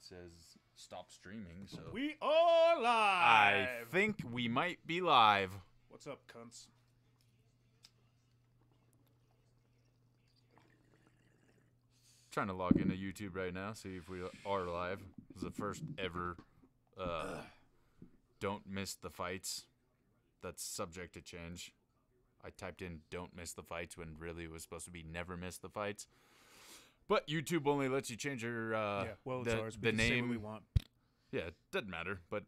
It says stop streaming, so We are live. I think we might be live. What's up, cunts? Trying to log into YouTube right now, see if we are live. This is the first ever don't miss the fights. That's subject to change. I typed in don't miss the fights when really it was supposed to be never miss the fights. But YouTube only lets you change your the name. Say what we want. Yeah, it doesn't matter, but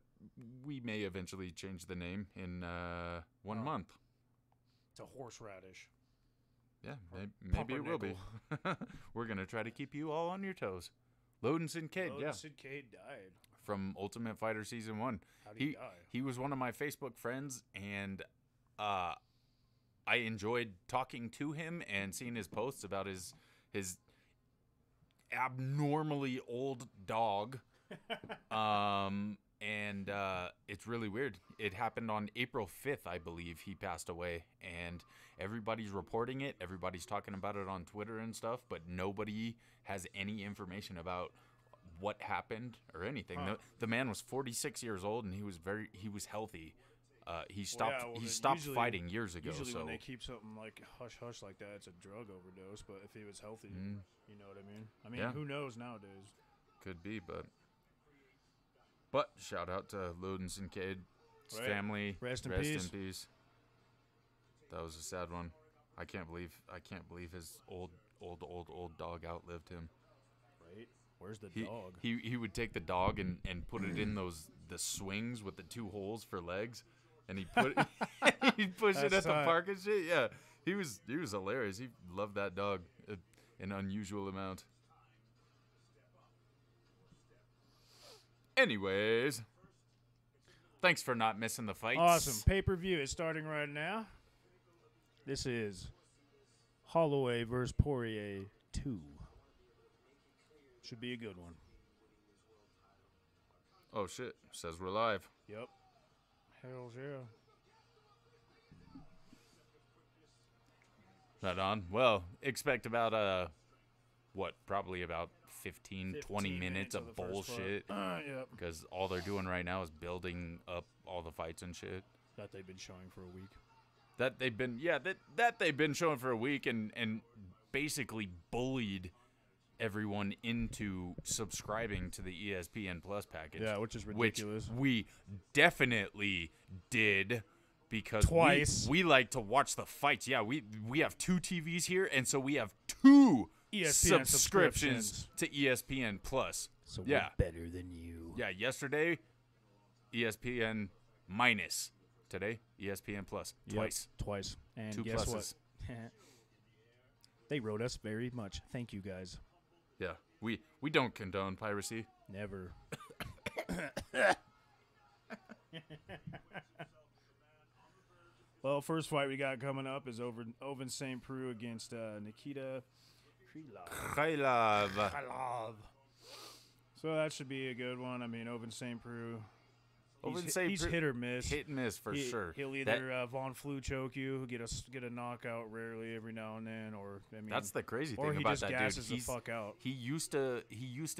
we may eventually change the name in 1 month. It's a horseradish. Yeah, maybe it will be. We're going to try to keep you all on your toes. Loden Kincaid, yeah. Loden Kincaid died. From Ultimate Fighter Season 1. How did he die? He was one of my Facebook friends, and I enjoyed talking to him and seeing his posts about his abnormally old dog. And it's really weird. It happened on April 5th, I believe. He passed away, and everybody's reporting it. Everybody's talking about it on Twitter and stuff, but nobody has any information about what happened or anything. Huh. The man was 46 years old, and he was healthy. He stopped usually, fighting years ago. Usually so when they keep something like hush-hush like that, it's a drug overdose. But if he was healthy, you know what I mean? I mean, who knows nowadays? Could be, but shout out to Loden Kincaid, his family. Rest in peace. That was a sad one. I can't believe his old dog outlived him. Right? Where's the dog? He would take the dog and put it in the swings with the 2 holes for legs, and he'd push it at the park and shit. Yeah, he was hilarious. He loved that dog an unusual amount. Anyways, thanks for not missing the fights. Awesome. Pay-per-view is starting right now. This is Holloway versus Poirier 2. Should be a good one. Oh, shit. Says we're live. Yep. Hells yeah. Right on. Well, expect about, probably about 15 20 minutes of bullshit. Yep. Because all they're doing right now is building up all the fights and shit. That they've been showing for a week. That they've been showing for a week and basically bullied everyone into subscribing to the ESPN Plus package. Yeah, which is ridiculous. Which we definitely did because twice. We like to watch the fights. Yeah, we have 2 TVs here, and so we have 2 ESPN subscriptions to ESPN Plus. So we're better than you. Yeah, yesterday ESPN minus. Today ESPN Plus. Twice. Yep, twice. And 2 guess pluses. what? They wrote us very much. Thank you guys. Yeah. We don't condone piracy. Never. Well, first fight we got coming up is Ovince St. Preux against Nikita Krylov. So that should be a good one. I mean, Ovince St. Preux, he's hit or miss. Hit and miss for sure. He'll either Von Flue choke you, get a knockout rarely every now and then, or I mean that's the crazy thing or he about just that gasses dude. the fuck out. He used to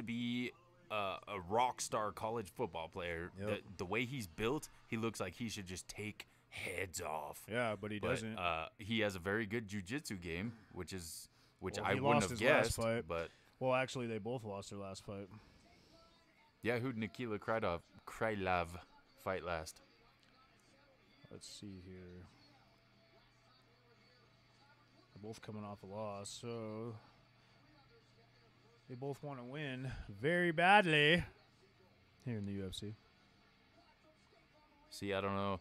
be a rock star college football player. Yep. The way he's built, he looks like he should just take heads off. Yeah, but he doesn't. He has a very good jiu-jitsu game, which well, I wouldn't have guessed. Fight. But well, actually, they both lost their last fight. Yeah, who'd Nikita Krylov fight last? Let's see here. They're both coming off a loss, so they both want to win very badly here in the UFC. See, I don't know.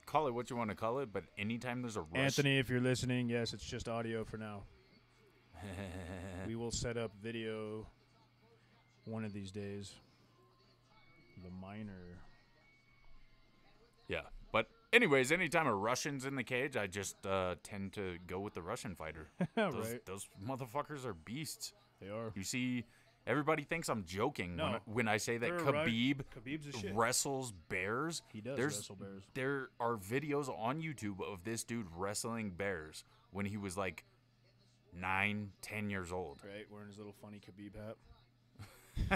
Call it what you want to call it, but anytime there's a rush... Anthony, if you're listening, yes, it's just audio for now. We will set up video one of these days. The minor. Yeah, but anyways, anytime a Russian's in the cage, I just tend to go with the Russian fighter. Those motherfuckers are beasts. They are. You see, everybody thinks I'm joking when I say that Khabib's wrestles bears. He does wrestle bears. There are videos on YouTube of this dude wrestling bears when he was like 9, 10 years old. Right, wearing his little funny Khabib hat.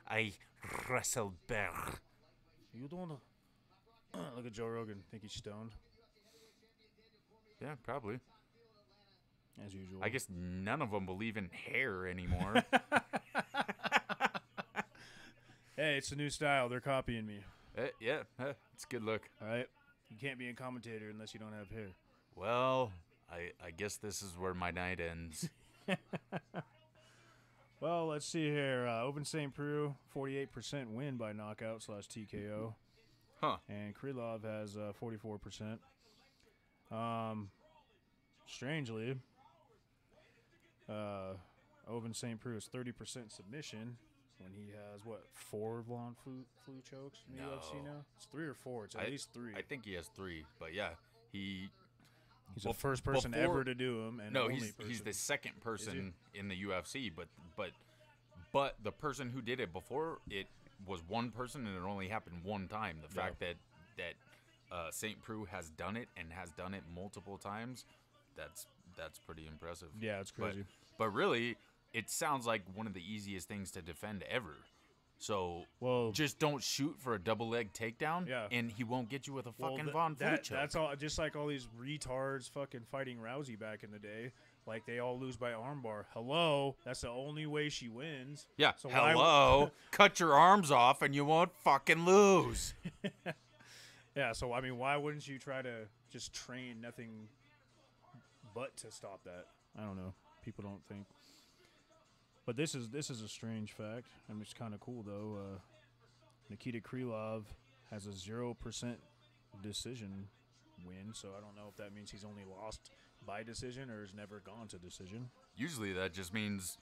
I wrestle bear. You don't know. Look at Joe Rogan. Think he's stoned, Yeah, probably. as usual. I guess none of them believe in hair anymore. Hey, it's a new style. They're copying me. Yeah, it's a good look. All right. You can't be a commentator unless you don't have hair. Well, I guess this is where my night ends. Well, let's see here. Open St. Preux, 48% win by knockout/TKO. Huh. And Krylov has 44%. Strangely, Open St. Preux is 30% submission when he has, 4 Von Flue chokes in the UFC now? It's 3 or 4. It's at least 3. I think he has 3, but yeah, he's the first person ever to do them. And no, only he's the second person in the UFC, but the person who did it before, it was one person and it only happened one time. The fact that St. Preux has done it and has done it multiple times, that's pretty impressive. Yeah, it's crazy. But really, it sounds like one of the easiest things to defend ever. So just don't shoot for a double leg takedown, and he won't get you with a fucking Von Flue choke. That's all. Just like all these retards fucking fighting Rousey back in the day. Like, they all lose by armbar. Hello, that's the only way she wins. Yeah, so hello, cut your arms off and you won't fucking lose. Yeah, so, I mean, why wouldn't you try to just train nothing but to stop that? I don't know. People don't think. But this is a strange fact. I mean, it's kind of cool, though. Nikita Krylov has a 0% decision win, so I don't know if that means he's only lost by decision or has never gone to decision. Usually that just means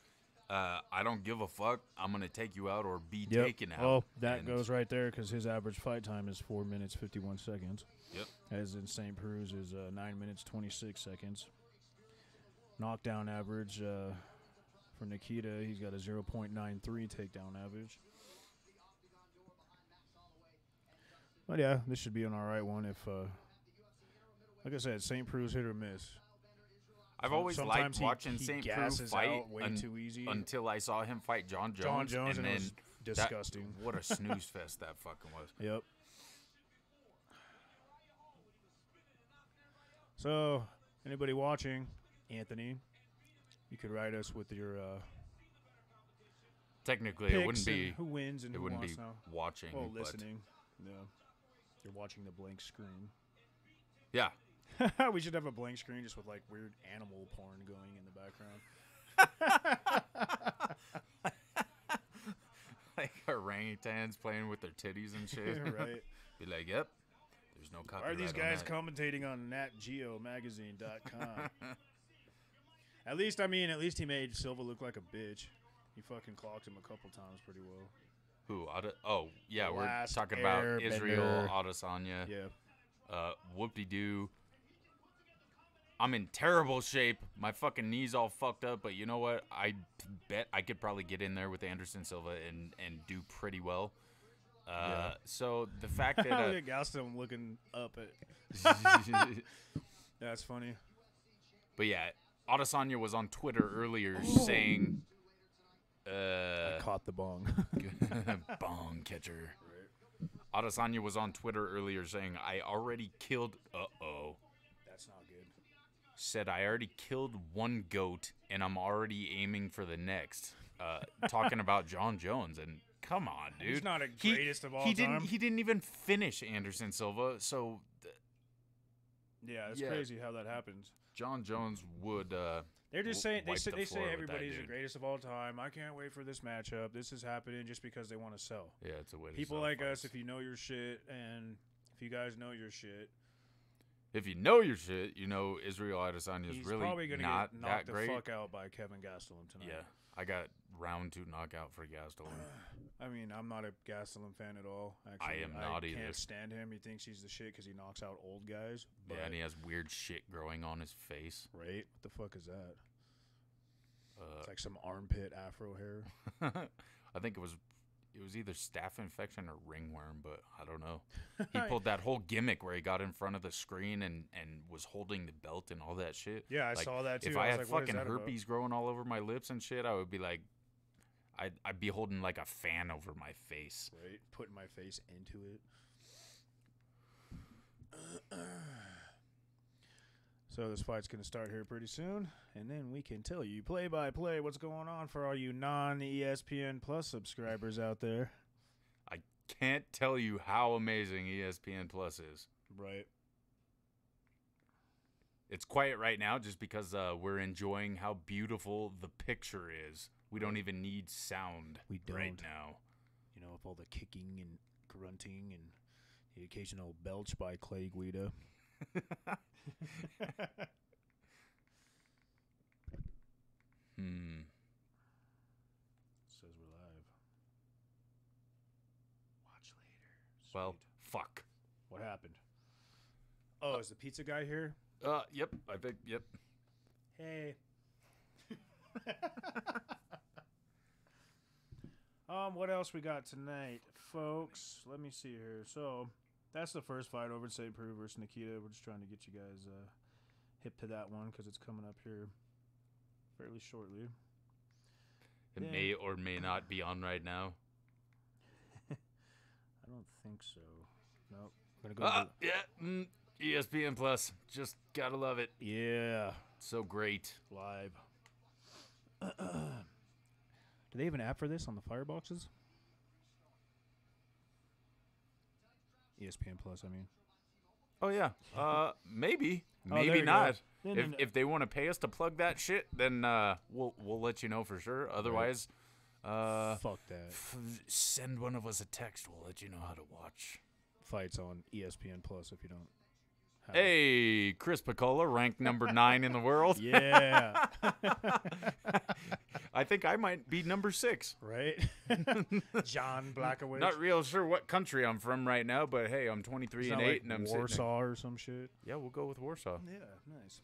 I don't give a fuck. I'm going to take you out or be taken out. Oh, that goes right there because his average fight time is 4 minutes, 51 seconds. Yep. As in St. Preux is 9 minutes, 26 seconds. Knockdown average for Nikita, he's got a 0.93 takedown average. But yeah, this should be an all right one if, like I said, St. Preux hit or miss. I've always liked watching St. Preux fight way too easy. until I saw him fight John Jones. John Jones, and then it was disgusting. What a snooze fest that fucking was. Yep. So, anybody watching, Anthony, you could write us with your technically picks it wouldn't be who wins and it who wouldn't wants be now. watching. Oh, but listening. Yeah. You're watching the blank screen. yeah. We should have a blank screen just with like weird animal porn going in the background. Like orangutans playing with their titties and shit. Right. Be like, yep, there's no copyright. Why are these on guys that. commentating on natgeomagazine.com? At least he made Silva look like a bitch. He fucking clocked him a couple times pretty well. Who? Oh, yeah, The we're last talking about airbender. Israel Adesanya. Yeah. Whoop-de-doo. I'm in terrible shape. My fucking knee's all fucked up, but you know what? I bet I could probably get in there with Anderson Silva and do pretty well. So the fact that Look at Gaston looking up at. That's funny. But yeah, Adesanya was on Twitter earlier saying I caught the bong. bong catcher. Right. Adesanya was on Twitter earlier saying I already killed That's not good. Said I already killed one goat and I'm already aiming for the next. Talking about John Jones, and come on, dude. He's not a greatest of all time. He didn't even finish Anderson Silva, so yeah, it's crazy how that happens. John Jones would They're just saying they say floor with everybody's that the greatest of all time. I can't wait for this matchup. This is happening just because they want to sell. Yeah, it's a way to People sell like fights. us, if you know your shit, and if you guys know your shit, If you know your shit, you know Israel Adesanya is he's really probably gonna not get knocked that great. the fuck out by Kevin Gastelum tonight. Yeah, I got round 2 knockout for Gastelum. I mean, I'm not a Gastelum fan at all. Actually, I am not I either. can't stand him. He thinks he's the shit because he knocks out old guys. But, Yeah, and he has weird shit growing on his face. right? What the fuck is that? It's like some armpit afro hair. I think it was either staph infection or ringworm, but I don't know. He pulled that whole gimmick where he got in front of the screen and was holding the belt and all that shit. Yeah, I Like, saw that too. If I was had like, what is fucking that about? herpes growing all over my lips and shit, I would be like, I'd be holding like a fan over my face. Right, putting my face into it. So this fight's going to start here pretty soon, and then we can tell you play-by-play what's going on for all you non-ESPN Plus subscribers out there. I can't tell you how amazing ESPN Plus is. Right. It's quiet right now just because we're enjoying how beautiful the picture is. We don't even need sound right now. You know, with all the kicking and grunting and the occasional belch by Clay Guida. Says we're live. Watch later. Sweet. Well, fuck. What happened? Oh, is the pizza guy here? Yep. I think, yep. Hey. What else we got tonight, folks? Let me see here. So, that's the first fight over at St. Preux versus Nikita. We're just trying to get you guys hip to that one because it's coming up here fairly shortly. It may or may not be on right now. I don't think so. Nope. I'm gonna go. ESPN Plus. Just gotta love it. Yeah. So great. Live. Do they have an app for this on the fireboxes? ESPN Plus, I mean. Oh, yeah. Maybe. Oh, Maybe there you not. go. If they want to pay us to plug that shit, then we'll let you know for sure. Otherwise, fuck that. Send one of us a text. We'll let you know how to watch. Fights on ESPN Plus if you don't. Hey, Chris Picola, ranked number 9 in the world. Yeah. I think I might be number 6. Right? John Blackowicz. Not real sure what country I'm from right now, but hey, I'm 23 and 8, like and I'm Warsaw or some shit. Yeah, we'll go with Warsaw. Yeah, nice.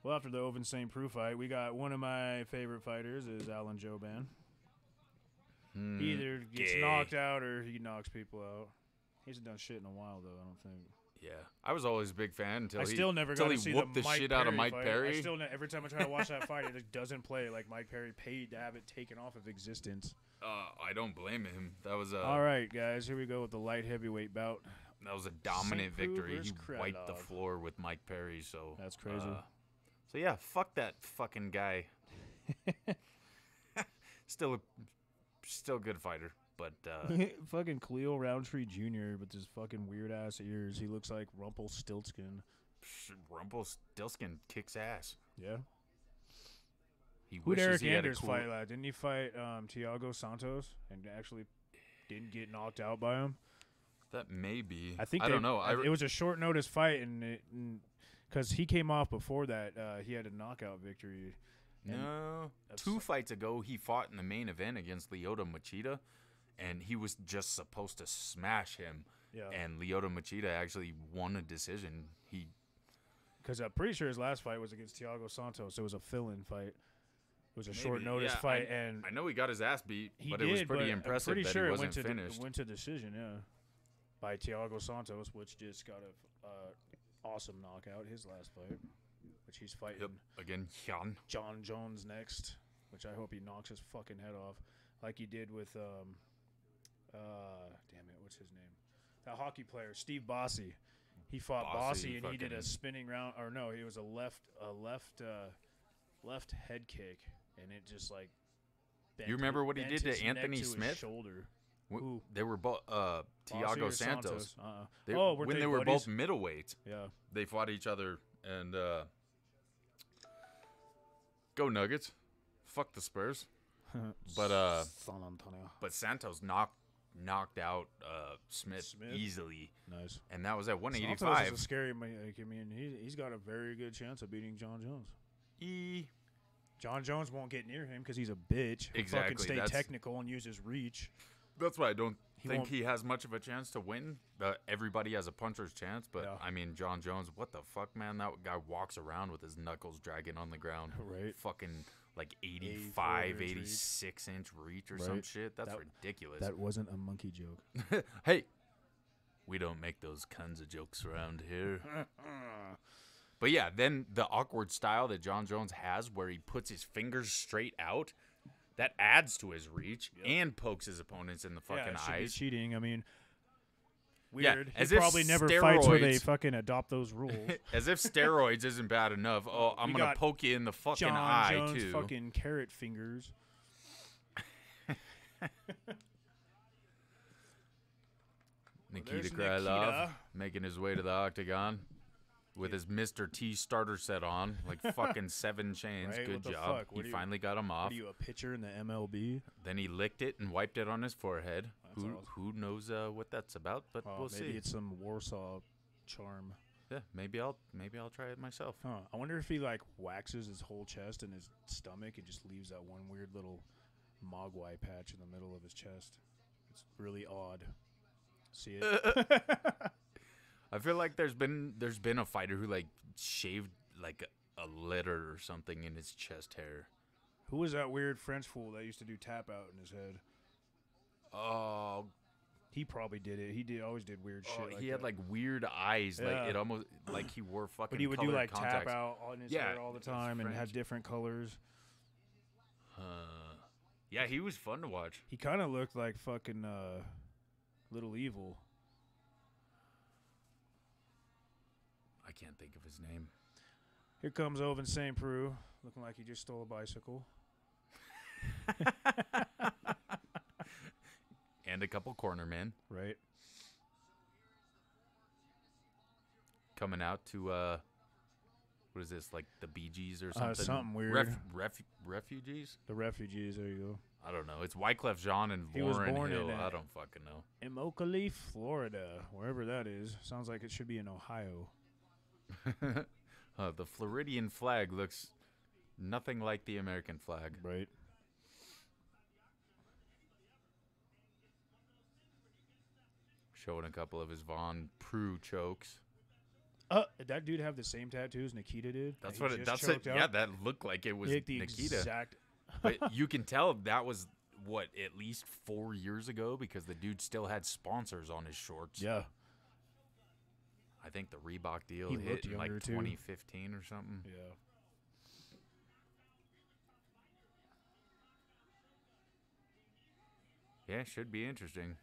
Well, after the Oven St. Preux fight, we got one of my favorite fighters is Alan Jouban. He either gets knocked out or he knocks people out. He hasn't done shit in a while, though, I don't think. Yeah, I was always a big fan until I still never got to see whooped the Mike shit Perry out of Mike fight. Perry. I still every time I try to watch that fight, it just doesn't play. Like Mike Perry paid to have it taken off of existence. I don't blame him. That was a all right, guys. Here we go with the light heavyweight bout. That was a dominant St. Preux victory. He versus wiped the Krylov. floor with Mike Perry. So That's crazy. So yeah, fuck that fucking guy. Still a good fighter. But fucking Cleo Roundtree Jr. with his fucking weird ass ears. He looks like Rumpelstiltskin. Rumpelstiltskin kicks ass. Yeah. He Who'd wishes Eric he had a Anders cool... fight last? Didn't he fight Thiago Santos and actually didn't get knocked out by him? That may be. I think I don't know. It was a short notice fight, and because he came off before that, he had a knockout victory. No, 2 fights ago he fought in the main event against Lyoto Machida. And he was just supposed to smash him. Yeah. And Lyoto Machida actually won a decision. Because I'm pretty sure his last fight was against Thiago Santos. It was a fill-in fight. It was a short notice fight. And I know he got his ass beat, but did, it was pretty impressive I'm pretty that sure he wasn't it finished. went to decision, yeah. By Thiago Santos, which just got a awesome knockout his last fight. Which he's fighting again, John Jones next. Which I hope he knocks his fucking head off. Like he did with... damn it, what's his name? That hockey player, Steve Bossy. He fought Bossy and he did a spinning round, or no, it was a left head kick, and it just like. You remember what he did to Anthony to Smith? His shoulder. Who? They were both Thiago Santos. When they were both middleweights. Yeah, they fought each other, and go Nuggets, fuck the Spurs. But San Antonio. But Santos knocked out Smith easily. Nice. And that was at 185. Santos is a scary. I mean, he's got a very good chance of beating John Jones. John Jones won't get near him because he's a bitch. He'll Exactly. fucking stay technical and use his reach. That's why I don't think he has much of a chance to win. Everybody has a puncher's chance, but I mean, John Jones, what the fuck, man? That guy walks around with his knuckles dragging on the ground. Right. Fucking like 85, 86 inch reach or some shit. That's ridiculous. That wasn't a monkey joke. Hey, we don't make those kinds of jokes around here. But yeah, then the awkward style that John Jones has where he puts his fingers straight out That adds to his reach and pokes his opponents in the fucking it should eyes. be cheating. I mean, Yeah, weird. as he if probably never fights where they steroids- fucking adopt those rules. As if steroids isn't bad enough. Oh, I'm We gonna got poke you in the fucking John eye Jones too. fucking carrot fingers. Nikita there's Krylov Nikita. making his way to the octagon with his Mr. T starter set on, like fucking 7 chains. Right? Good What the job. fuck? What He are you- finally got him What off. are you, a pitcher in the MLB? Then he licked it and wiped it on his forehead. That's Who awesome. who knows what that's about? But Oh, we'll maybe see. it's some Warsaw charm. Yeah, maybe I'll try it myself. Huh. I wonder if he like waxes his whole chest and his stomach and just leaves that one weird little mogwai patch in the middle of his chest. It's really odd. See it? I feel like there's been a fighter who like shaved like a letter or something in his chest hair. Who was that weird French fool that used to do tap out in his head? Oh, He probably did it. He always did weird shit. he that. had like weird eyes. Yeah. Like it almost like he wore fucking. But he would do colored like contacts. tap out on his Yeah, hair all the it's time and had French. different colors. Yeah, he was fun to watch. He kind of looked like fucking Little Evil. I can't think of his name. Here comes Oven St. Preux, looking like he just stole a bicycle. And a couple corner men Right. coming out to what is this, like the Bee Gees or something? Something weird. Refugees? The refugees, there you go. I don't know. It's Wyclef Jean and He was Lauren born Hill. in, I don't fucking know. Immokalee, Florida, wherever that is. Sounds like it should be in Ohio. The Floridian flag looks nothing like the American flag. Right. Showing a couple of his Von Prue chokes. Did that dude have the same tattoos Nikita did? That's That what he it. just That's it. choked out? Yeah, that looked like it was He had the Nikita. exact. But you can tell that was what, at least 4 years ago, because the dude still had sponsors on his shorts. Yeah. I think the Reebok deal He hit looked in like younger, too. 2015 or something. Yeah. Yeah, should be interesting.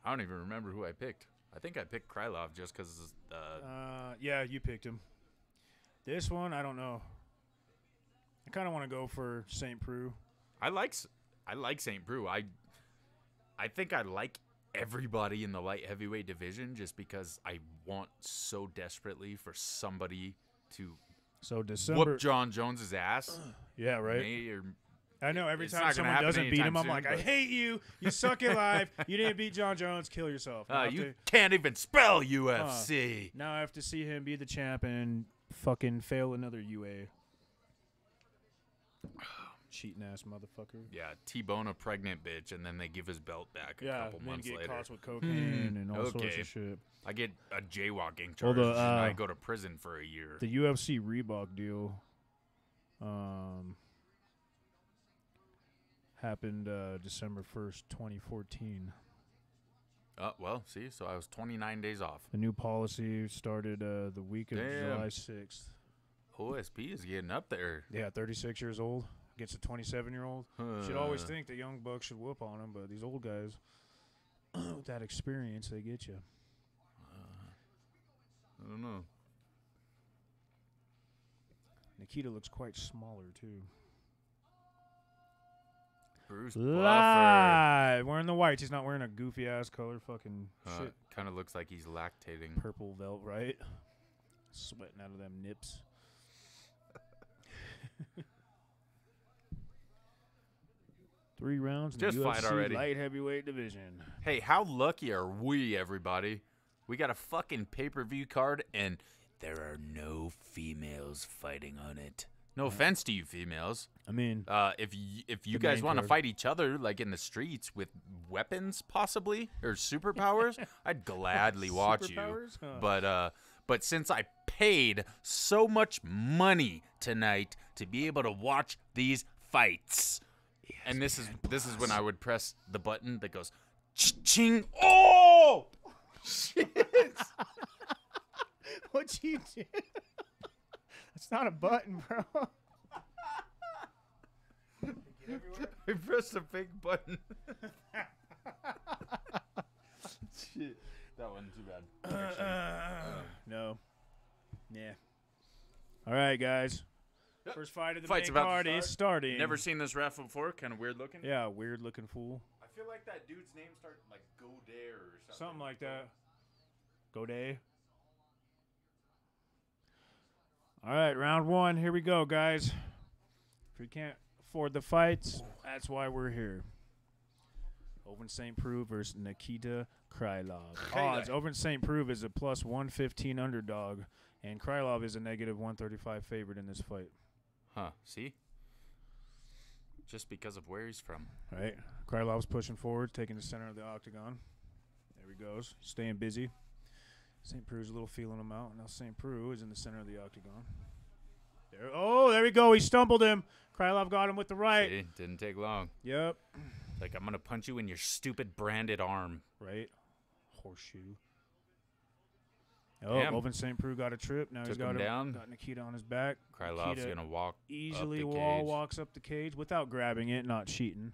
I don't even remember who I picked. I think I picked Krylov just because. Yeah, you picked him. This one, I don't know. I kind of want to go for St. Preux. I like St. Preux. I think I like everybody in the light heavyweight division just because I want so desperately for somebody to So December. whoop John Jones's ass. Yeah, right. May or I know every It's time not gonna someone happen doesn't beat him, anytime I'm like, soon, I but- hate you. You suck at life. You didn't beat John Jones. Kill yourself. Now, you can't even spell UFC. now I have to see him be the champ and fucking fail another UA. Cheating ass motherfucker. Yeah, T-bone a pregnant bitch, and then they give his belt back a Yeah, couple and then months get later. caught with cocaine and all sorts okay. of shit. I get a jaywalking Well, charge, the, and I go to prison for a year. The UFC Reebok deal happened December 1st, 2014. Well, see, so I was 29 days off. The new policy started the week of Damn. July 6th. OSP is getting up there. Yeah, 36 years old against a 27-year-old. Should always think the young bucks should whoop on him, but these old guys, with that experience, they get you. I don't know. Nikita looks quite smaller, too. Bruce Buffer. Live! Wearing the whites. He's not wearing a goofy-ass color fucking shit. Kind of looks like he's lactating. Purple velvet, right? Sweating out of them nips. 3 rounds in Just the fight UFC already. light heavyweight division. Hey, how lucky are we, everybody? We got a fucking pay-per-view card, and there are no females fighting on it. No offense to you females. I mean, If you The guys main want to card. fight each other, like in the streets with weapons, possibly, or superpowers, I'd gladly watch you. Superpowers? But since I paid so much money tonight to be able to watch these fights, and this is when I would press the button that goes, ching. Oh, shit! what you do? It's not a button, bro. I pressed a fake button. Shit. That wasn't too bad. No. Yeah. All right, guys. First fight of the Fight's main about to card is start. starting. Never seen this raffle before. Kind of weird looking. Yeah, weird looking fool. I feel like that dude's name started like Godare or something. Something like that. Goday. All right, round one. Here we go, guys. If we can't afford the fights, that's why we're here. Owen St. Preux versus Nikita Krylov. Odds. Owen St. Preux is a plus 115 underdog, and Krylov is a negative 135 favorite in this fight. Huh. See? Just because of where he's from. All right. Krylov's pushing forward, taking the center of the octagon. There he goes, staying busy. St. Preux is a little feeling him out. Now St. Preux is in the center of the octagon. There we go. He stumbled him. Krylov got him with the right. See? Didn't take long. Yep. Like, I'm going to punch you in your stupid branded arm. Right. Horseshoe. Oh, Owen St. Preux got a trip. Now he's got down. Got Nikita on his back. Krylov's going to walk easily up the cage. walks up the cage without grabbing it, not cheating.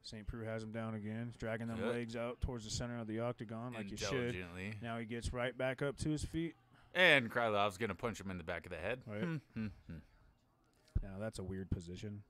St. Preux has him down again, dragging them legs out towards the center of the octagon like you should. Now he gets right back up to his feet. And Krylov's going to punch him in the back of the head. Right. Now that's a weird position.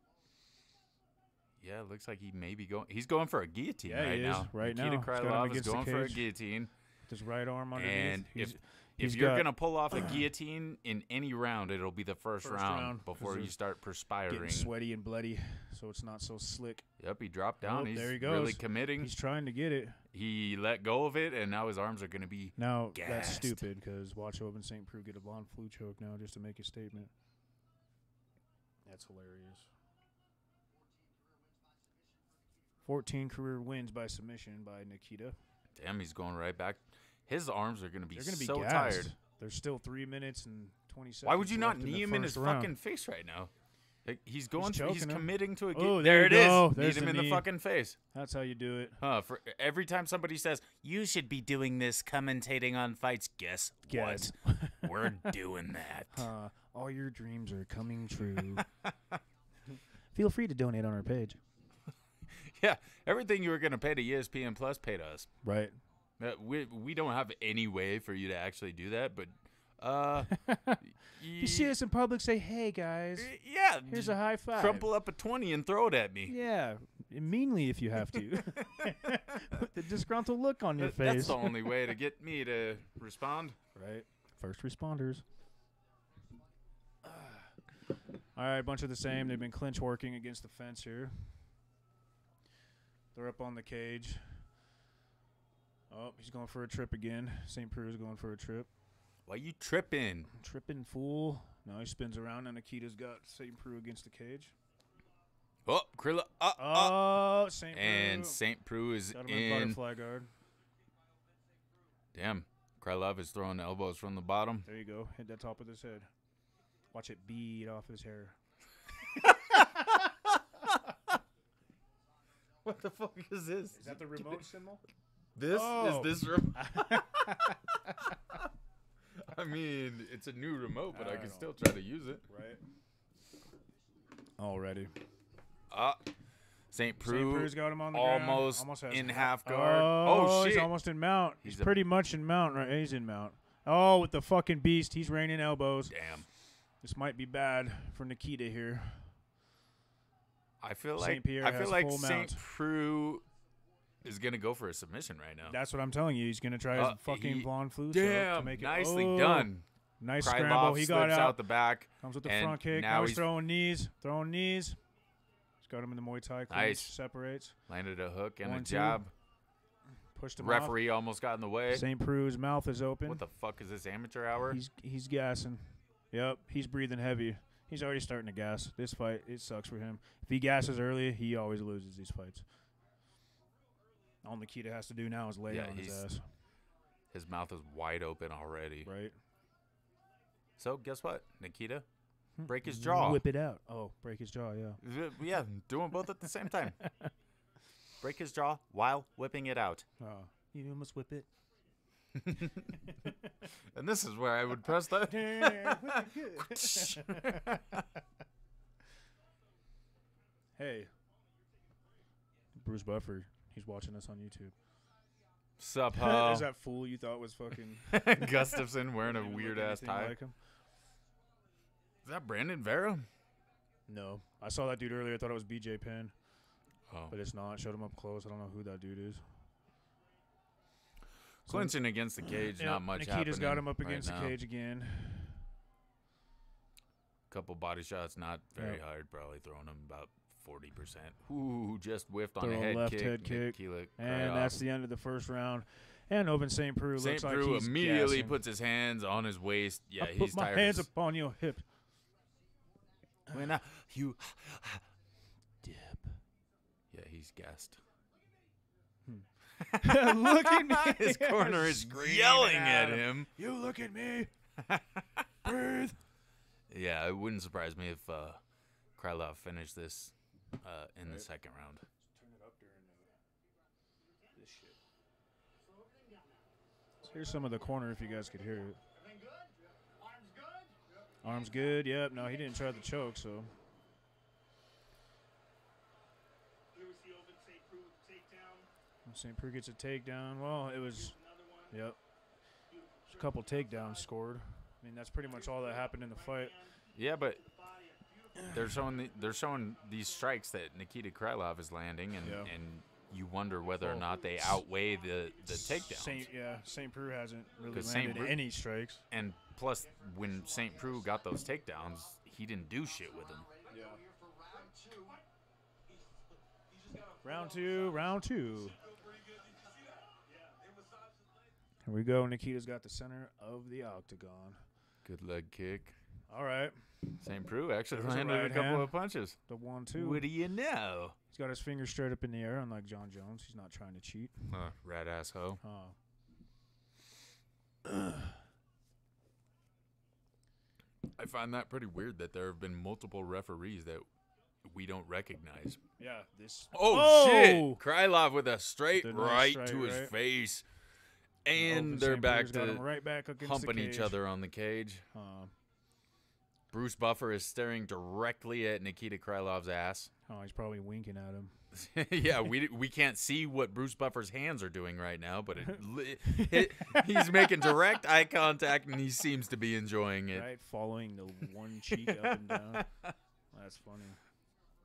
Yeah, it looks like he may be going. He's going for a guillotine right now. Right Nikita now. Krylov is going for a guillotine. His right arm underneath. And if you're going to pull off a guillotine in any round, it'll be the first round before you start perspiring. Getting sweaty and bloody, so it's not so slick. Yep, he dropped down. He's there he goes. Really committing. He's trying to get it. He let go of it, and now his arms are going to be Now, gassed. That's stupid, because watch Owen St. Preux get a blonde flu choke now just to make a statement. That's hilarious. 14 career wins by submission by Nikita. Damn, he's going right back. His arms are going to be so gassed. tired. There's still 3 minutes and 20 seconds. Why would you not left knee him in his fucking face right now? Like, he's committing to a game. Oh, there it is. There's Need him in the fucking face. That's how you do it. For every time somebody says, you should be doing this, commentating on fights, guess what? We're doing that. All your dreams are coming true. Feel free to donate on our page. Yeah, everything you were going to pay to ESPN Plus, pay to us. Right. We don't have any way for you to actually do that, but you see us in public, say, hey, guys. Yeah. Here's a high five. Crumple up a 20 and throw it at me. Yeah, meanly if you have to. With the disgruntled look on your face. That's the only way to get me to respond. Right. First responders. All right, a bunch of the same. They've been clinch working against the fence here. They're up on the cage. Oh, he's going for a trip again. St. Preux is going for a trip. Why you tripping? Tripping, fool. Now he spins around, and Nikita's got St. Preux against the cage. Oh, Krilla. St. Preux. And St. Preux is got him in butterfly guard. Damn. Krylov is throwing elbows from the bottom. There you go. Hit that top of his head. Watch it bead off his hair. What the fuck is this? Is that the remote symbol? This is this remote. I mean, it's a new remote, but I can still try to use it. Right. Already. St. Preux got him on the almost ground. in half guard. Oh, shit. He's almost in mount. He's pretty much in mount, right? He's in mount. Oh, with the fucking beast. He's raining elbows. Damn. This might be bad for Nikita here. I feel St. like St. Preux is going to go for a submission right now. That's what I'm telling you. He's going to try his fucking blonde flu to make it. Nicely done. Nice Krylov scramble. He got out the back. Comes with the front kick. Now he's throwing knees. He's got him in the Muay Thai clinch. Nice. Separates. Landed a hook and a jab. Pushed him Referee almost got in the way. St. Preux's mouth is open. What the fuck is this, amateur hour? He's gassing. Yep, he's breathing heavy. He's already starting to gas. This fight, it sucks for him. If he gasses early, he always loses these fights. All Nikita has to do now is lay on his ass. His mouth is wide open already. Right. So, guess what, Nikita? Break his jaw. Whip it out. Oh, break his jaw, yeah. Yeah, doing both at the same time. Break his jaw while whipping it out. You must whip it. And this is where I would press that. Hey, Bruce Buffer, he's watching us on YouTube. Sup, Is that fool you thought was fucking Gustafson wearing a even look weird ass anything tie? like him? Is that Brandon Vera? No, I saw that dude earlier. I thought it was BJ Penn, Oh, but it's not. Showed him up close. I don't know who that dude is. clinching against the cage. Not much Nikita's happening got him up right against now. the cage again. Couple body shots, not very Yep. hard. Probably throwing him about 40%. Ooh, just whiffed on Throw a a head left kick. head kick. Nikita And Krylov. that's the end of the first round. And Oven St. Preux St. looks like Preux he's immediately gassing. puts his hands on his waist. Yeah, I he's put my tired. hands upon your hip. When you dip. Yeah, he's gassed. Look at me. His corner is Screaming yelling at him. You look at me. Breathe. Yeah, it wouldn't surprise me if Krylov finished this in the second round. Turn it up during this shit. So here's some of the corner if you guys could hear it. Arms good? Yep. No, he didn't try the choke, so. St. Preux gets a takedown. Well, it was, yep. A couple takedowns scored. I mean, that's pretty much all that happened in the fight. Yeah, but they're showing these strikes that Nikita Krylov is landing, and Yeah. and you wonder whether or not they outweigh the takedowns. St. Preux hasn't really 'Cause St. landed Preux- any strikes. And plus, when St. Preux got those takedowns, he didn't do shit with them. Yeah. Round two. Here we go. Nikita's got the center of the octagon. Good leg kick. All right. St. Preux actually There's a landed a right couple hand. of punches. The 1-2. What do you know? He's got his fingers straight up in the air, unlike John Jones. He's not trying to cheat. Rat ass hoe. I find that pretty weird that there have been multiple referees that we don't recognize. Yeah, this. Oh, shit! Krylov with a straight The nice right straight to his right. face. And Open they're St. back Preux's got him to right back against humping the each cage. other on the cage. Bruce Buffer is staring directly at Nikita Krylov's ass. Oh, he's probably winking at him. Yeah, we can't see what Bruce Buffer's hands are doing right now, but he's making direct eye contact, and he seems to be enjoying it. Right, following the one cheek up and down. That's funny.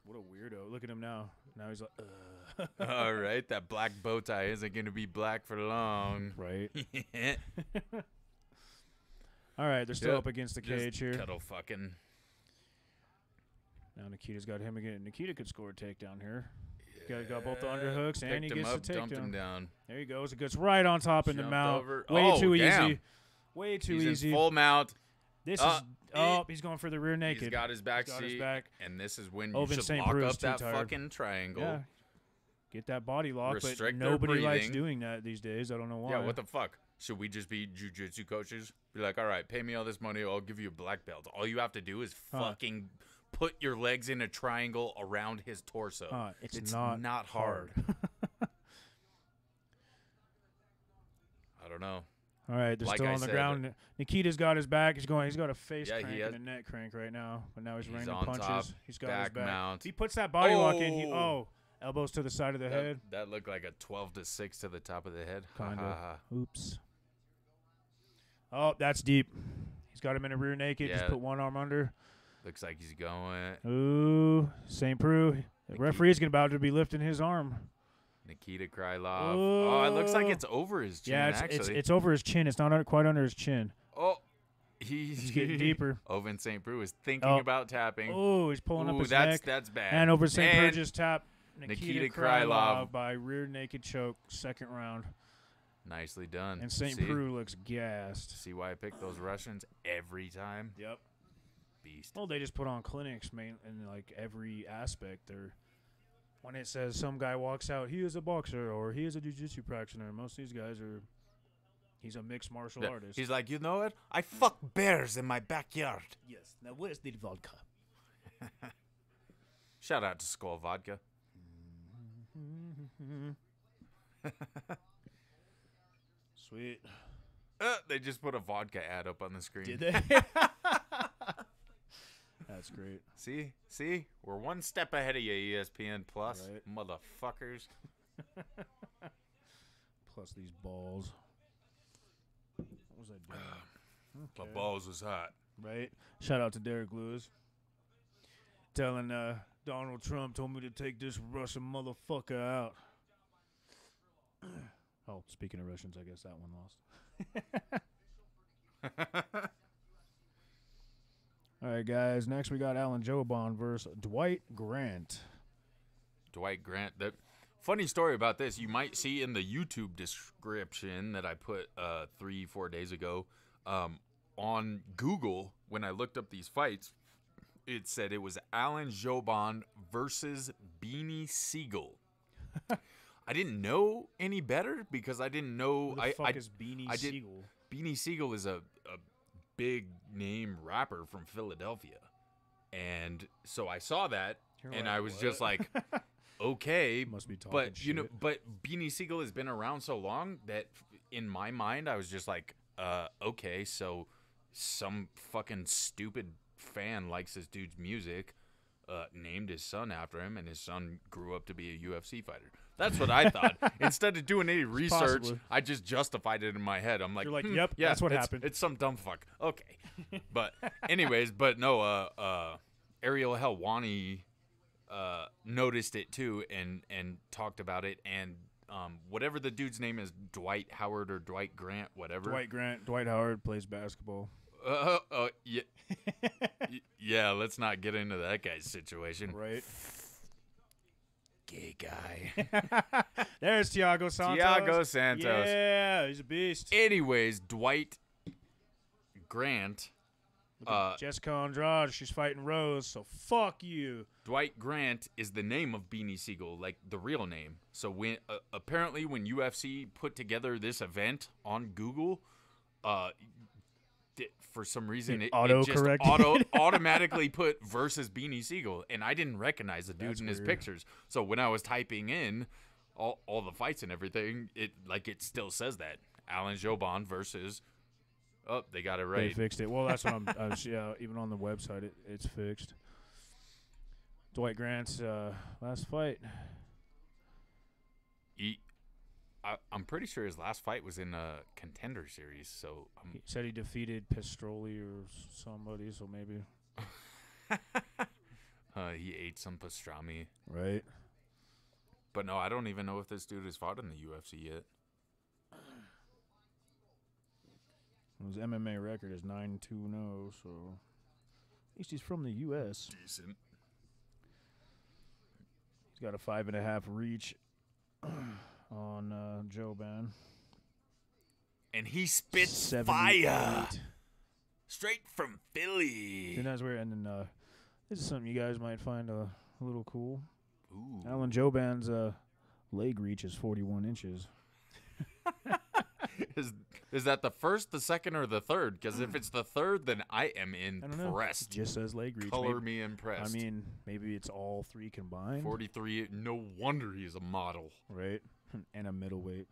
What a weirdo. Look at him now. Now he's like, All right, that black bow tie isn't going to be black for long. Right. All right, they're still Yep, up against the just cage here. Cuddle fucking. Now Nikita's got him again. Nikita could score a takedown here. Got both the underhooks, and he Picked him gets up, the dumped him takedown. down. There he goes. It gets right on top in the Jumped mount. over. Way Oh, too damn. easy. Way too He's easy. in full mount. This Uh, is. Oh, he's going for the rear naked. He's got his back He's got his seat, back. and this is when Oven you should St. lock Preux is up too that tired. fucking triangle. Yeah. Get that body lock, but Restrict their nobody likes breathing. doing that these days. I don't know why. Yeah, what the fuck? Should we just be jujitsu coaches? Be like, all right, pay me all this money, I'll give you a black belt. All you have to do is fucking put your legs in a triangle around his torso. It's not hard. I don't know. All right, they're Like still I on the said, ground. Nikita's got his back. He's got a face Yeah, he crank has- and a neck crank right now. But now he's He's raining on punches. top, He's got back his back. mount. He puts that body lock in. Oh! Elbows to the side of the head. That looked like a 12-6 to the top of the head. Ha, Kinda. ha, ha. Oops. Oh, that's deep. He's got him in a rear naked. Just Yeah. put one arm under. Looks like he's going. Ooh, St. Preux. The referee's about to be lifting his arm. Nikita Krylov. Oh, it looks like it's over his chin, Yeah, actually. it's over his chin. It's not quite under his chin. Oh, he's It's getting deeper. Oven St. Preux is thinking Oh. about tapping. Oh, he's pulling up Ooh, his that's neck. that's bad. And over St. Preux And just tapped Nikita Nikita Krylov. Krylov by rear naked choke, second round. Nicely done. And St. See? Preux looks gassed. See why I pick those Russians every time? Yep. Beast. Well, they just put on clinics, in like every aspect. When it says some guy walks out, he is a boxer or he is a jiu-jitsu practitioner. Most of these guys he's a mixed martial Yeah, artist. he's like, you know what? I fuck bears in my backyard. Yes. Now where's the vodka? Shout out to Skull Vodka. Sweet. They just put a vodka ad up on the screen. Did they? That's great. See, we're one step ahead of you, ESPN Plus, Right. motherfuckers. Plus these balls. What was I doing? My balls was hot. Right. Shout out to Derek Lewis. Telling Donald Trump told me to take this Russian motherfucker out. Oh, speaking of Russians, I guess that one lost. All right, guys. Next, we got Alan Jobon versus Dwight Grant. Dwight Grant. The funny story about this, you might see in the YouTube description that I put 3-4 days ago. On Google, when I looked up these fights, it said it was Alan Jobon versus Beanie Siegel. I didn't know any better because I didn't know. Who the fuck is Beanie Siegel? Beanie Siegel is a big name rapper from Philadelphia, and so I saw that, and I was just like, okay, Must be talking but shit. but Beanie Siegel has been around so long that in my mind I was just like, okay, so some fucking stupid fan likes this dude's music, named his son after him, and his son grew up to be a UFC fighter. That's what I thought. Instead of doing any research, possibly. I just justified it in my head. I'm like, You're like, yep, yeah, that's what it's- happened. It's some dumb fuck. Okay. But anyways, no, Ariel Helwani noticed it too and talked about it, and whatever the dude's name is, Dwight Howard or Dwight Grant, whatever. Dwight Howard plays basketball. Yeah. Yeah, let's not get into that guy's situation. Right. Gay guy. There's Thiago Santos. Thiago Santos. Yeah, he's a beast. Anyways, Dwight Grant. Jessica Andrade, she's fighting Rose, so fuck you. Dwight Grant is the name of Beanie Siegel, like the real name. So when apparently when UFC put together this event on Google, for some reason it just automatically put versus Beanie Siegel, and I didn't recognize the dude That's in his weird. pictures. So when I was typing in all the fights and everything, it still says that Alan Jobon versus. Oh, they got it right. They fixed it. Well, that's what yeah, even on the website, it's fixed. Dwight Grant's last fight. I'm pretty sure his last fight was in a Contender Series, so He said he defeated Pistroli or somebody, so maybe. he ate some pastrami. Right. But no, I don't even know if this dude has fought in the UFC yet. His MMA record is 9-2-0, so at least he's from the U.S. Decent. He's got a 5.5 reach on Joban. And he spits 78. fire straight from Philly. And that's weird. And then this is something you guys might find a little cool. Ooh. Alan Joban's leg reach is 41 inches. Is that the first, the second, or the third? Because if it's the third, then I am I don't know. impressed. Just says leg reach. Color Maybe- me impressed. I mean, maybe it's all three combined. 43. No wonder he's a model. Right? And a middleweight.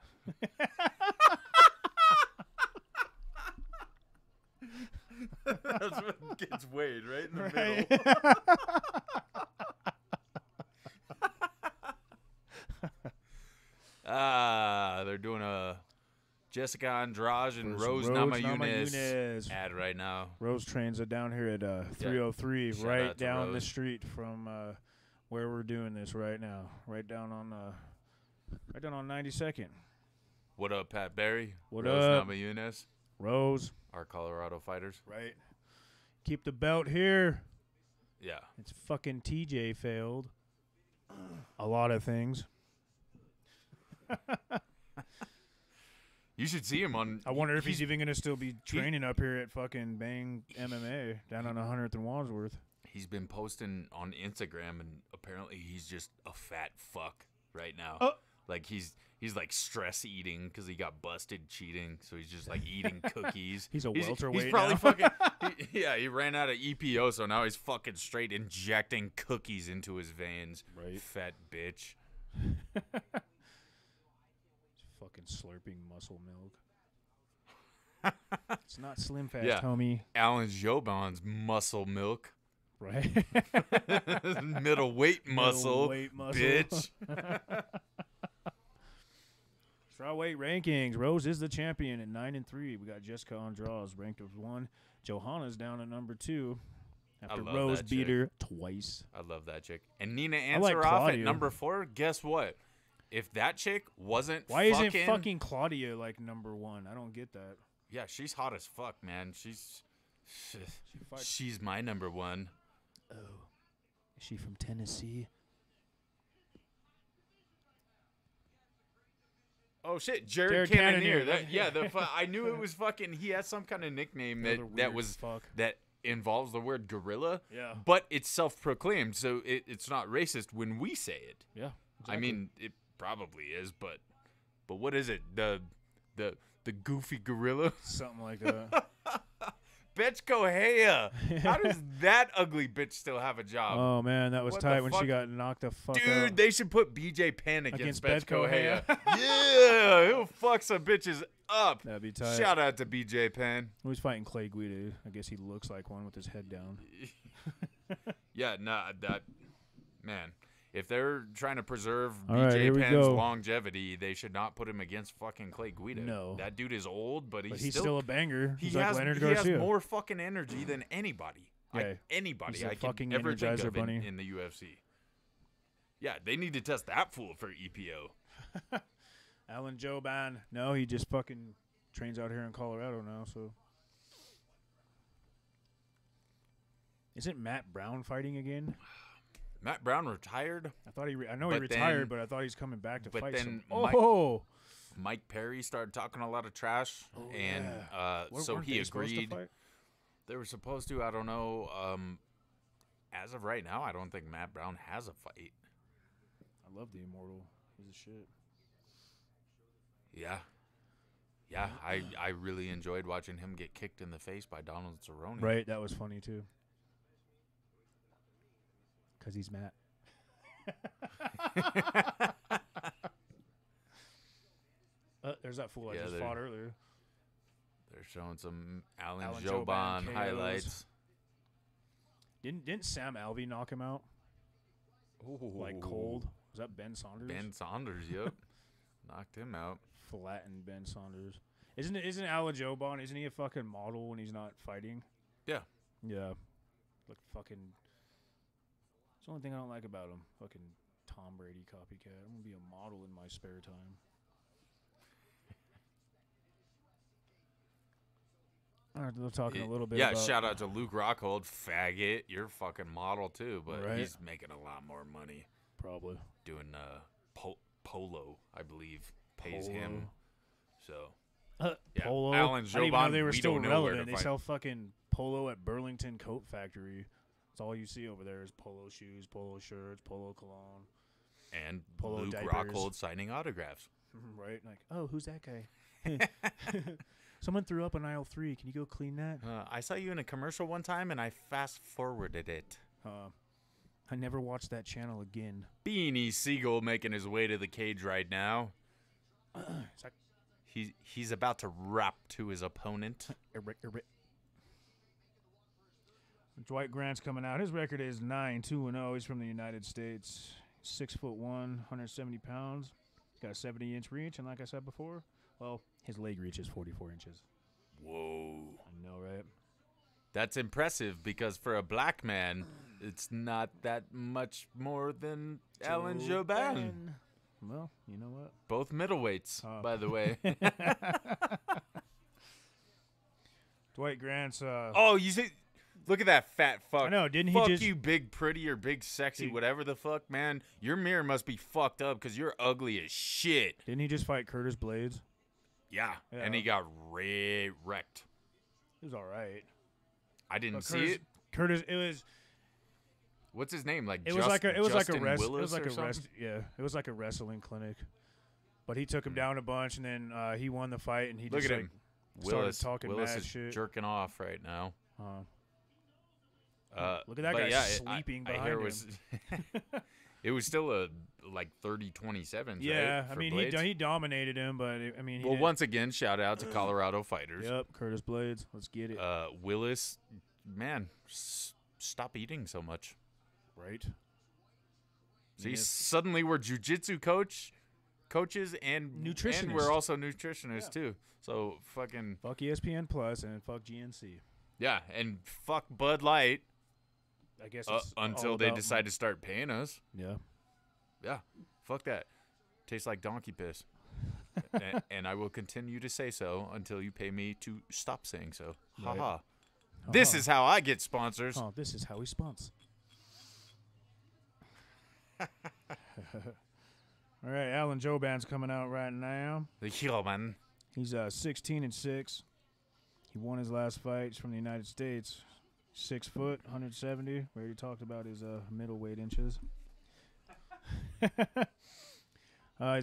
That's what gets weighed right in the Right. middle. They're doing a Jessica Andrade and Versus Rose Rose Namajunas Namajunas. ad right now. Rose trains down here at 303, Shout right out to down the Rose. street from where we're doing this right now. Right down on 92nd. What up, Pat Barry? What Rose up? Namajunas, Rose. our Colorado fighters. Right. Keep the belt here. Yeah. It's fucking TJ failed. A lot of things. You should see him on. I wonder if he's even going to still be training up here at fucking Bang MMA down on 100th and Wadsworth. He's been posting on Instagram, and apparently he's just a fat fuck right now. Oh. Like he's like stress eating because he got busted cheating, so he's just like eating cookies. He's a welterweight He's probably now. fucking. He ran out of EPO, so now he's fucking straight injecting cookies into his veins. Right. Fat bitch. Fucking slurping muscle milk. It's not Slim Fast, Yeah. homie. Alan Jobon's muscle milk. Right? Middleweight muscle. Middleweight muscle. Bitch. Strawweight rankings. Rose is the champion at 9-3. We got Jessica on draws, ranked as 1. Johanna's down at number 2. After love Rose that beat chick. her twice. I love that chick. And Nina like Ansaroff at Claudia. number 4. Guess what? If that chick wasn't Why isn't fucking Claudia like number 1? I don't get that. Yeah, she's hot as fuck, man. She's my number 1. Oh. Is she from Tennessee? Oh shit, Jared Cannonier. Cannonier. I knew it was fucking. He has some kind of nickname that involves the word gorilla. Yeah. But it's self-proclaimed, so it's not racist when we say it. Yeah. Exactly. I mean, it probably is, but what is it? The goofy gorilla? Something like that. Bitch Kohea. How does that ugly bitch still have a job? Oh man, that was What tight the when fuck? she got knocked the fuck out. Dude, they should put BJ Penn against Betch Kohea. Kohea. Yeah, he'll fuck some bitches up. That'd be tight. Shout out to BJ Penn. He was fighting Clay Guida. I guess he looks like one with his head down. Yeah, man. If they're trying to preserve All right, here BJ we Penn's go. longevity, they should not put him against fucking Clay Guida. No. That dude is old, but He's still a banger. he He's like has Leonard he has Garcia. more fucking energy than anybody. Yeah, Anybody he's a I can fucking ever think Energizer of bunny. in the UFC. Yeah, they need to test that fool for E EPO. Alan Joban. No, he just fucking trains out here in Colorado now. So, isn't Matt Brown fighting again? Matt Brown retired, I thought I know he But retired, then- but I thought he's coming back to but fight. then Mike Perry started talking a lot of trash, and so Weren't he they supposed to agreed. fight? They were supposed to. I don't know. As of right now, I don't think Matt Brown has a fight. I love the Immortal. He's a shit. Yeah. I really enjoyed watching him get kicked in the face by Donald Cerrone. Right, that was funny too. Because he's Matt. There's that fool I Yeah, just there- fought earlier. They're showing some Alan Alan Joban Joban KOs. highlights. Didn't Sam Alvey knock him out? Like cold? Was that Ben Saunders? Ben Saunders, yep. Knocked him out. Flattened Ben Saunders. Isn't Alan Joban, isn't he a fucking model when he's not fighting? Yeah. Yeah. Look fucking. It's the only thing I don't like about him. Fucking Tom Brady copycat. I'm gonna be a model in my spare time. All right, we're talking a little bit Yeah, about... shout out to Luke Rockhold. Faggot. You're a fucking model, too, but Right. he's making a lot more money Probably. doing Polo, I believe, pays him. So, yeah, Polo. Alan I didn't even know Joban, they were we still don't know where to relevant. They fight. sell fucking Polo at Burlington Coat Factory. That's all you see over there is Polo shoes, Polo shirts, Polo cologne. And Polo Luke diapers. Rockhold signing autographs. Right? Like, oh, who's that guy? Someone threw up on aisle 3. Can you go clean that? I saw you in a commercial one time, and I fast-forwarded it. I never watched that channel again. Beanie Siegel making his way to the cage right now. It's like, He's about to rap to his opponent. Dwight Grant's coming out. His record is 9-2-0. He's from the United States. 6'1", 170 pounds. He's got a 70-inch reach, and like I said before, well, his leg reach is 44 inches. Whoa. I know, right? That's impressive because for a black man, it's not that much more than Alan Joban. Well, you know what? Both middleweights, by the way. Dwight Grant's... Oh, you see... Look at that fat fuck. I know, didn't he fuck just... you, big pretty or big sexy, Dude. whatever the fuck, man. Your mirror must be fucked up because you're ugly as shit. Didn't he just fight Curtis Blades? Yeah, Yeah. and he got wrecked. It was all right. I didn't But see it. Curtis, it was... What's his name? Like It was like a Justin rest. Willis It was like or a rest. something? Yeah, it was like a wrestling clinic. But he took him down a bunch, and then he won the fight, and he Look just at like him. started talking Willis mad is shit. jerking off right now. Look at that but guy yeah, sleeping I behind hear him. was It was still a like 30-27. Yeah, right, I for mean Blades? he dominated him, but I mean he Well, did- once again, shout out to Colorado fighters. Yep, Curtis Blades. Let's get it. Willis, man, stop eating so much. Right. See, Yes. suddenly we're jujitsu coaches and Nutritionists. and we're also nutritionists Yeah. too. So fucking Fuck ESPN Plus and fuck GNC. yeah, and fuck Bud Light I guess it's until all they about- decide to start paying us. Yeah. Yeah, fuck that. Tastes like donkey piss. and I will continue to say so until you pay me to stop saying so. Right. Haha. This Uh-huh. is how I get sponsors. Oh, this is how he spawns. All right, Alan Joban's coming out right now. The human. He's 16-6. He won his last fight. He's from the United States. 6 foot, 170. We already talked about his middleweight inches. He's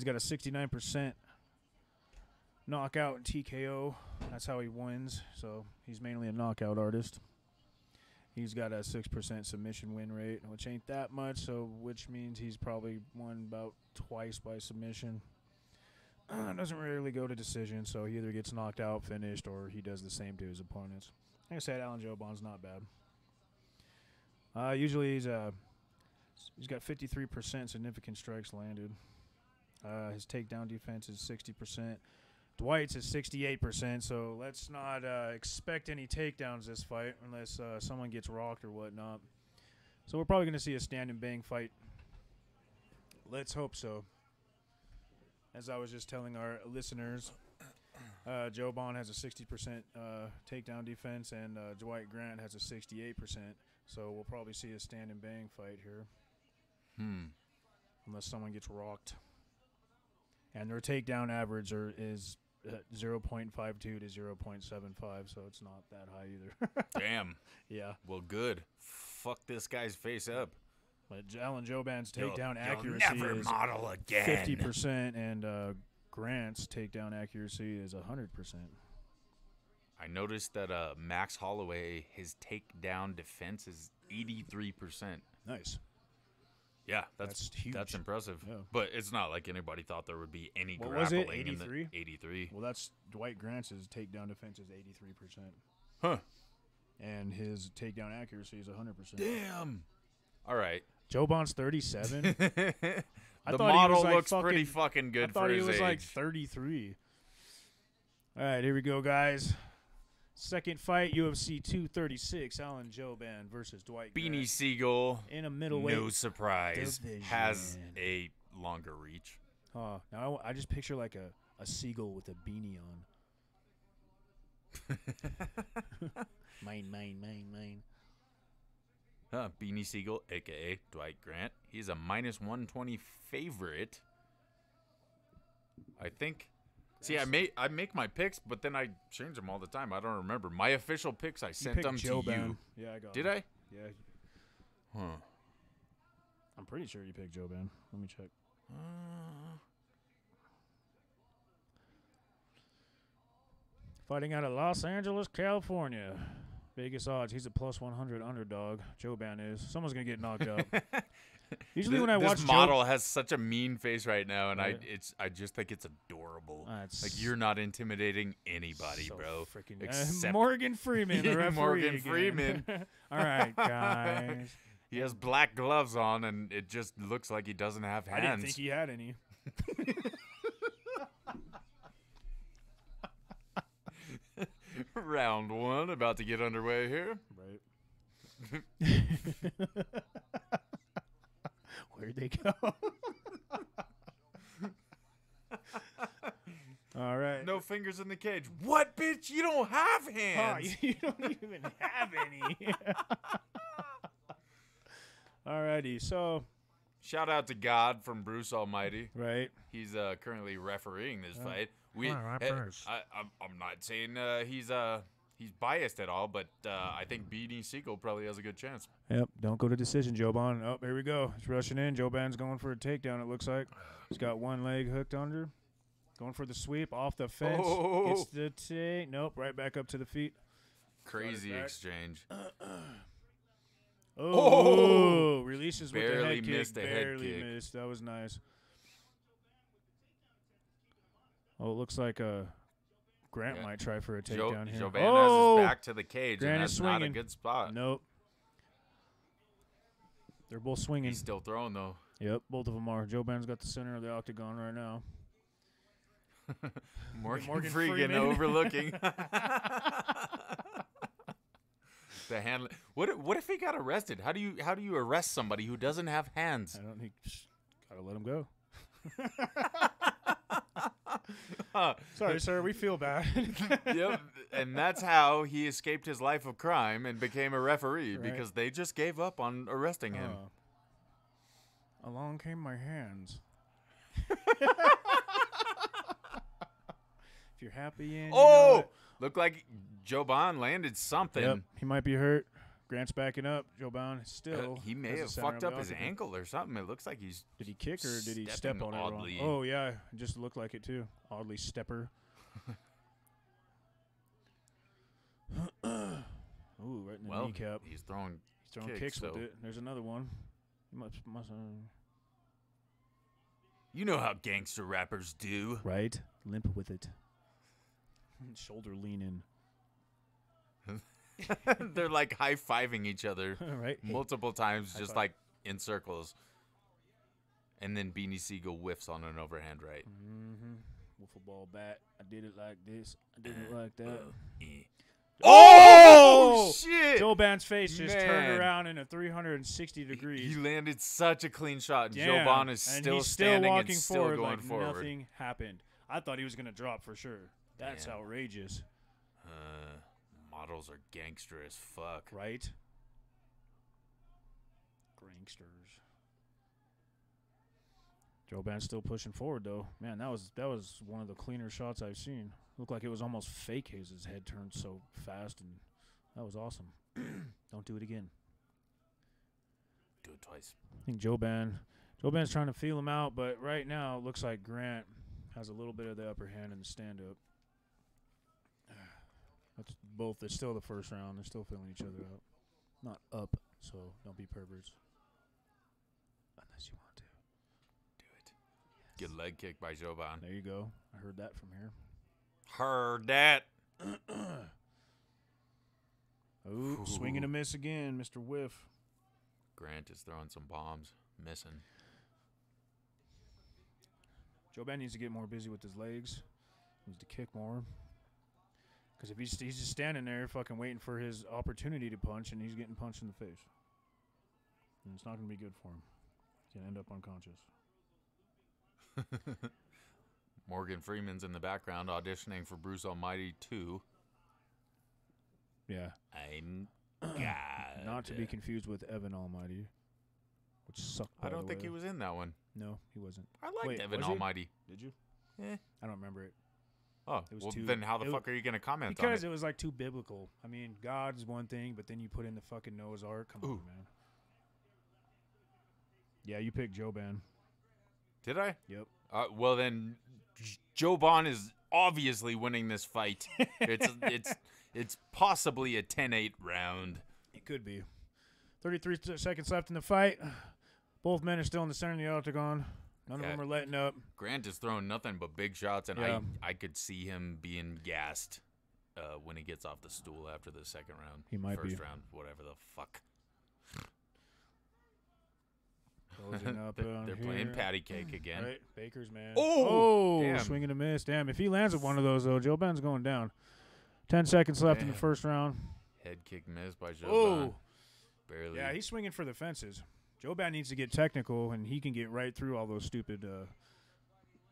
got a 69% knockout and TKO. That's how he wins. So he's mainly a knockout artist. He's got a 6% submission win rate, which ain't that much. So which means he's probably won about twice by submission. Doesn't really go to decision, so he either gets knocked out, finished, or he does the same to his opponents. Like I said, Alan Joban's not bad. Usually he's got 53% significant strikes landed. His takedown defense is 60%. Dwight's is 68%, so let's not expect any takedowns this fight unless someone gets rocked or whatnot. So we're probably going to see a stand and bang fight. Let's hope so. As I was just telling our listeners, Joban has a 60% takedown defense, and Dwight Grant has a 68%. So we'll probably see a stand and bang fight here. Unless someone gets rocked. And their takedown average is 0.52 to 0.75, so it's not that high either. Damn. Yeah. Well, good. Fuck this guy's face up. But Alan Joban's takedown You'll accuracy never is model again. 50%, and Grant's takedown accuracy is 100%. I noticed that Max Holloway, his takedown defense is 83%. Nice. Yeah, that's huge. That's impressive. Yeah. But it's not like anybody thought there would be any What was grappling it, in the 83? 83. Well, that's Dwight Grant's takedown defense is 83%. Huh. And his takedown accuracy is 100%. Damn. All right. Joban's 37. The thought he model was, like, looks pretty fucking good I thought for he his was age. like 33. All right, here we go, guys. Second fight, UFC 236, Alan Joban versus Dwight Beanie Grant. Siegel, In a middleweight. no surprise, division. has a longer reach. Now I just picture like a seagull with a beanie on. Mine. Beanie Siegel, a.k.a. Dwight Grant. He's a minus 120 favorite. I think. See, I make my picks, but then I change them all the time. I don't remember. My official picks, I sent them to you. Yeah, I got Did him. I? Yeah. Huh. I'm pretty sure you picked Joban. Let me check. Fighting out of Los Angeles, California. Vegas odds. He's a plus 100 underdog. Joban is. Someone's going to get knocked out. Usually when I watch this model has such a mean face right now, and Right. I just think it's adorable. It's Like you're not intimidating anybody, so bro. freaking Except Morgan Freeman, the referee. Morgan again. Freeman. All right, guys. He has black gloves on, and it just looks like he doesn't have hands. I didn't think he had any. Round one about to get underway here. Right. Where'd they go? All right. No fingers in the cage. What, bitch? You don't have hands. You don't even have any. Alrighty, so Shout out to God from Bruce Almighty. right. He's currently refereeing this fight. I'm not saying he's biased at all, but I think Beanie Siegel probably has a good chance. Yep. Don't go to decision, Joban. Oh, here we go. He's rushing in. Joban's going for a takedown. It looks like he's got one leg hooked under. Going for the sweep off the fence. Oh. Gets the take. Nope. Right back up to the feet. Crazy back. exchange. Oh, releases with the Barely head kick. missed a head Barely kick. missed. That was nice. Oh, it looks like Grant might try for a takedown here. Joban has his back to the cage, Grant and is that's not a swinging. good spot. Nope. They're both swinging. He's still throwing, though. Yep, both of them are. Joban's got the center of the octagon right now. Morgan Freeman overlooking. The hand. What if he got arrested? How do you arrest somebody who doesn't have hands? I don't think. Gotta let him go. Sorry, sir. We feel bad. Yep, and that's how he escaped his life of crime and became a referee, because they just gave up on arresting him. Along came my hands. If you're happy and looked like Joban landed something. Yep, he might be hurt. Grant's backing up. Joban still. He may have fucked up his ankle or something. It looks like he's. Did he kick or did he step on oddly. it wrong? Oh yeah, it just looked like it too. Oddly stepper. Ooh, right in the kneecap. He's throwing kicks with it. There's another one. He must You know how gangster rappers do. Right? Limp with it. Shoulder lean in. They're like high-fiving each other right? multiple times, High just five. like in circles. And then Beanie Siegel whiffs on an overhand right. Wiffle ball bat. I did it like this. I did it like that. Oh, shit! Joban's face just turned around in a 360 degrees. He landed such a clean shot. And Damn. Joban is and still he's standing walking and still forward going like forward. Nothing happened. I thought he was going to drop for sure. That's outrageous. Models are gangster as fuck. Right? Gangsters. Joban's still pushing forward though. Man, that was one of the cleaner shots I've seen. Looked like it was almost fake. His head turned so fast, and that was awesome. Don't do it again. Do it twice. I think Joban's trying to feel him out, but right now it looks like Grant has a little bit of the upper hand in the stand-up. That's both. It's still the first round. They're still feeling each other out. Not up, so don't be perverts. Unless you want to. Do it. Yes. Good leg kick by Joban. There you go. I heard that from here. Heard that. Oh, swing and a miss again, Mr. Whiff. Grant is throwing some bombs. Missing. Joban needs to get more busy with his legs. Needs to kick more. Because if he's just standing there fucking waiting for his opportunity to punch, and he's getting punched in the face. And it's not going to be good for him. He's going to end up unconscious. Morgan Freeman's in the background auditioning for Bruce Almighty 2. Yeah. I'm God. Not to be confused with Evan Almighty, which sucked. I don't think he was in that one. No, he wasn't. I liked Wait, Evan was he? Almighty. Did you? Eh. I don't remember it. Oh, It was well, too- then how the it fuck are you going to comment on it? Because it was like too biblical. I mean, God's one thing, but then you put in the fucking Noah's Ark. Come on, man. Yeah, you picked Joban. Did I? Yep. Well, then Joban is obviously winning this fight. It's possibly a 10-8 round. It could be. 33 seconds left in the fight. Both men are still in the center of the octagon. None of them are letting up. Grant is throwing nothing but big shots, and Yeah. I could see him being gassed when he gets off the stool after the second round. He might be. First round, whatever the fuck. Closing up They're playing patty cake again. Right, Baker's man. Oh, damn. Swing and a miss. Damn, if he lands at one of those, though, Joban's going down. 10 seconds left in the first round. Head kick missed by Joban. Oh. Barely. Yeah, he's swinging for the fences. Joban needs to get technical, and he can get right through all those stupid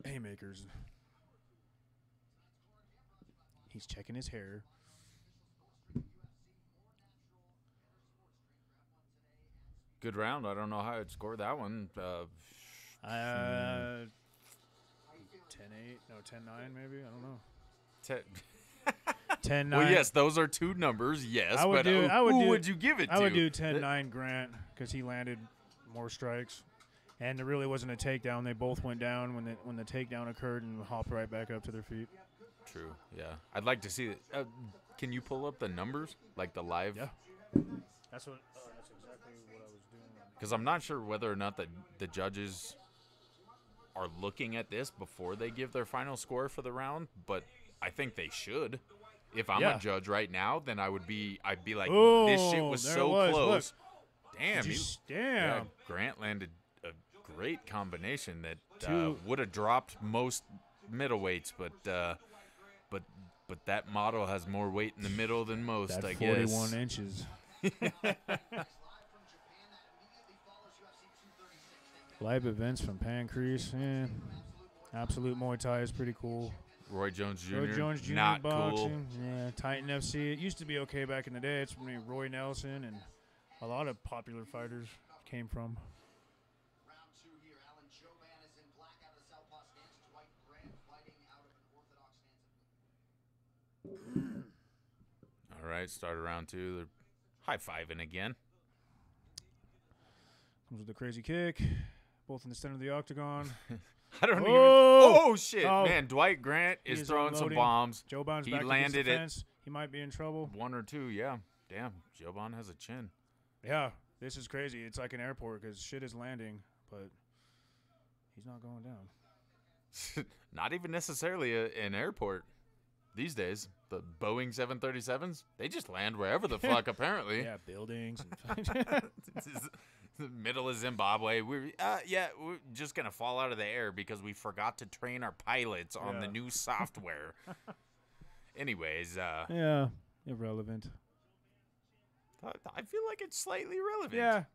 haymakers. He's checking his hair. Good round. I don't know how I'd score that one. 10-8, no, 10-9 maybe. I don't know. 10-9. Well, yes, those are two numbers. Yes, I would but do- I would who do- would you give it to? I would do 10-9 Grant because he landed more strikes, and there really wasn't a takedown. They both went down when the takedown occurred and hopped right back up to their feet. True. Yeah, I'd like to see it. Can you pull up the numbers, like the live? Yeah. That's what. That's exactly exactly what I was doing. Because I'm not sure whether or not the judges are looking at this before they give their final score for the round, but I think they should. If I'm a judge right now, then I'd be like, this shit was so close. Look. Damn, Damn. Grant landed a great combination that would have dropped most middleweights, but that model has more weight in the middle than most, that I guess. 41 inches. Live events from Pancrase. Absolute Muay Thai is pretty cool. Roy Jones Jr. Roy Jones Jr. Not boxing. cool. Yeah, Titan FC. It used to be okay back in the day. It's when Roy Nelson and a lot of popular fighters came from. Round 2 here. Alan Joban is in black out of the southpaw stance. Dwight Grant fighting out of an orthodox stance. All right, started round 2. They're high-fiving again. Comes with a crazy kick. Both in the center of the octagon. I don't even. Oh, shit. Oh. Man, Dwight Grant is throwing some bombs. Joban's back landed against the fence. He might be in trouble. 1 or 2, yeah. Damn, Joban has a chin. Yeah, this is crazy. It's like an airport because shit is landing, but he's not going down. Not even necessarily an airport these days. The Boeing 737s, they just land wherever the fuck, apparently. Yeah, buildings. The middle of Zimbabwe. We're just going to fall out of the air because we forgot to train our pilots on the new software. Anyways. Yeah, irrelevant. I feel like it's slightly relevant. Yeah.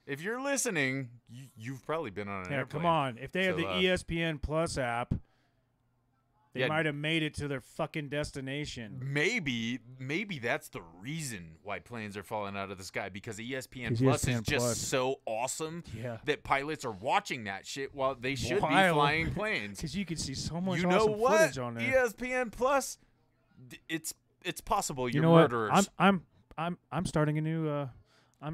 If you're listening, you've probably been on an airplane. Come on. If they have the ESPN Plus app, they might have made it to their fucking destination. Maybe that's the reason why planes are falling out of the sky, because ESPN Plus is just so awesome that pilots are watching that shit while they should be flying planes. Because you can see so much awesome footage on there. ESPN Plus, it's possible you're murderers. I'm starting a new I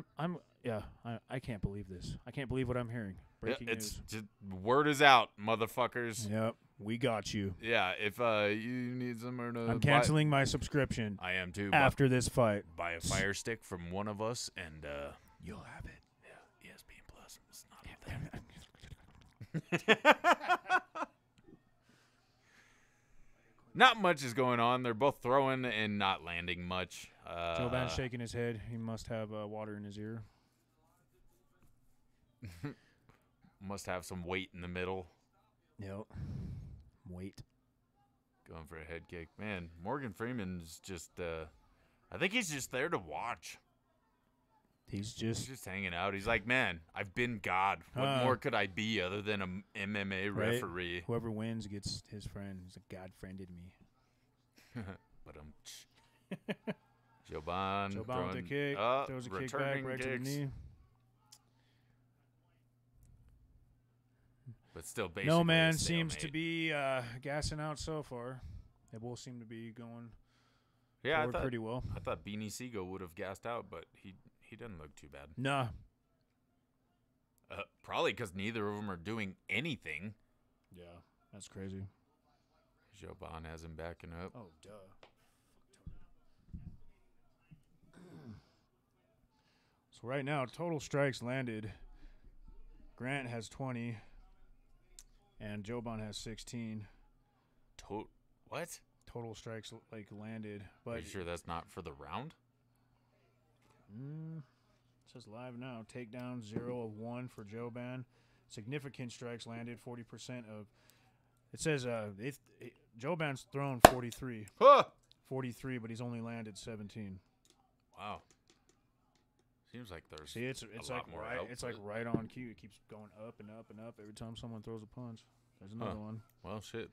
can't believe this. I can't believe what I'm hearing. Breaking news. Just, word is out, motherfuckers. Yep, we got you. Yeah, if you need somewhere to I'm canceling my subscription. I am too. After this fight. Buy a Fire Stick from one of us and you'll have it. Yeah, ESPN Plus. It's not Not much is going on. They're both throwing and not landing much. Joban's shaking his head. He must have water in his ear. Must have some weight in the middle. Yep. Weight. Going for a head kick. Man, Morgan Freeman's just, I think he's just there to watch. He's just hanging out. He's like, man, I've been God. What more could I be other than an MMA referee? Whoever wins gets his friend. He's like, God friended me. But Joban with the kick. Throws a kick back right to the knee. But still, basically, no man seems to be gassing out so far. They both seem to be going forward pretty well. I thought Beanie Siegel would have gassed out, but he doesn't look too bad. Nah. Probably because neither of them are doing anything. Yeah, that's crazy. Joban has him backing up. Oh, duh. So right now, total strikes landed. Grant has 20. And Joban has 16. What? Total strikes landed. But are you sure that's not for the round? It says live now. Takedown 0 of 1 for Joban. Significant strikes landed 40% of. It says Joban's thrown 43. 43, but he's only landed 17. Wow. Seems like there's it's like more it's like right on cue. It keeps going up and up and up every time someone throws a punch. There's another one. Well, shit.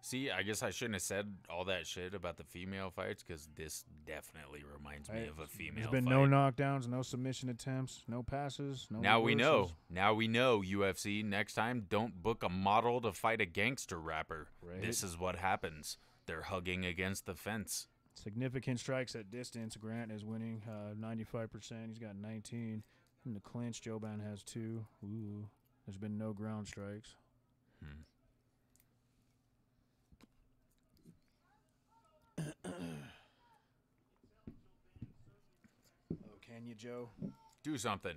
See, I guess I shouldn't have said all that shit about the female fights, because this definitely reminds me of a female There's been no knockdowns, no submission attempts, no passes, no Now reversals. we know. Now we know, UFC. Next time, don't book a model to fight a gangster rapper. Right. This is what happens. They're hugging against the fence. Significant strikes at distance. Grant is winning 95%. He's got 19. In the clinch, Joban has 2. Ooh. There's been no ground strikes. Oh, can you, Joe? Do something.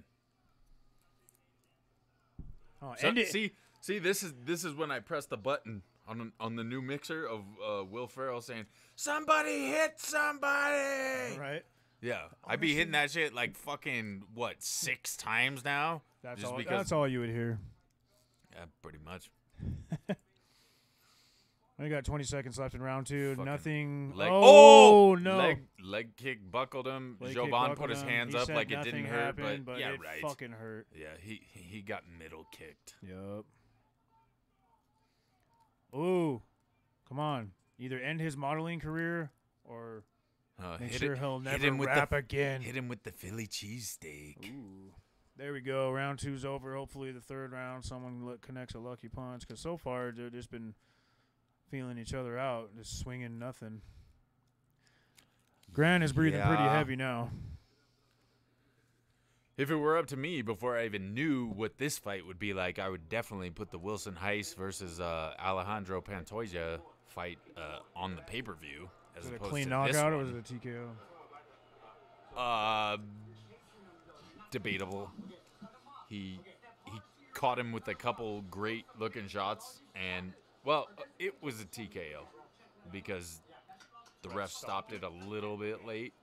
Oh, So, end it. see, this is when I press the button on the new mixer of Will Ferrell saying, "Somebody hit somebody!" Right. Yeah, I'd be hitting that shit like fucking, what, 6 times now? That's Just all. because- That's all you would hear. Yeah, pretty much. We got 20 seconds left in round 2. Fucking Nothing. Leg, Oh, no. Leg kick buckled him. Leg kick Joban buckled put his him. hands He up said like it nothing didn't hurt, happened, but yeah, it right. fucking hurt. Yeah, he got middle kicked. Yup. Ooh. Come on. Either end his modeling career or make sure he'll never rap again. Hit him with the Philly cheesesteak. Ooh. There we go. Round 2's over. Hopefully the third round someone connects a lucky punch. Because so far they've just been feeling each other out. Just swinging nothing. Grant is breathing pretty heavy now. If it were up to me, before I even knew what this fight would be like, I would definitely put the Wilson Heiss versus Alejandro Pantoja fight on the pay-per-view. Was it a opposed clean to knockout this or one. was it a TKO? Debatable. He caught him with a couple great looking shots, and well, it was a TKO because the ref stopped it a little bit late,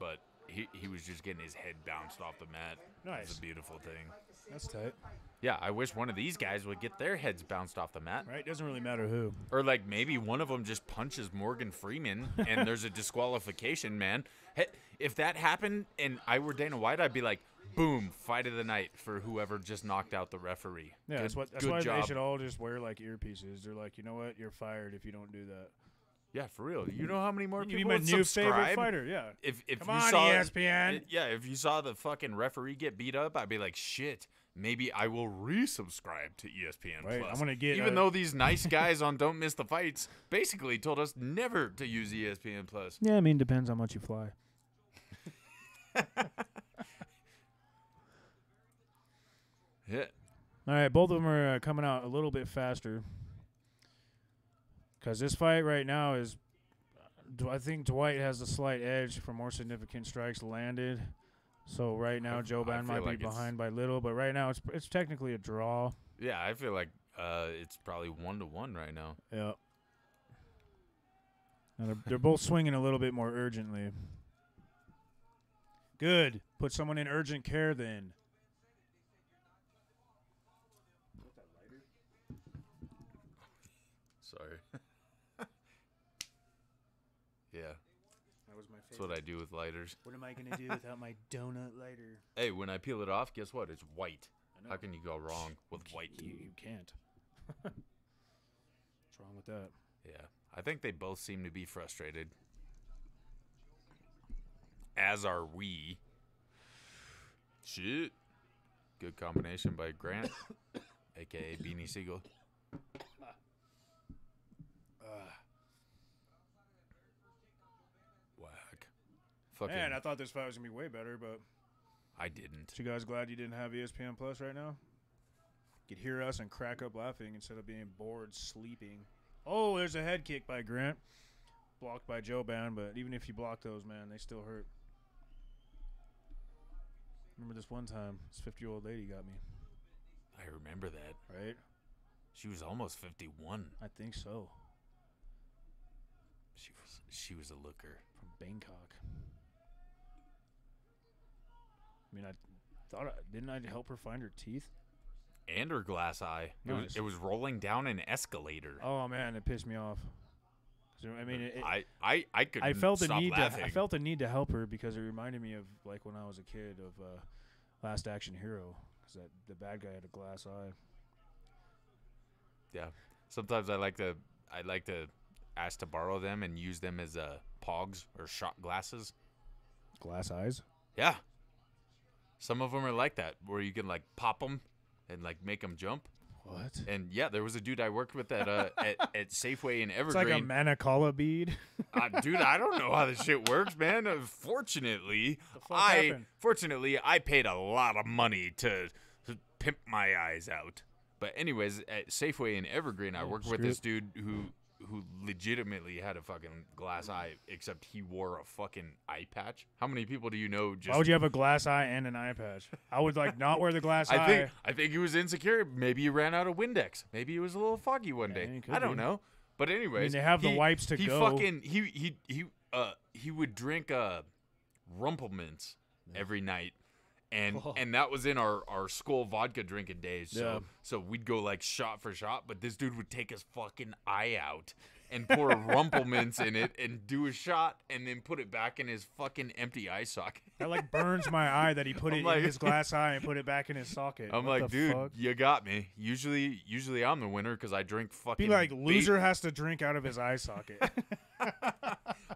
but he was just getting his head bounced off the mat. Nice. It's a beautiful thing. That's tight. Yeah, I wish one of these guys would get their heads bounced off the mat. Right? Doesn't really matter who. Or like maybe one of them just punches Morgan Freeman and there's a disqualification, man. Hey, if that happened and I were Dana White, I'd be like, boom, fight of the night for whoever just knocked out the referee. Yeah, Good- that's good why job. they should all just wear like earpieces. They're like, you know what? You're fired if you don't do that. Yeah, for real. You know how many more You people be my would new subscribe? favorite fighter. Yeah. If Come you on, saw ESPN. Yeah, if you saw the fucking referee get beat up, I'd be like, shit. Maybe I will resubscribe to ESPN Right, Plus. I'm gonna get even though these nice guys on Don't Miss the Fights basically told us never to use ESPN Plus. Yeah, I mean, depends how much you fly. Yeah. All right, both of them are coming out a little bit faster. Because this fight right now is, I think Dwight has the slight edge for more significant strikes landed. So right now, Joban feel might like be it's- behind by little, but right now it's technically a draw. Yeah, I feel like it's probably 1-1 right now. Yeah. Now they're both swinging a little bit more urgently. Good. Put someone in urgent care then. Sorry. Yeah, That was my that's what I do with lighters. What am I going to do without my donut lighter? Hey, when I peel it off, guess what? It's white. I know. How can you go wrong with white? You can't. What's wrong with that? Yeah, I think they both seem to be frustrated. As are we. Shit. Good combination by Grant, a.k.a. Beanie Siegel. Whack. Fucking, Man, I thought this fight was going to be way better, but I didn't. you guys glad you didn't have ESPN Plus right now? You could hear us and crack up laughing instead of being bored sleeping. Oh, there's a head kick by Grant. Blocked by Joban, but even if you block those, man, they still hurt. Remember this one time, this 50-year-old lady got me, I remember that. right? She was almost 51. I think so. She was a looker. From Bangkok. I mean, I thought, didn't I help her find her teeth? And her glass eye. Nice. It was rolling down an escalator. Oh man, it pissed me off. 'Cause, I mean, I couldn't I felt the stop need laughing. I felt the need to help her because it reminded me of like when I was a kid of Last Action Hero, because the bad guy had a glass eye. Yeah. Sometimes I like to ask to borrow them and use them as pogs or shot glasses. Glass eyes? Yeah. Some of them are like that, where you can like pop them and like make them jump. What? And yeah, there was a dude I worked with at at Safeway in It's like a Evergreen. Manacala bead. Dude, I don't know how this shit works, man. Fortunately, fuck happened? I paid a lot of money to pimp my eyes out. But anyways, at Safeway in Evergreen, I worked with this dude who legitimately had a fucking glass eye, except he wore a fucking eye patch. How many people do you know just Why would you have a glass eye and an eye patch? I would like not wear the glass eye. I think he was insecure. Maybe he ran out of Windex. Maybe he was a little foggy one Yeah, day. he could I don't be. know. But anyways, they have the wipes to he go. Fucking he would drink Rumpelmints every night. And that was in our school vodka drinking days. So we'd go like shot for shot, but this dude would take his fucking eye out and pour Rumpelmints in it and do a shot and then put it back in his fucking empty eye socket. That like burns my eye that he put it like- in his glass eye and put it back in his socket. I'm What like, the dude, fuck? you got me. Usually I'm the winner because I drink fucking. Be like, bait. loser has to drink out of his eye socket.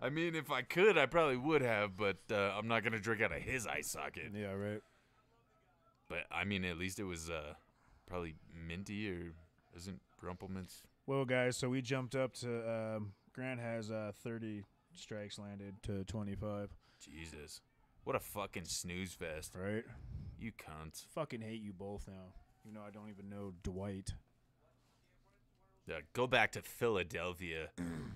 I mean, if I could, I probably would have, but I'm not gonna drink out of his eye socket. Yeah, right. But I mean, at least it was probably minty, or isn't Rumpelmints? Well, guys, so we jumped up to Grant has 30 strikes landed to 25. Jesus, what a fucking snooze fest, Right? you cunts. Fucking hate you both now. You know I don't even know Dwight. Yeah, go back to Philadelphia,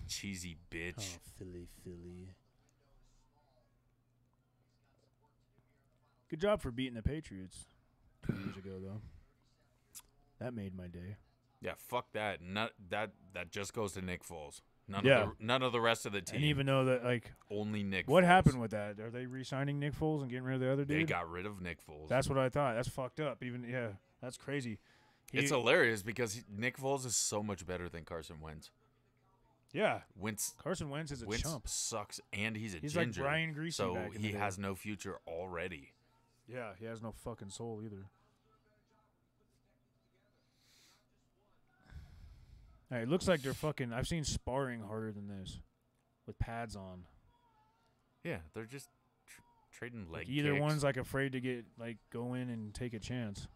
cheesy bitch. Philly. Good job for beating the Patriots 2 years ago, though. That made my day. Yeah, fuck that. That just goes to Nick Foles. Yeah. None of the rest of the team. And even though that, like, Only Nick. what Foles. happened with that? Are they re-signing Nick Foles and getting rid of the other dude? They got rid of Nick Foles. That's what I thought. That's fucked up. Even that's crazy. It's hilarious because Nick Foles is so much better than Carson Wentz. Yeah, Wentz Carson Wentz is a chump. sucks, and he's a He's like ginger. Brian Greasy so back in he the day. has no future already. Yeah, he has no fucking soul either. All right, it looks like they're fucking. I've seen sparring harder than this, with pads on. Yeah, they're just trading leg Like either kicks. one's like afraid to go in and take a chance.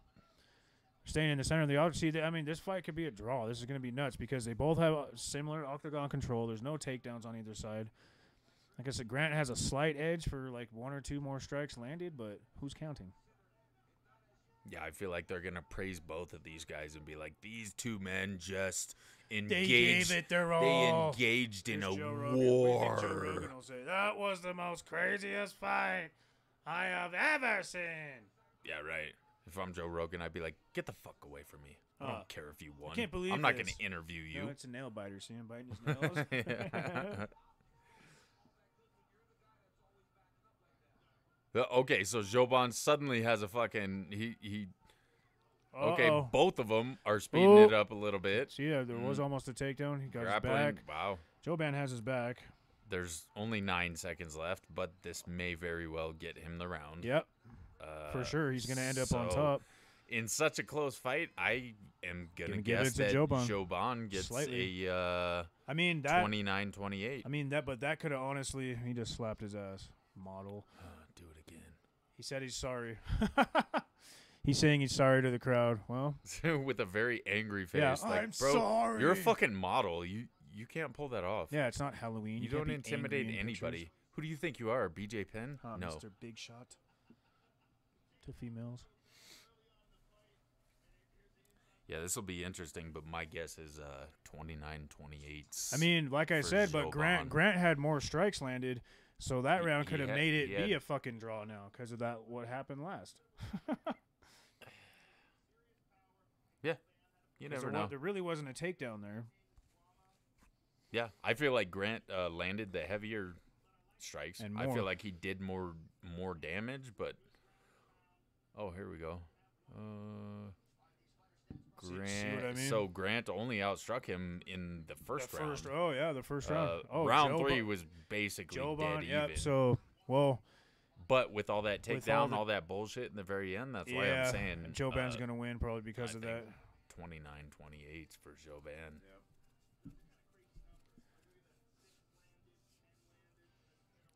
Staying in the center of the octagon. I mean, this fight could be a draw. This is going to be nuts because they both have similar octagon control. There's no takedowns on either side. Like I said, Grant has a slight edge for like 1 or 2 more strikes landed, but who's counting? Yeah, I feel like they're gonna praise both of these guys and be like, these two men just They engaged. gave it their They all. engaged in Here's a Joe Rogan. What do you think Joe war. Rogan will say? That was the most craziest fight I have ever seen. Yeah, right. If I'm Joe Rogan, I'd be like, get the fuck away from me. I don't care if you won. can't believe I'm not this. gonna interview you. No, it's a nail biter. See him biting his nails? Okay, so Joban suddenly has a fucking he. Okay, Uh-oh. both of them are speeding Oh. it up a little bit. See, there was almost a takedown. He got Grappling. his back. Wow. Joban has his back. There's only 9 seconds left, but this may very well get him the round. Yep, for sure. He's going to end up on so top. In such a close fight, I am gonna Gonna give guess it to that Joban. Joban gets Slightly. a I mean, that. 29-28. But that could have honestly. He just slapped his ass. Model. Do it again. He said he's sorry. He's saying he's sorry to the crowd. Well, With a very angry face. Yeah, like, I'm bro, sorry. you're a fucking model. You can't pull that off. yeah, it's not Halloween. You can't don't be intimidate angry in anybody. pictures. Who do you think you are, BJ Penn? No. Mr. Big Shot to females. Yeah, this will be interesting, but my guess is 29-28. I mean, like I for said, but Joban. Grant had more strikes landed, so that round could have made it he had- be a fucking draw now because of that what happened last. Yeah, you never know. There really wasn't a takedown there. Yeah, I feel like Grant landed the heavier strikes. And I more. feel like he did more damage, but oh, here we go. See Grant. what I mean? So Grant only outstruck him in the first round. Oh yeah, the first round. Round 3 was basically dead Yep. even. So But with all that With all takedown, the- all that bullshit in the very end, that's why yeah, I'm saying Joban's gonna win probably because I of think that. 29-28 for Joban.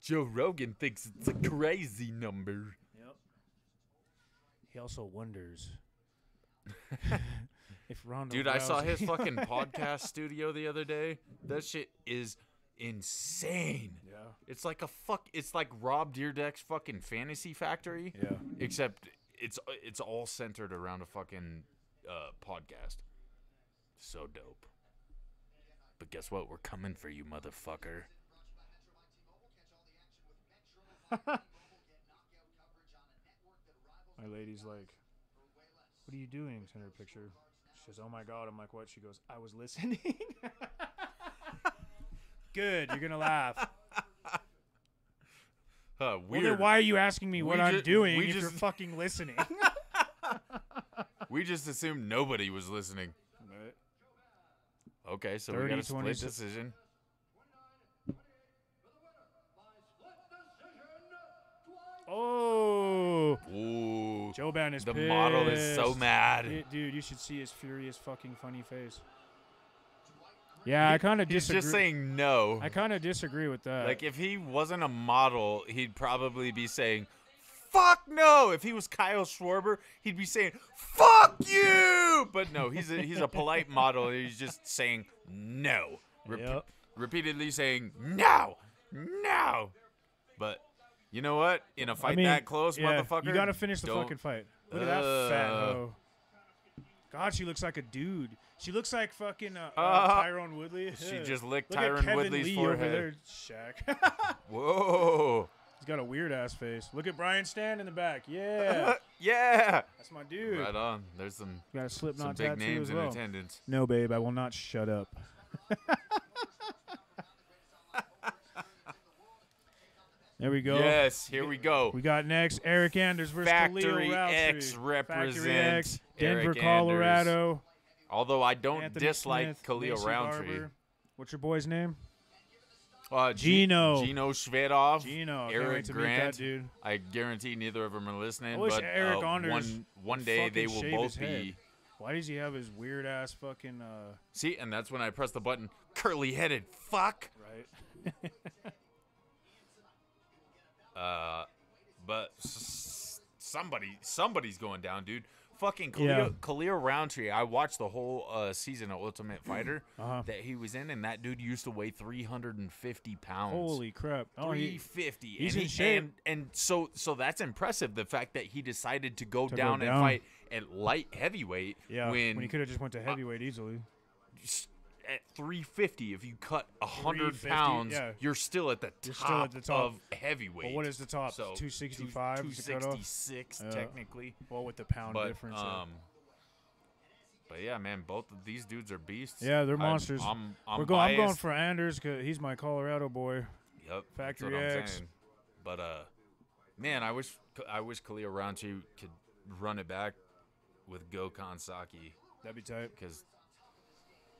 Joe Rogan thinks it's a crazy number. Yep. He also wonders if Ronda. Dude, I saw Rousey- his fucking podcast studio the other day. That shit is insane. Yeah. It's like it's like Rob Dyrdek's fucking fantasy factory. Yeah. Except it's all centered around a fucking podcast. So dope. But guess what? We're coming for you, motherfucker. My lady's like, what are you doing? Send her a picture. She says, oh my God. I'm like, what? She goes, I was listening. Good. You're going to laugh. Weird. Well, then why are you asking me what I'm doing if you're just fucking listening? we just assumed nobody was listening. Right. Okay, so 30, we got a split 26. decision. Oh. Ooh. Joban is The pissed. model is so mad. Dude, you should see his furious fucking funny face. Yeah, I kind of He's disagree. just saying no. I kind of disagree with that. Like, if he wasn't a model, he'd probably be saying, fuck no. If he was Kyle Schwarber, he'd be saying, fuck you. But no, he's a polite model. And he's just saying no. Yep. Repeatedly saying no. No. But you know what? In a fight that close, motherfucker, you got to finish the fucking fight. Look at that fat hoe. God, she looks like a dude. She looks like fucking Tyrone Woodley. She just licked Look at Tyron Kevin Woodley's Lee forehead. over there, Shaq. Whoa. He's got a weird ass face. Look at Brian Stan in the back. Yeah, Yeah. that's my dude. Right on. There's some Got a Slipknot big tattoo names as in well. attendance. No, babe, I will not shut up. There we go. Yes, here we go. We got next Eric Anders versus Khalil Factory Rountree. X Factory represents X, Denver, Eric Colorado. Although I don't Anthony dislike Smith, Khalil Macy Rountree. Barber. What's your boy's name? Gino. Gino. Gino Shvedov. Gino. Can't Eric wait to meet Grant. that dude. I guarantee neither of them are listening. I wish but Eric Anders one day they fucking will shave his both be. head. Why does he have his weird ass fucking See, and that's when I press the button. Curly headed fuck. right? But somebody's going down, dude. Fucking Yeah. Khalil Rountree. I watched the whole season of Ultimate Fighter Uh-huh. that he was in, and that dude used to weigh 350 pounds. Holy crap! Oh, 350. he's and in shape. And so that's impressive. The fact that he decided to go To go down and down. fight at light heavyweight when he could have just went to heavyweight easily. at 350, if you cut 100 350, pounds, yeah. you're still at the You're top, still at the top. of heavyweight. Well, what is the top? So 265 is the cutoff? 266 Yeah. technically. Well, with the pound But difference. but yeah, man, both of these dudes are beasts. Yeah, they're monsters. I'm I'm biased. going for Anders because he's my Colorado boy. Yep, Factory that's what I'm X. saying. But man, I wish Khalil Rountree could run it back with Gokhan Saki, That'd be tight. because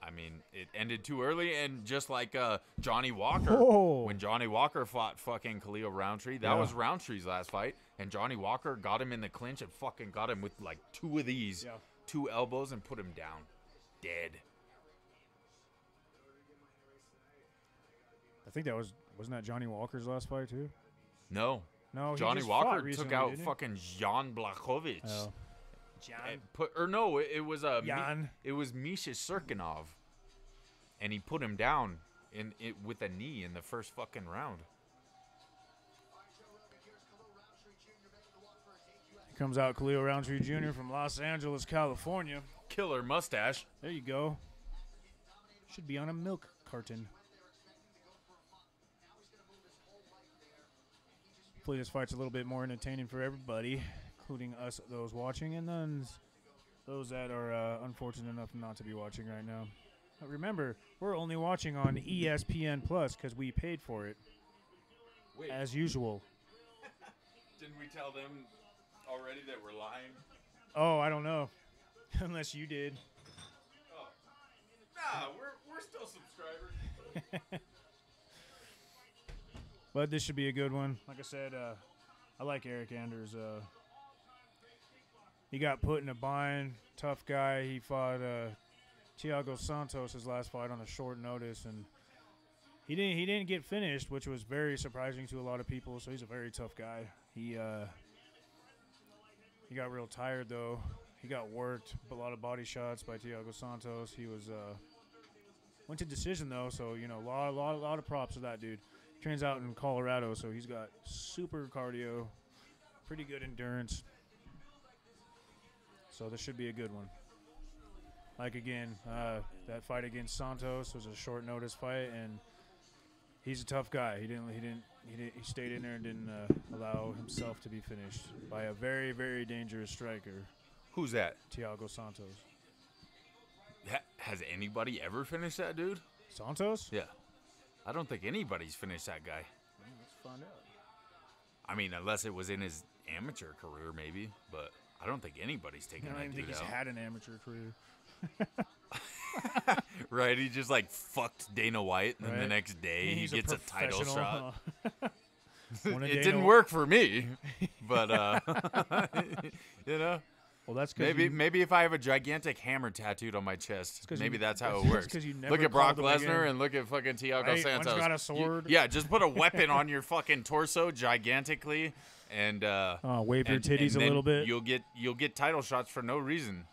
I mean it ended too early, and just like Johnny Walker, Oh. when Johnny Walker fought fucking Khalil Rountree, that Yeah. was Rountree's last fight, and Johnny Walker got him in the clinch and fucking got him with like two of these, Yeah. 2 elbows, and put him down, dead. I think wasn't that Johnny Walker's last fight too? No, No, he Johnny just fought Walker took recently, out didn't he? fucking Jan Blachowicz. Oh. It was Jan. it was Misha Serkinov, and he put him down with a knee in the first fucking round. Here comes out Khalil Rountree Jr. from Los Angeles, California. Killer mustache. There you go. Should be on a milk carton. Hopefully this fight's a little bit more entertaining for everybody, including us, those watching, and then those that are unfortunate enough not to be watching right now. But remember, we're only watching on ESPN Plus because we paid for it, Wait, as usual. didn't we tell them already that we're lying? Oh, I don't know. Unless you did. Oh, nah, we're still subscribers. But this should be a good one. Like I said, I like Eric Anders. He got put in a bind. Tough guy. He fought Thiago Santos his last fight on a short notice, and he didn't get finished, which was very surprising to a lot of people. So he's a very tough guy. He got real tired though. He got worked. A lot of body shots by Thiago Santos. He was went to decision though. So you know, a lot of props to that dude. Trains out in Colorado, so he's got super cardio, pretty good endurance. So this should be a good one. Like again, that fight against Santos was a short notice fight, and he's a tough guy. He stayed in there and didn't allow himself to be finished by a very, very dangerous striker, Who's that? Thiago Santos. Has anybody ever finished that dude? Santos? Yeah. I don't think anybody's finished that guy. Let's find out. I mean, unless it was in his amateur career, maybe. But I don't think anybody's taken I don't that even think dude he's out. had an amateur career. Right? He just like fucked Dana White, and then the Right. next day he He's gets a title professional, shot. huh? One of It Dana didn't Wh- work for me, but you know, Well, that's because maybe if I have a gigantic hammer tattooed on my chest, 'cause maybe you- that's how it it's works. 'cause you Look never at Brock called him again. Lesnar and look at fucking Thiago Right? Santos. One's got a sword. Yeah, just put a weapon on your fucking torso gigantically, and wave your and titties a then little bit. You'll get title shots for no reason.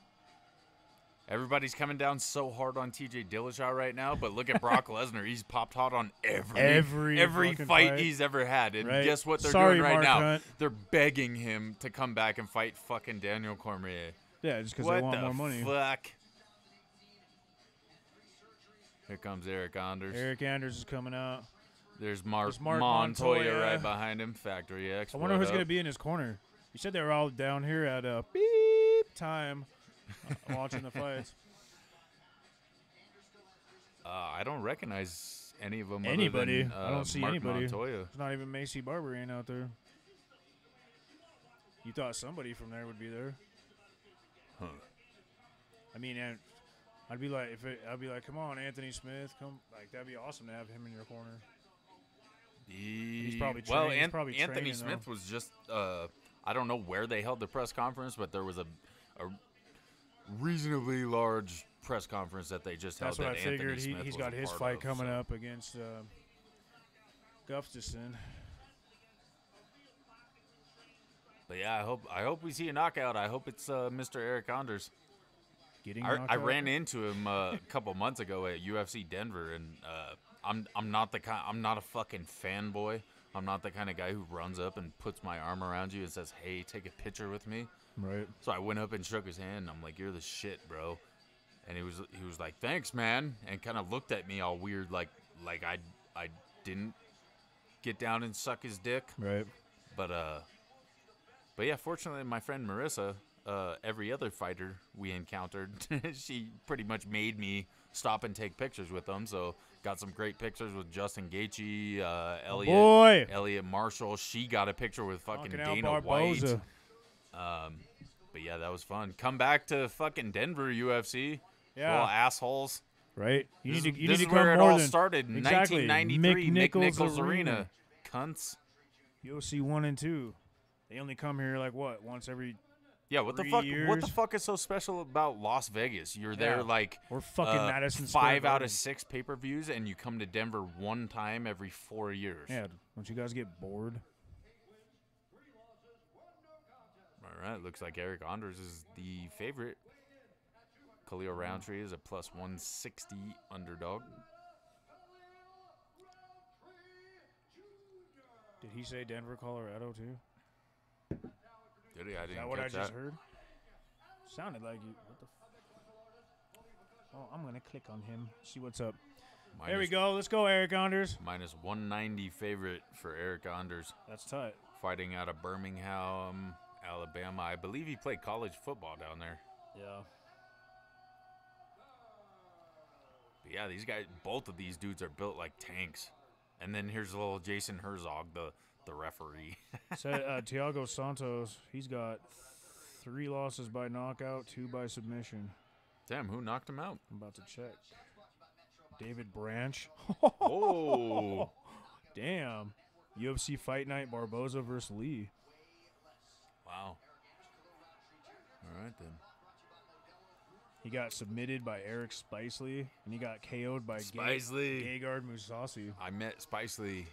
Everybody's coming down so hard on TJ Dillashaw right now, but look at Brock Lesnar. He's popped hot on every fucking fight fight. he's ever had. And Right. guess what they're Sorry, doing right Mark now? Hunt. They're begging him to come back and fight fucking Daniel Cormier. Yeah, just because What they want the more money. fuck? Here comes Eric Anders. Eric Anders is coming out. There's Mark Mark Montoya, Montoya. right behind him. Factory X. I wonder what who's up? going to be in his corner. You said they were all down here at beep time watching the fights. I don't recognize any of them. Anybody. Other than, I don't see Mark anybody. Montoya. It's not even Macy Barber ain't out there. You thought somebody from there would be there. Huh. I mean, I'd be like, I'd be like, come on, Anthony Smith, come, like that'd be awesome to have him in your corner. He's probably well. he's probably Anthony training, Smith though. was just. I don't know where they held the press conference, but there was a reasonably large press conference that they just That's held. what I that figured. Anthony Smith He's was got a his part fight of, coming so. up against Gustafson. But yeah, I hope we see a knockout. I hope it's Mr. Eric Anders. Getting I knocked out. ran into him a couple months ago at UFC Denver, and I'm not a fucking fanboy. I'm not the kind of guy who runs up and puts my arm around you and says, "Hey, take a picture with me." Right. So I went up and shook his hand. And I'm like, "You're the shit, bro." And he was like, "Thanks, man," and kind of looked at me all weird, like I didn't get down and suck his dick. Right. But yeah, fortunately, my friend Marissa, every other fighter we encountered, she pretty much made me stop and take pictures with them. So got some great pictures with Justin Gaethje, Boy. Elliot Marshall. She got a picture with fucking Knocking out Dana White. Barboza. But yeah, that was fun. Come back to fucking Denver UFC. Yeah. Little assholes. Right. You This need to. You this need is to come where it more all than started. Exactly. 1993, Mick McNichols Nichols Arena. Arena. Cunts. UFC 1 and 2. They only come here like what once every. Yeah, what the 3 fuck? What the years. fuck is so special about Las Vegas? You're there Yeah. like Or fucking Madison Square 5 out Garden. of 6 pay-per-views, and you come to Denver one time every 4 years. Yeah. Don't you guys get bored? All right, looks like Eric Anders is the favorite. Khalil Roundtree is a plus 160 underdog. Did he say Denver, Colorado too? Did he? I Is didn't that what I catch just that. heard? Sounded like you. What the? Oh, I'm gonna click on him. See what's up. There we Minus- go. Let's go, Eric Anders. Minus 190 favorite for Eric Anders. That's tight. Fighting out of Birmingham, Alabama. I believe he played college football down there. Yeah. But yeah, these guys, both of these dudes are built like tanks. And then here's little Jason Herzog, the referee. So Thiago Santos, he's got 3 losses by knockout, 2 by submission. Damn, who knocked him out? I'm about to check. David Branch. Oh, Damn. UFC Fight Night Barboza versus Lee. wow. All right, then. He got submitted by Eric Spicely, and he got KO'd by Spicely. Gegard Mousasi. I met Spicely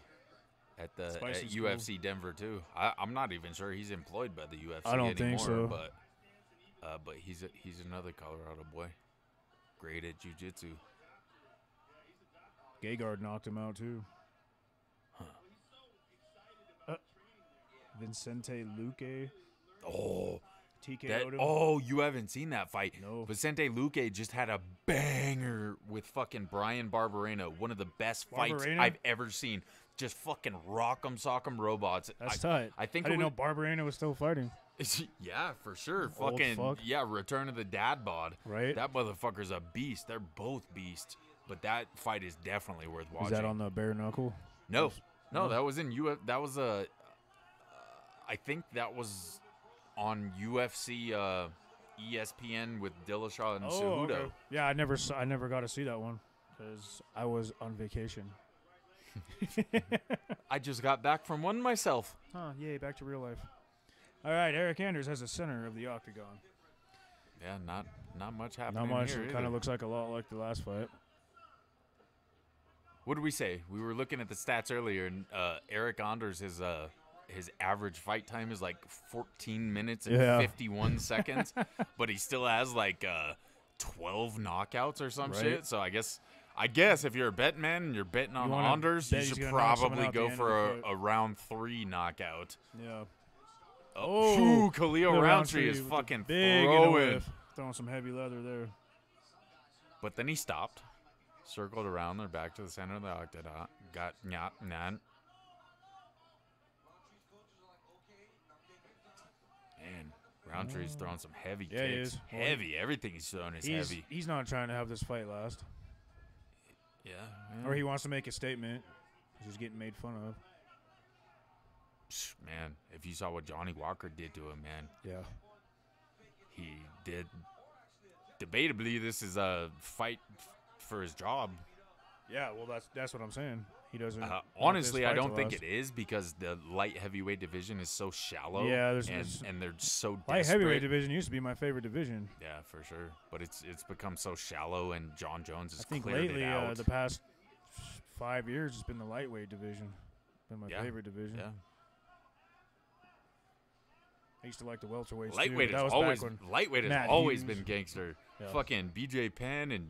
at the Spice at is UFC Denver, too. I'm not even sure he's employed by the UFC I don't anymore. think so. But he's another Colorado boy. Great at jiu-jitsu. Gegard knocked him out, too. Vincente Luque. Oh, TKO'd him. Oh, you haven't seen that fight. No. Vicente Luque just had a banger with fucking Brian Barberena. One of the best fights Barberena? I've ever seen. Just fucking rock'em sock'em robots. That's tight. I think I didn't know Barberena was still fighting. Yeah, for sure. Old Fucking fuck. yeah, Return of the Dad Bod. Right. That motherfucker's a beast. They're both beasts. But that fight is definitely worth watching. Is that on the bare knuckle? No, that was in That was a. I think that was on UFC ESPN with Dillashaw and Cejudo. Okay. Yeah, I never got to see that one because I was on vacation. I just got back from one myself. Huh, yay, back to real life. All right, Eric Anders has the center of the octagon. Yeah, not much happening. Not much. Here It kind of looks like a lot like the last fight. What did we say? We were looking at the stats earlier, and Eric Anders, his average fight time is like 14 minutes and 51 seconds, but he still has like 12 knockouts or some shit. So I guess if you're a bet man and you're betting on Anders, you should probably go for a round 3 knockout. Yeah. Oh, Khalil Roundtree is fucking throwing some heavy leather there. But then he stopped, circled around, they're back to the center of the octagon. Got nan. Man, Roundtree's throwing some heavy kicks. He is. Heavy. Everything he's throwing is heavy. He's not trying to have this fight last. Yeah. Or he wants to make a statement. He's getting made fun of. Man, if you saw what Johnny Walker did to him, man. Yeah. He did. Debatably, this is a fight for his job. Yeah, well, that's what I'm saying. He doesn't. Honestly, I don't think it is because the light heavyweight division is so shallow. Yeah, and they're so desperate. Light heavyweight division used to be my favorite division. Yeah, for sure. But it's become so shallow, and John Jones has cleared lately, it out. The past 5 years, it's been the lightweight division. Been my favorite division. Yeah. I used to like the welterweights lightweight too. Has always been gangster. Yeah. Fucking BJ Penn and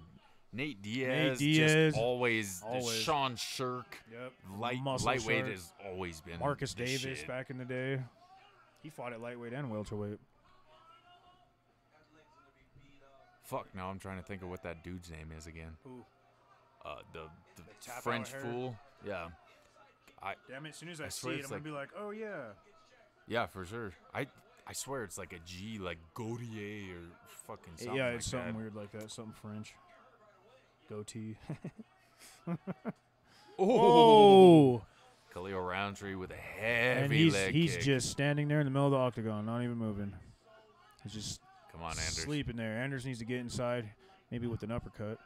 Nate Diaz. Just always. Sean Shirk. Yep. Lightweight has always been. Marcus Davis back in the day. He fought at lightweight and welterweight. Fuck, now I'm trying to think of what that dude's name is again. Who? The French fool. Yeah. Damn it, as soon as I see it, I'm going to be like, oh, yeah. Yeah, for sure. I swear it's like a G, like Gautier or fucking something. Yeah, it's like something that. weird like that. Something French. Goatee. Oh! Khalil Roundtree with a heavy leg kick. He's just standing there in the middle of the octagon, not even moving. He's just come on, Anders. Sleeping there. Anders needs to get inside, maybe with an uppercut.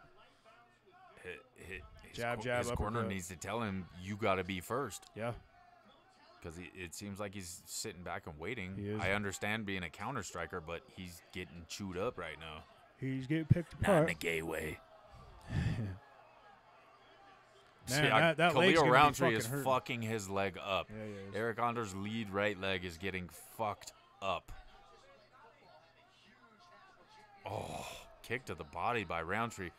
Jab, his uppercut. Corner needs to tell him, you got to be first. Yeah. Because it seems like he's sitting back and waiting. He is. I understand being a counter striker, but he's getting chewed up right now. He's getting picked apart. Not in a gay way. Man, that Khalil Roundtree is fucking his leg up. Yeah, he is. Eric Anders' lead right leg is getting fucked up. Oh, kick to the body by Roundtree.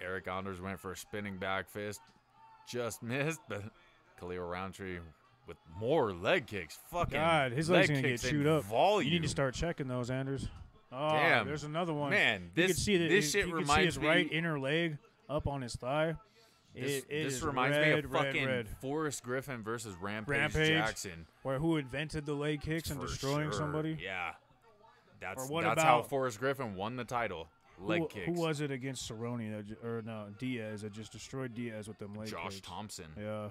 Eric Anders went for a spinning back fist. Just missed, but Khalil Roundtree with more leg kicks. Fucking God, his legs gonna get chewed up. You need to start checking those, Anders. Oh, damn. There's another one. Man, this shit reminds me. Right inner leg up on his thigh. This reminds me of fucking Forrest Griffin versus Rampage Jackson. Who invented the leg kicks and destroying somebody. Yeah. That's how Forrest Griffin won the title. Leg kicks. Who was it against Cerrone Diaz that just destroyed Diaz with them leg kicks? Josh Thompson. Yeah.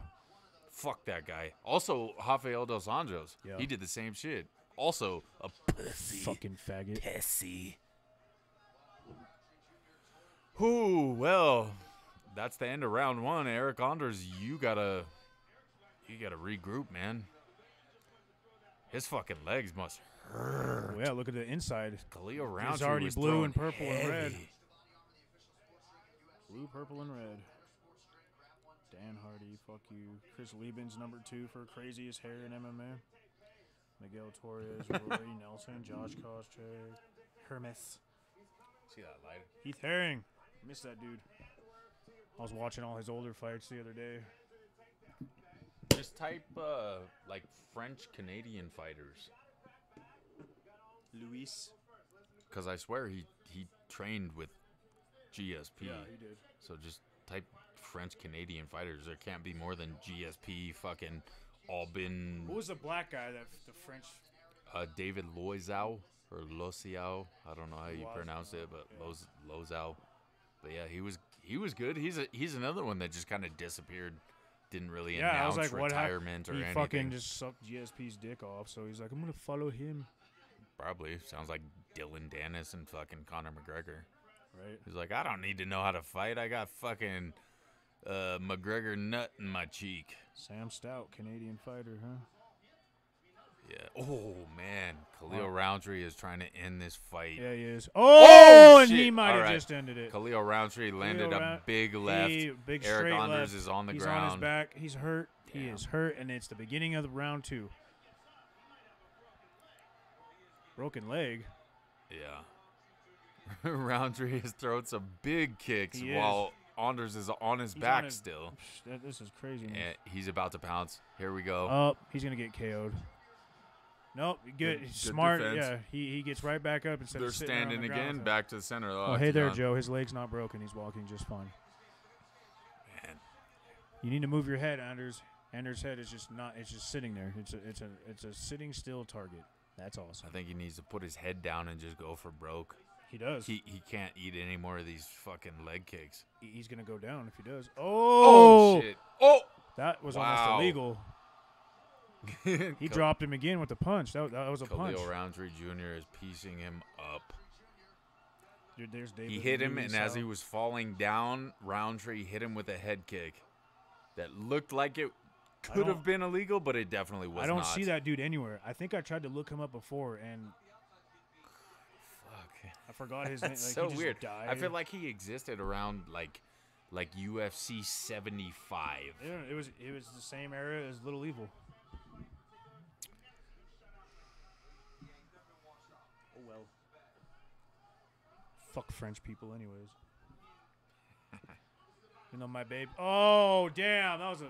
Fuck that guy. Also, Rafael Dos Anjos. Yeah. He did the same shit. Also, a pussy. Fucking faggot. Pussy. Whoo, well, that's the end of round 1. Eric Anders, you gotta regroup, man. His fucking legs must hurt. Oh, yeah, look at the inside. Khalil Roundtree was already blue and purple heavy. and red. Blue, purple, and red. Dan Hardy, fuck you. Chris Liebens, number 2 for craziest hair in MMA. Miguel Torres, Roy Nelson, Josh Koscheck, Hermes. See that light? Heath Herring. Missed that dude. I was watching all his older fights the other day. Just type like French Canadian fighters. Luis. Because I swear he trained with GSP. Yeah, he did. So just type French Canadian fighters. There can't be more than GSP. Fucking all been. Who was the black guy that the French? David Loiseau or Losiao. I don't know how you pronounce it, but yeah. Lozao. But yeah, he was good. He's another one that just kind of disappeared. Didn't really I was announce like, retirement or he anything. fucking just sucked GSP's dick off, so he's like, I'm gonna follow him. Probably sounds like Dylan Dennis and fucking Conor McGregor. Right. He's like, I don't need to know how to fight. I got fucking McGregor nut in my cheek. Sam Stout, Canadian fighter, huh? Yeah. Oh man, Khalil Roundtree is trying to end this fight. Yeah, he is. Oh, and shit. he might All have right. just ended it. Khalil Roundtree landed a big left. Big Eric straight Anders left. is on the He's ground. on his back. He's hurt. He Yeah. is hurt, and it's the beginning of the round 2. Broken leg. Yeah. Roundtree has thrown some big kicks He while Anders is on his back still. This is crazy. And he's about to pounce. Here we go. Oh, he's gonna get KO'd. Nope, good smart. defense. Yeah, he gets right back up instead They're of sitting there on standing the ground again, with back to the center. Of the Oh, hey there, octagon. Joe. His leg's not broken. He's walking just fine. Man. You need to move your head, Anders. Anders' head is just not. It's just sitting there. It's a sitting still target. That's awesome. I think he needs to put his head down and just go for broke. He does. He can't eat any more of these fucking leg kicks. He's gonna go down if he does. Oh shit! Oh, that was Wow. almost illegal. He dropped him again with the punch. That was a punch. Khalil Roundtree Jr. is piecing him up. Dude, there's David. He hit him, Lee, and as so- he was falling down, Roundtree hit him with a head kick that looked like it could have been illegal, but it definitely was not. I don't see that dude anywhere. I think I tried to look him up before, and Fuck. I forgot his name. Like, so he just weird. Died. I feel like he existed around like UFC 75. Yeah, it was the same era as Little Evil. Oh well. Fuck French people, anyways. You know my babe. Oh damn, that was a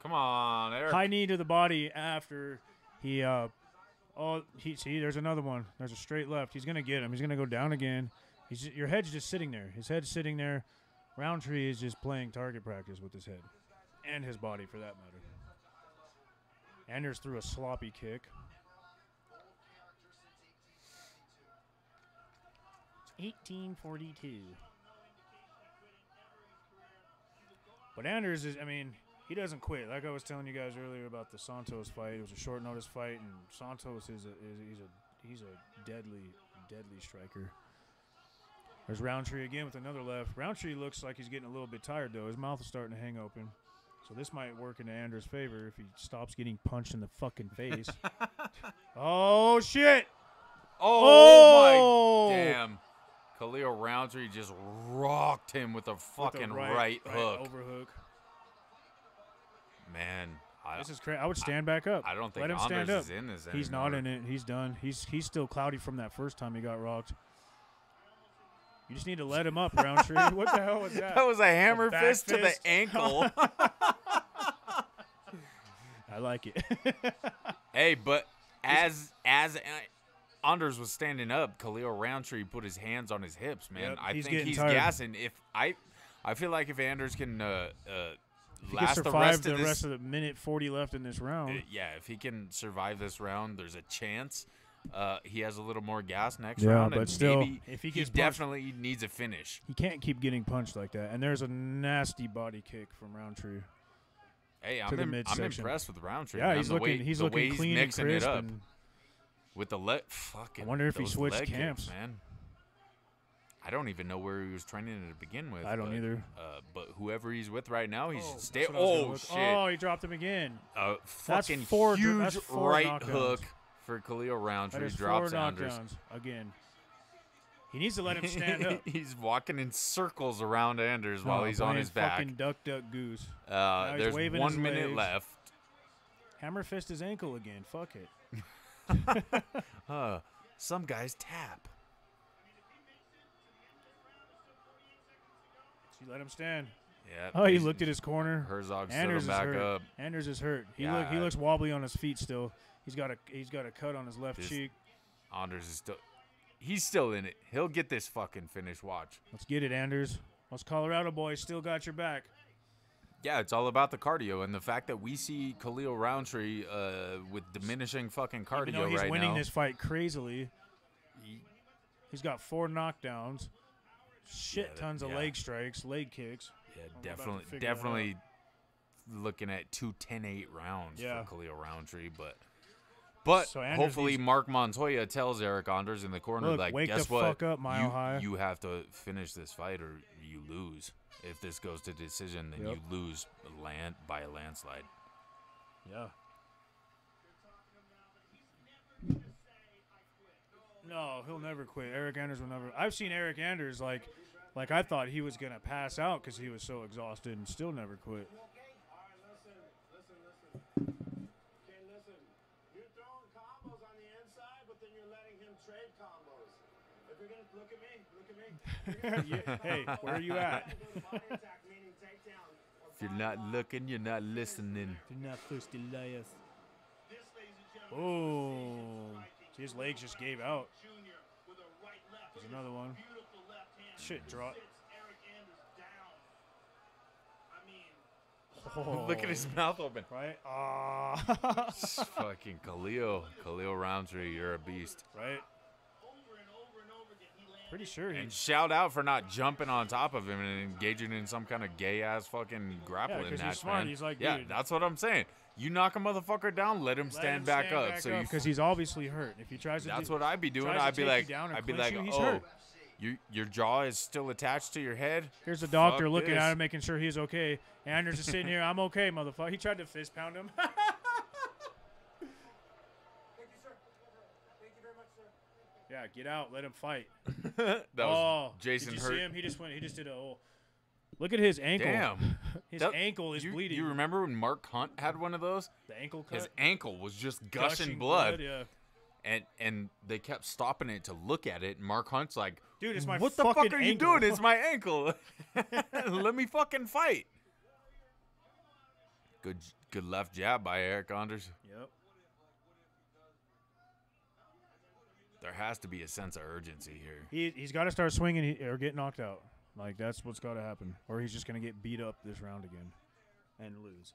Come on, Eric. high knee to the body after he. See, there's another one. There's a straight left. He's gonna get him. He's gonna go down again. Your head's just sitting there. His head's sitting there. Roundtree is just playing target practice with his head and his body, for that matter. Anders threw a sloppy kick. It's 1842. But Anders is, he doesn't quit. Like I was telling you guys earlier about the Santos fight, it was a short notice fight, and Santos he's a deadly striker. There's Roundtree again with another left. Roundtree looks like he's getting a little bit tired though. His mouth is starting to hang open, so this might work into Anders' favor if he stops getting punched in the fucking face. Oh shit! Oh my damn! Khalil Roundtree just rocked him with a fucking right hook. Overhook. Man, This is crazy. I would stand back up. I don't think Let him stand Anders up. is in this He's anymore. not in it. He's done. He's still cloudy from that first time he got rocked. You just need to let him up, Roundtree. What the hell was that? That was a hammer back fist to the fist? ankle. I like it. Hey, but as Anders was standing up, Khalil Roundtree put his hands on his hips, man. Yep, I he's think getting he's tired. gassing. I feel like if Anders can If he last can the survive rest the of this, rest of the minute 40 left in this round. yeah, if he can survive this round, there's a chance. He has a little more gas next Yeah, round, but and still, maybe if he he gets punched- definitely needs a finish. He can't keep getting punched like that. And there's a nasty body kick from Roundtree. Hey, to I'm the midsection. impressed with Roundtree. Yeah, man. he's The way- looking he's the way looking he's clean and mixing crisp. it up And with the fucking. I wonder if he those switched leg kicks, camps. man. I don't even know where he was training to begin with. I don't either. But whoever he's with right now, he should stay. That's what I was gonna Oh look- shit! Oh, he dropped him again. Fucking four dr- huge that's four right knockdowns. hook for Khalil That Roundtree. is 4 Drops Anders. knockdowns again. He needs to let him stand up. He's walking in circles around Anders while he's on playing his back. Fucking duck, duck, goose. Now he's There's waving 1 his minute legs. left. Hammer fist his ankle again. Fuck it. Some guys tap. She let him stand. Yeah. Oh, he looked at his corner. Herzog stood Anders him is back hurt. up. Anders is hurt. He Yeah. looks wobbly on his feet still. He's got a cut on his left cheek. Anders is still. He's still in it. He'll get this fucking finish. Watch. Let's get it, Anders. Us Colorado boys still got your back. Yeah, it's all about the cardio and the fact that we see Khalil Roundtree with diminishing fucking cardio Even though he's right winning now. this fight crazily. He's got 4 knockdowns, tons of leg strikes, leg kicks. Yeah, definitely looking at 2 10-8 rounds Yeah. for Khalil Roundtree, but So Anders hopefully needs- Mark Montoya tells Eric Anders in the corner, Look, like, wake guess the what? fuck up, Mile High. You have to finish this fight or you lose. If this goes to decision, then you lose by a landslide. Yeah. No, he'll never quit. Eric Anders will never. I've seen Eric Anders like I thought he was gonna pass out because he was so exhausted and still never quit. All right, listen. Okay, listen. You're throwing combos on the inside, but then you're letting him trade combos. If you're gonna look at me. Hey, where are you at? If you're not looking, you're not listening. You're not first Elias. Oh, his legs just gave out. There's another one. Shit, drop. Oh, Look at his mouth open. right. Ah, Fucking Khalil Roundtree, you're a beast. right. Pretty sure he. And shout out for not jumping on top of him and engaging in some kind of gay ass fucking grappling 'cause he's match, smart. man. He's like, yeah, dude. that's what I'm saying. You knock a motherfucker down, let him stand back up. So you. because he's obviously hurt. If he tries to, That's what I'd be doing. tries to I'd be take you like, down or I'd be clinch like, you, he's oh, hurt. your jaw is still attached to your head. Here's the doctor Fuck looking this. at him, making sure he's okay. Anders is sitting here. I'm okay, motherfucker. He tried to fist pound him. Thank you, sir. Thank you very much, sir. Yeah, get out. Let him fight. That was Jason did you Hurt. see him? He just did a. Oh. Look at his ankle. Damn. His That- ankle is bleeding. You remember when Mark Hunt had one of those? the ankle cut? His ankle was just gushing blood. Yeah. And they kept stopping it to look at it. And Mark Hunt's like, Dude, it's my what the fuck fucking are you ankle." doing? It's my ankle. Let me fucking fight. Good left jab by Eric Anders. Yep. There has to be a sense of urgency here. He's got to start swinging or get knocked out. Like, that's what's got to happen. Or he's just going to get beat up this round again and lose.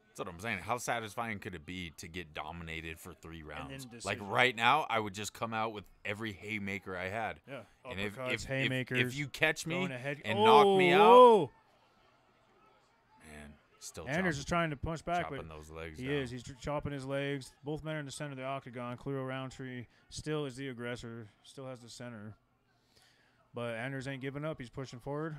That's what I'm saying. How satisfying could it be to get dominated for 3 rounds? decision. Like right now, I would just come out with every haymaker I had. Yeah. And Uppercuts, haymakers. if you catch me throwing a head- and knock me out, whoa. man, still Anders is trying to punch back, but chopping those legs he down. is. He's chopping his legs. Both men are in the center of the octagon. Khalil Roundtree still is the aggressor. Still has the center. But Anders ain't giving up. He's pushing forward.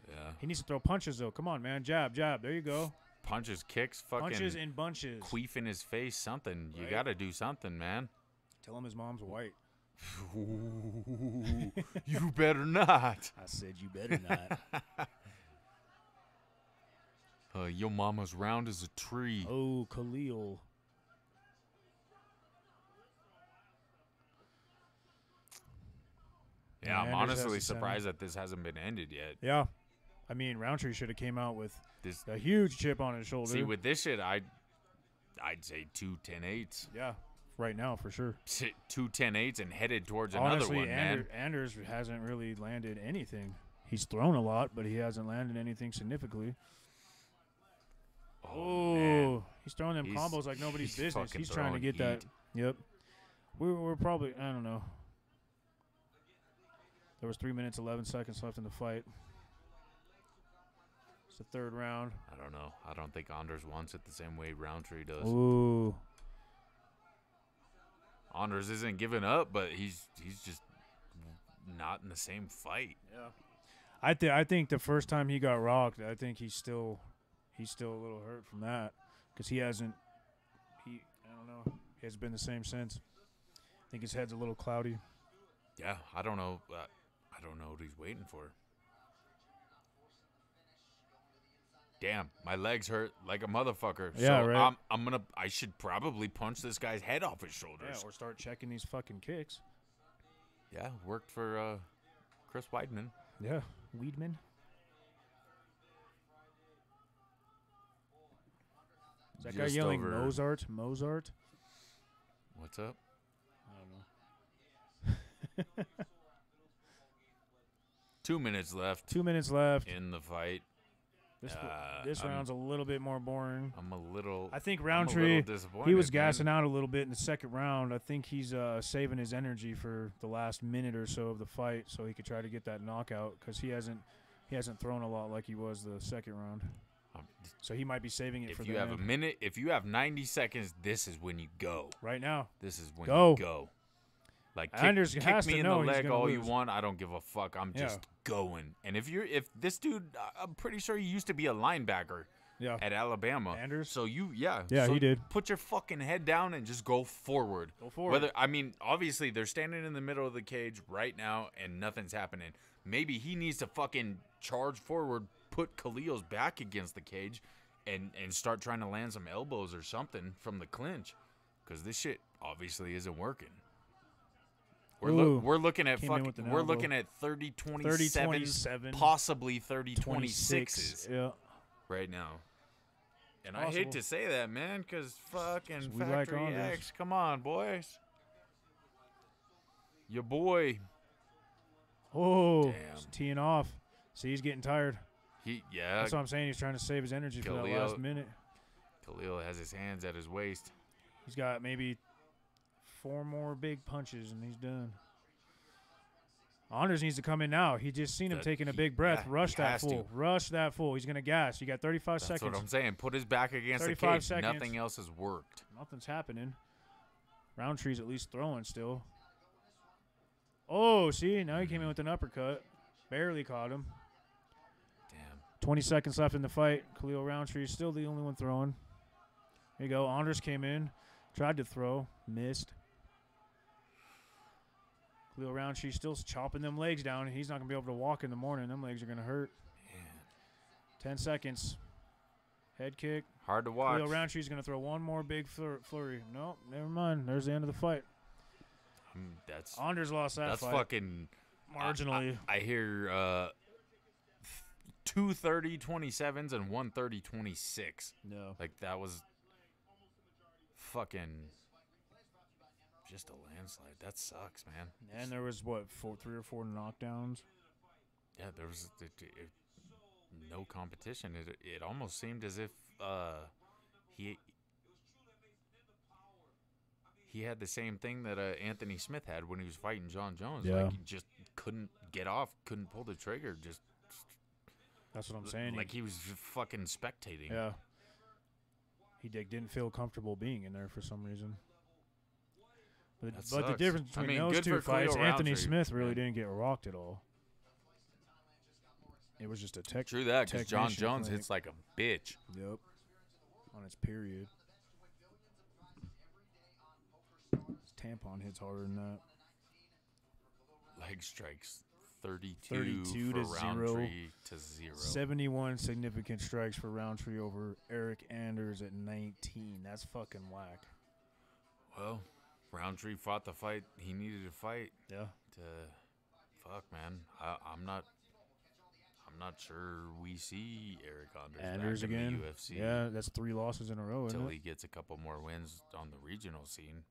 Yeah. He needs to throw punches, though. Come on, man. Jab, jab. There you go. Punches, kicks, fucking Punches in bunches. queef in his face, something. You Right. got to do something, man. Tell him his mom's white. Ooh, you better not. I said you better not. Your mama's round as a tree. Oh, Khalil. Yeah, I'm Anders has honestly the center. surprised that this hasn't been ended yet. Yeah. I mean, Roundtree should have came out with This a huge chip on his shoulder. see with this shit, I'd say 2 10-8s. Yeah, right now for sure. 2 10-8s and headed towards another Honestly, one, man. Anders hasn't really landed anything. He's thrown a lot, but he hasn't landed anything significantly. Oh, man. He's throwing them He's- combos like nobody's he's business. fucking He's trying to throwing get that. heat. Yep. We're probably, I don't know. There was 3 minutes, 11 seconds left in the fight. It's the 3rd round. I don't know. I don't think Anders wants it the same way Roundtree does. Ooh. Anders isn't giving up, but he's just not in the same fight. Yeah. I think the first time he got rocked, I think he's still a little hurt from that because I don't know, he hasn't been the same since. I think his head's a little cloudy. Yeah, I don't know. I don't know what he's waiting for. Damn, my legs hurt like a motherfucker. Yeah, so right. I should probably punch this guy's head off his shoulders. Yeah, or start checking these fucking kicks. Yeah, worked for Chris Weidman. Yeah, Weidman. That guy just yelling over. Mozart? Mozart? What's up? I don't know. 2 minutes left 2 minutes left. in the fight. This I'm- round's a little bit more boring. I'm a little. I think I'm a Roundtree, little disappointed, he was man. gassing out a little bit in the second round. I think he's saving his energy for the last minute or so of the fight, so he could try to get that knockout because he hasn't thrown a lot like he was the second round. So he might be saving it for If the you have end. a minute, if you have 90 seconds, this is when you go. Right now. This is when Go. you go. Like Anders kick has me to in the know he's leg gonna all you lose. want. I don't give a fuck. I'm Yeah. just going. And if this dude, I'm pretty sure he used to be a linebacker Yeah. at Alabama. Anders? So Yeah, so he did. Put your fucking head down and just go forward. Go forward. Obviously they're standing in the middle of the cage right now and nothing's happening. Maybe he needs to fucking charge forward, put Khalil's back against the cage, and start trying to land some elbows or something from the clinch, because this shit obviously isn't working. Ooh, We're looking at came in with an we're elbow. looking at 30-27, 30-27, possibly 26. 30-26s Yeah. right now. And I Possible. hate to say that, man, because fucking We like Factory Anders. X, come on, boys. Your boy, Oh, Damn. he's teeing off. See, he's getting tired. yeah, That's what I'm saying. He's trying to save his energy for that Khalil. last minute. Khalil has his hands at his waist. He's got maybe 4 more big punches, and he's done. Anders needs to come in now. He just seen him taking a big breath. Rush he that has to. fool. Rush that fool. He's going to gas. You got 35 That's seconds. what I'm saying. Put his back against the 35 cage. seconds. Nothing else has worked. Nothing's happening. Roundtree's at least throwing still. Oh, see? Now he came in with an uppercut. Barely caught him. Damn. 20 seconds left in the fight. Khalil Roundtree is still the only one throwing. There you go. Anders came in. Tried to throw. Missed. Khalil Roundtree still chopping them legs down. He's not going to be able to walk in the morning. Them legs are going to hurt. Man. 10 seconds. Head kick. Hard to watch. Khalil Roundtree's going to throw one more big flurry. Nope, never mind. There's the end of the fight. That's Anders lost that that's fight. fucking Marginally. I hear 2 30-27s and 1 30-26. No. Like that was fucking just a landslide. That sucks, man. And there was, 3 or 4 knockdowns? Yeah, there was no competition. It almost seemed as if he had the same thing that Anthony Smith had when he was fighting John Jones. Yeah. Like he just couldn't get off, couldn't pull the trigger. Just That's what I'm saying. like he was fucking spectating. Yeah. He didn't feel comfortable being in there for some reason. But That the sucks. difference I between mean, those good two for Khalil fights, Anthony Roundtree. Smith really Yeah. didn't get rocked at all. It was just a True that, because John technician Jones clinic. hits like a bitch. Yep. On its period. His tampon hits harder than that. Leg strikes 32 32 for to 0. Roundtree to 0. 71 significant strikes for Roundtree over Eric Anders at 19. That's fucking whack. Well, Roundtree fought the fight he needed to fight. Yeah. Fuck, man. I'm not sure we see Eric Anders back again. in the UFC. Yeah, that's 3 losses in a row, isn't Until it? he gets a couple more wins on the regional scene.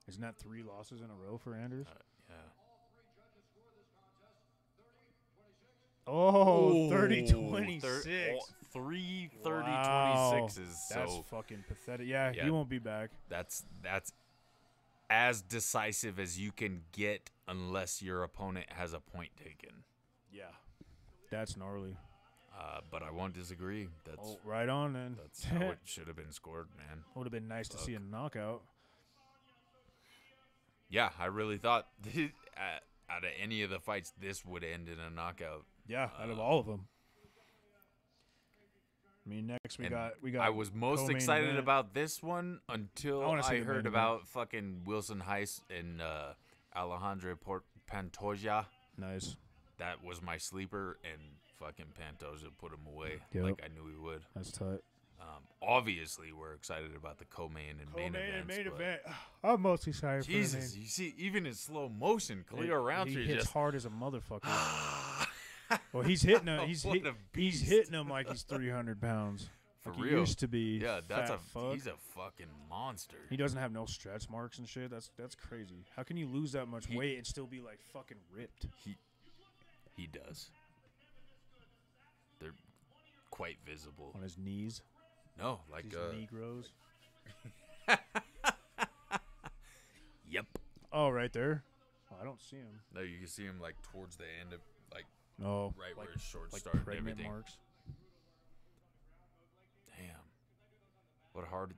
Isn't that 3 losses in a row for Anders? Yeah. Oh, Thir- 30-26. 3 Wow. 30-26s. That's So fucking pathetic. Yeah, Yeah. he won't be back. that's as decisive as you can get unless your opponent has a point taken. Yeah. That's gnarly. But I won't disagree. Oh, right on then. That's how it should have been scored, man. Would have been nice to see a knockout. Yeah, I really thought out of any of the fights, this would end in a knockout. Yeah, out of all of them. I mean, next we And got. I was most co-main excited event. about this one until I wanna see I the heard main about fucking Wilson Heiss and Alejandro Pantoja. Nice. That was my sleeper, and fucking Pantoja put him away Yep. like I knew he would. That's tight. Obviously, we're excited about the co-main and main events. but I'm most excited Jesus, you see, even in slow motion, Khalil Roundtree he hits just hard as a motherfucker. Well, he's hitting him. He's What a he's beast. hitting him like he's 300 pounds. For like real. He used to be. Yeah, fat fuck. he's a fucking monster. He doesn't have no stretch marks and shit. That's crazy. How can you lose that much weight and still be like fucking ripped? He does. They're quite visible. On his knees. No, like These Negroes. Yep. Oh, right there. Oh, I don't see him. No, you can see him like towards the end of like Oh, right like, where his shorts like start and pregnant everything. marks. Damn. What hard.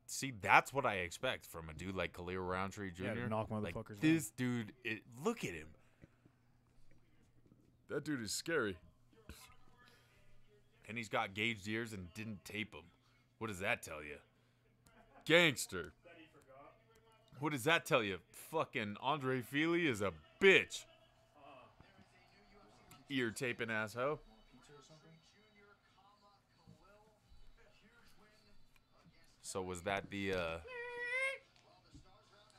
See, that's what I expect from a dude like Khalil Roundtree Jr. Yeah, to knock Like, motherfuckers this dude, look at him. That dude is scary. And he's got gauged ears and didn't tape them. What does that tell you? Gangster. What does that tell you? Fucking Andre Feely is a bitch. Ear taping asshole. So was that the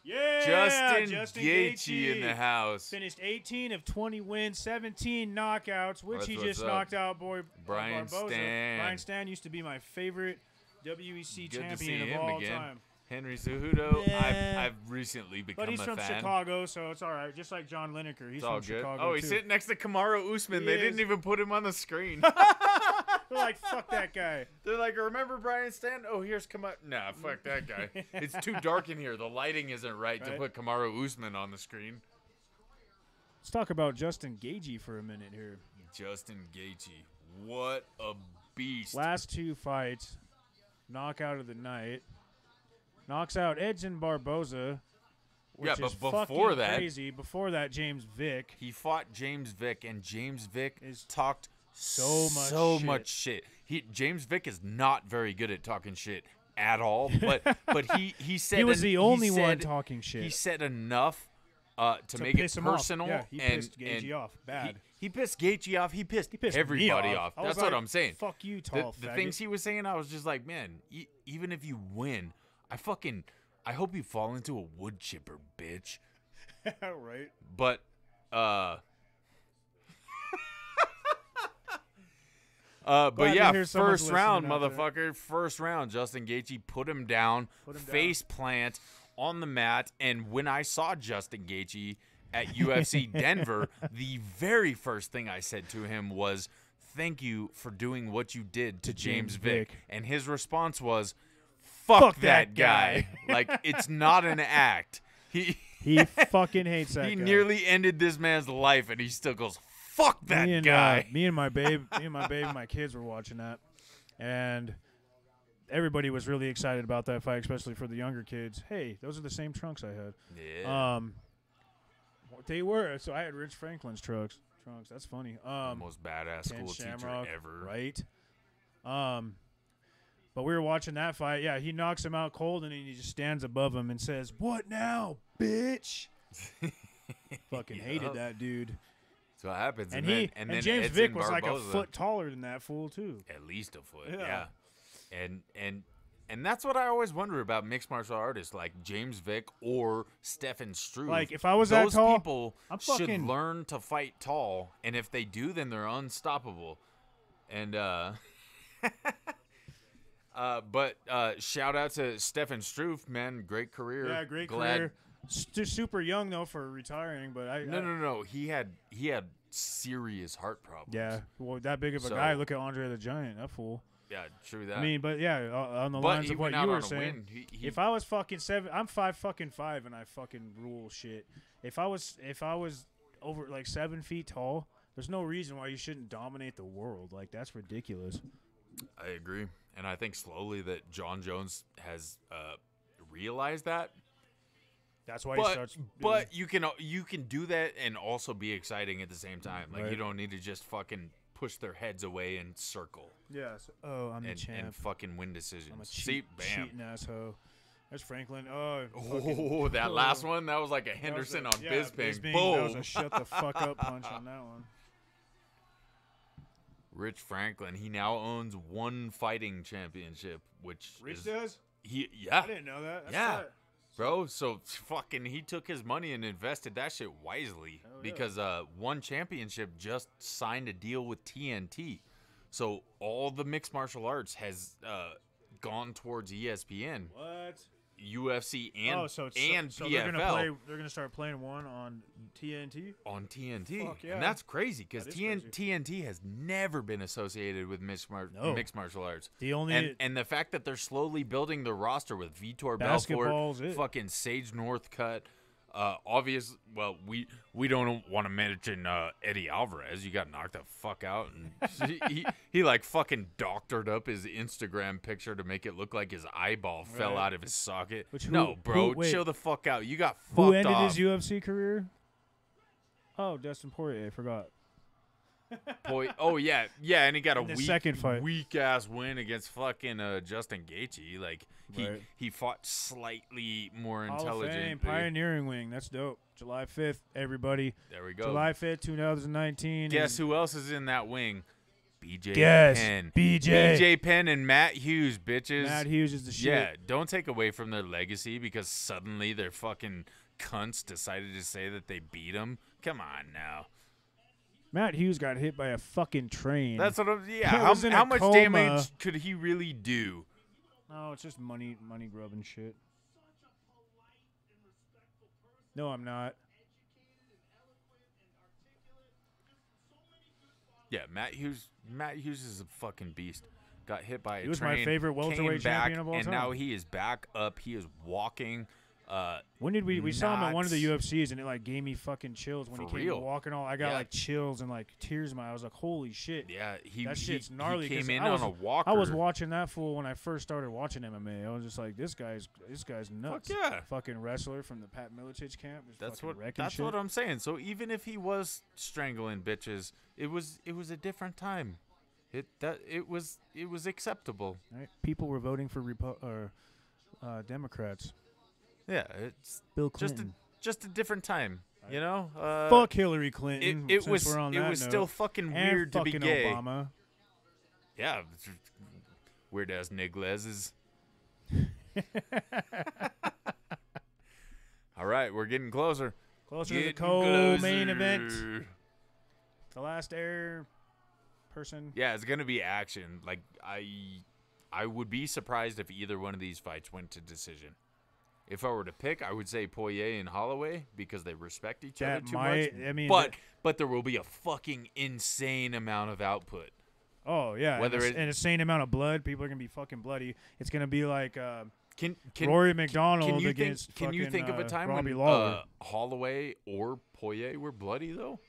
Yeah, Justin Gaethje in the house? Finished 18 of 20 wins, 17 knockouts, which That's he what's just up. knocked out boy Brian Barboza. Stan. Brian Stan used to be my favorite WEC Good to see champion of him all again. time. Henry Cejudo, Yeah. I've recently become But he's a from fan. Chicago, so it's all right. Just like John Lineker, he's It's all from good. Chicago Oh, he's too. sitting next to Kamaru Usman. He They is. didn't even put him on the screen. They're like, fuck that guy. They're like, remember Brian Stan? Oh, here's Kamaru. Nah, fuck that guy. It's too dark in here. The lighting isn't right to Right. put Kamaru Usman on the screen. Let's talk about Justin Gaethje for a minute here. Justin Gaethje, what a beast! Last two fights, knockout of the night. Knocks out Edson Barboza. Which Yeah, but is before fucking that- crazy. Before that, James Vick. He fought James Vick, and James Vick Is talked so so much much shit. James Vick is not very good at talking shit at all. But he said He was the only one said- talking shit. He said enough to make piss it him off. personal. Yeah, he and, pissed Gaethje off bad. He pissed Gaethje off. He pissed He pissed me everybody off. off. I was That's what like, I'm saying. Fuck you, The, tall the faggot. things he was saying, I was just like, man, even if you win, I hope you fall into a wood chipper, bitch. right? But but Glad to yeah, hear someone's first round, listening out there. motherfucker. First round, Justin Gaethje put him down, face plant on the mat. And when I saw Justin Gaethje at UFC Denver, the very first thing I said to him was, "Thank you for doing what you did to James Vick." And his response was, "Fuck that guy." Like, it's not an act. He fucking hates that He guy. nearly ended this man's life, and he still goes, "Fuck that me and, guy." me and my babe, and my kids were watching that, and everybody was really excited about that fight, especially for the younger kids. Hey, those are the same trunks I had. Yeah. They were. So I had Rich Franklin's trunks. That's funny. The most badass Ken school Shamrock, teacher ever. right? But we were watching that fight. Yeah, he knocks him out cold, and then he just stands above him and says, "What now, bitch?" Fucking hated Yup. that dude. That's what happens. And then James Vick was like a Barboza, foot taller than that fool too. at least a foot. Yeah. Yeah. And that's what I always wonder about mixed martial artists like James Vick or Stefan Struve. Like, if I was that those tall, people I'm should fucking- learn to fight tall, and if they do, then they're unstoppable. And but shout out to Stefan Struve, man, great career. Yeah, great Glad- career. Super young though for retiring, but No. He had serious heart problems. Yeah, well, that big of a So- guy. Look at Andre the Giant, that fool. Yeah, true that. I mean, but yeah, on the but lines he of what went you out were on a saying. win. He, If I was fucking 7, I'm 5'5" and I fucking rule shit. If I was over like 7 feet tall, there's no reason why you shouldn't dominate the world. Like, that's ridiculous. I agree, and I think slowly that John Jones has realized that. That's why he But starts. but you can do that and also be exciting at the same time. Like, Right. you don't need to just fucking push their heads away and circle yes. Oh, I'm the and champ. fucking win decisions. I'm a See, bam. cheating asshole. There's Franklin. Oh, Oh, that last one, that was like a Henderson on Bisping. That Boom. was a shut the fuck up punch on that one. Rich Franklin, he now owns one fighting championship, which Rich is does? yeah, I didn't know that. That's Yeah. tight. bro. So fucking, he took his money and invested that shit wisely Hell yeah. because one championship just signed a deal with TNT. So all the mixed martial arts has gone towards ESPN, What? UFC, and so PFL. they're gonna start playing one on TNT. On TNT. Fuck yeah. And that's crazy because That is crazy. TNT has never been associated with mixed martial arts. The only And the fact that they're slowly building the roster with Vitor Basketball's Belfort, it. fucking Sage Northcutt, well, we don't want to mention Eddie Alvarez. You got knocked the fuck out, and he like fucking doctored up his Instagram picture to make it look like his eyeball fell Right. out of his socket. Which No, bro, wait. chill the fuck out. You got fucked Who ended off. his UFC career? Oh, Dustin Poirier. I forgot. Oh yeah, and he got a In the second fight. weak ass win against fucking Justin Gaethje. Like Right. he fought slightly more Hall of intelligent. Fame, but- Pioneering Wing. That's dope. July 5th, everybody. There we go. July 5th, 2019. Guess who else is in that wing? BJ Guess. Penn. BJ Penn and Matt Hughes, bitches. Matt Hughes is the shit. Yeah, don't take away from their legacy because suddenly their fucking cunts decided to say that they beat them. Come on now. Matt Hughes got hit by a fucking train. That's what I'm. Yeah. He was in How a much coma. damage could he really do? No, it's just money grubbing shit. No, I'm not. Yeah, Matt Hughes is a fucking beast. Got hit by a He was my train, favorite welterweight came back, champion of all and time. now he is back up. He is walking. When did we saw him at one of the nuts. UFCs and it like gave me fucking chills when For he came real. walking all. I got Yeah. like chills and like tears in my. I was like, holy shit. Yeah, That shit's gnarly. He 'cause came in I was, on a walker. I was watching that fool when I first started watching MMA. I was just like, this guy's nuts. yeah. Fucking wrestler from the Pat Miletich camp. Just That's fucking what. wrecking That's shit. what I'm saying. So even if he was strangling bitches, it was a different time. It was acceptable. Right? People were voting for Democrats. Yeah, it's Bill Clinton. just a different time. You know. Fuck Hillary Clinton. It since was we're on it that was note. still fucking And weird to be fucking gay. Obama. Yeah, weird ass Niglezes. All right, we're getting closer. Closer to the Getting co-main event. closer. The last air person. Yeah, it's gonna be action. Like I would be surprised if either one of these fights went to decision. If I were to pick, I would say Poirier and Holloway because they respect each other That too might- much. I mean, but there will be a fucking insane amount of output. Oh yeah, Whether an insane amount of blood. People are gonna be fucking bloody. It's gonna be like Can Rory McDonald can you against think? Can you fucking, think of a time Robbie when Lawler. Holloway or Poirier were bloody though?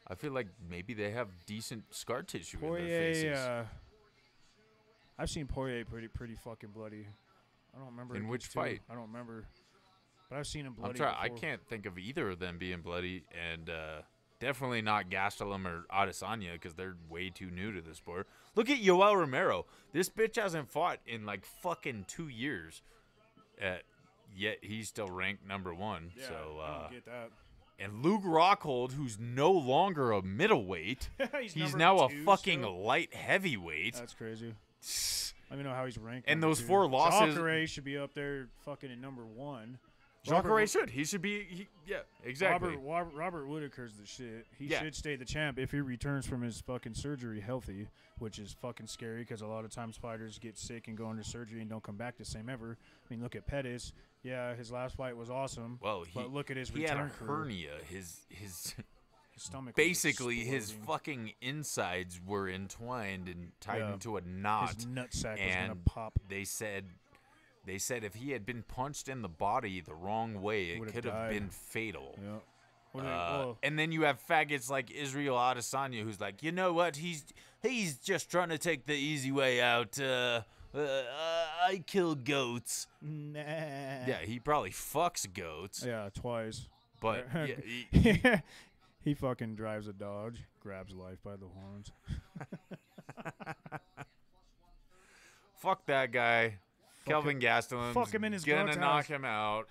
I feel like maybe they have decent scar tissue in their faces. Poirier. I've seen Poirier pretty fucking bloody. I don't remember In against which who. fight? I don't remember, but I've seen him bloody. I before. can't think of either of them being bloody, and definitely not Gastelum or Adesanya because they're way too new to the sport. Look at Yoel Romero. This bitch hasn't fought in like fucking 2 years, yet he's still ranked number one. Yeah, So I don't get that. and Luke Rockhold, who's no longer a middleweight, he's number now a 2 fucking still? light heavyweight. That's crazy. Let me know how he's ranked. And number those 2. 4 losses- Jacare should be up there, fucking in number 1. Jacare should. He should be. Yeah, exactly. Robert Whitaker's the shit. He Yeah. should stay the champ if he returns from his fucking surgery healthy, which is fucking scary because a lot of times fighters get sick and go under surgery and don't come back the same ever. I mean, look at Pettis. Yeah, his last fight was awesome. Well, but look at his he had a return career. hernia. His His stomach. was basically his exploding. fucking insides were entwined and tied Yeah. into a knot. His nutsack was gonna and pop. they said if he had been punched in the body the wrong way, it Would've could have died. been fatal. Yeah. Well, And then you have faggots like Israel Adesanya, who's like, you know what? He's just trying to take the easy way out. I kill goats. nah. Yeah, he probably fucks goats, Yeah, twice. but yeah, He fucking drives a Dodge, grabs life by the horns. fuck that guy. Kelvin Gastelum. fuck him in his gonna goat's knock house. him out.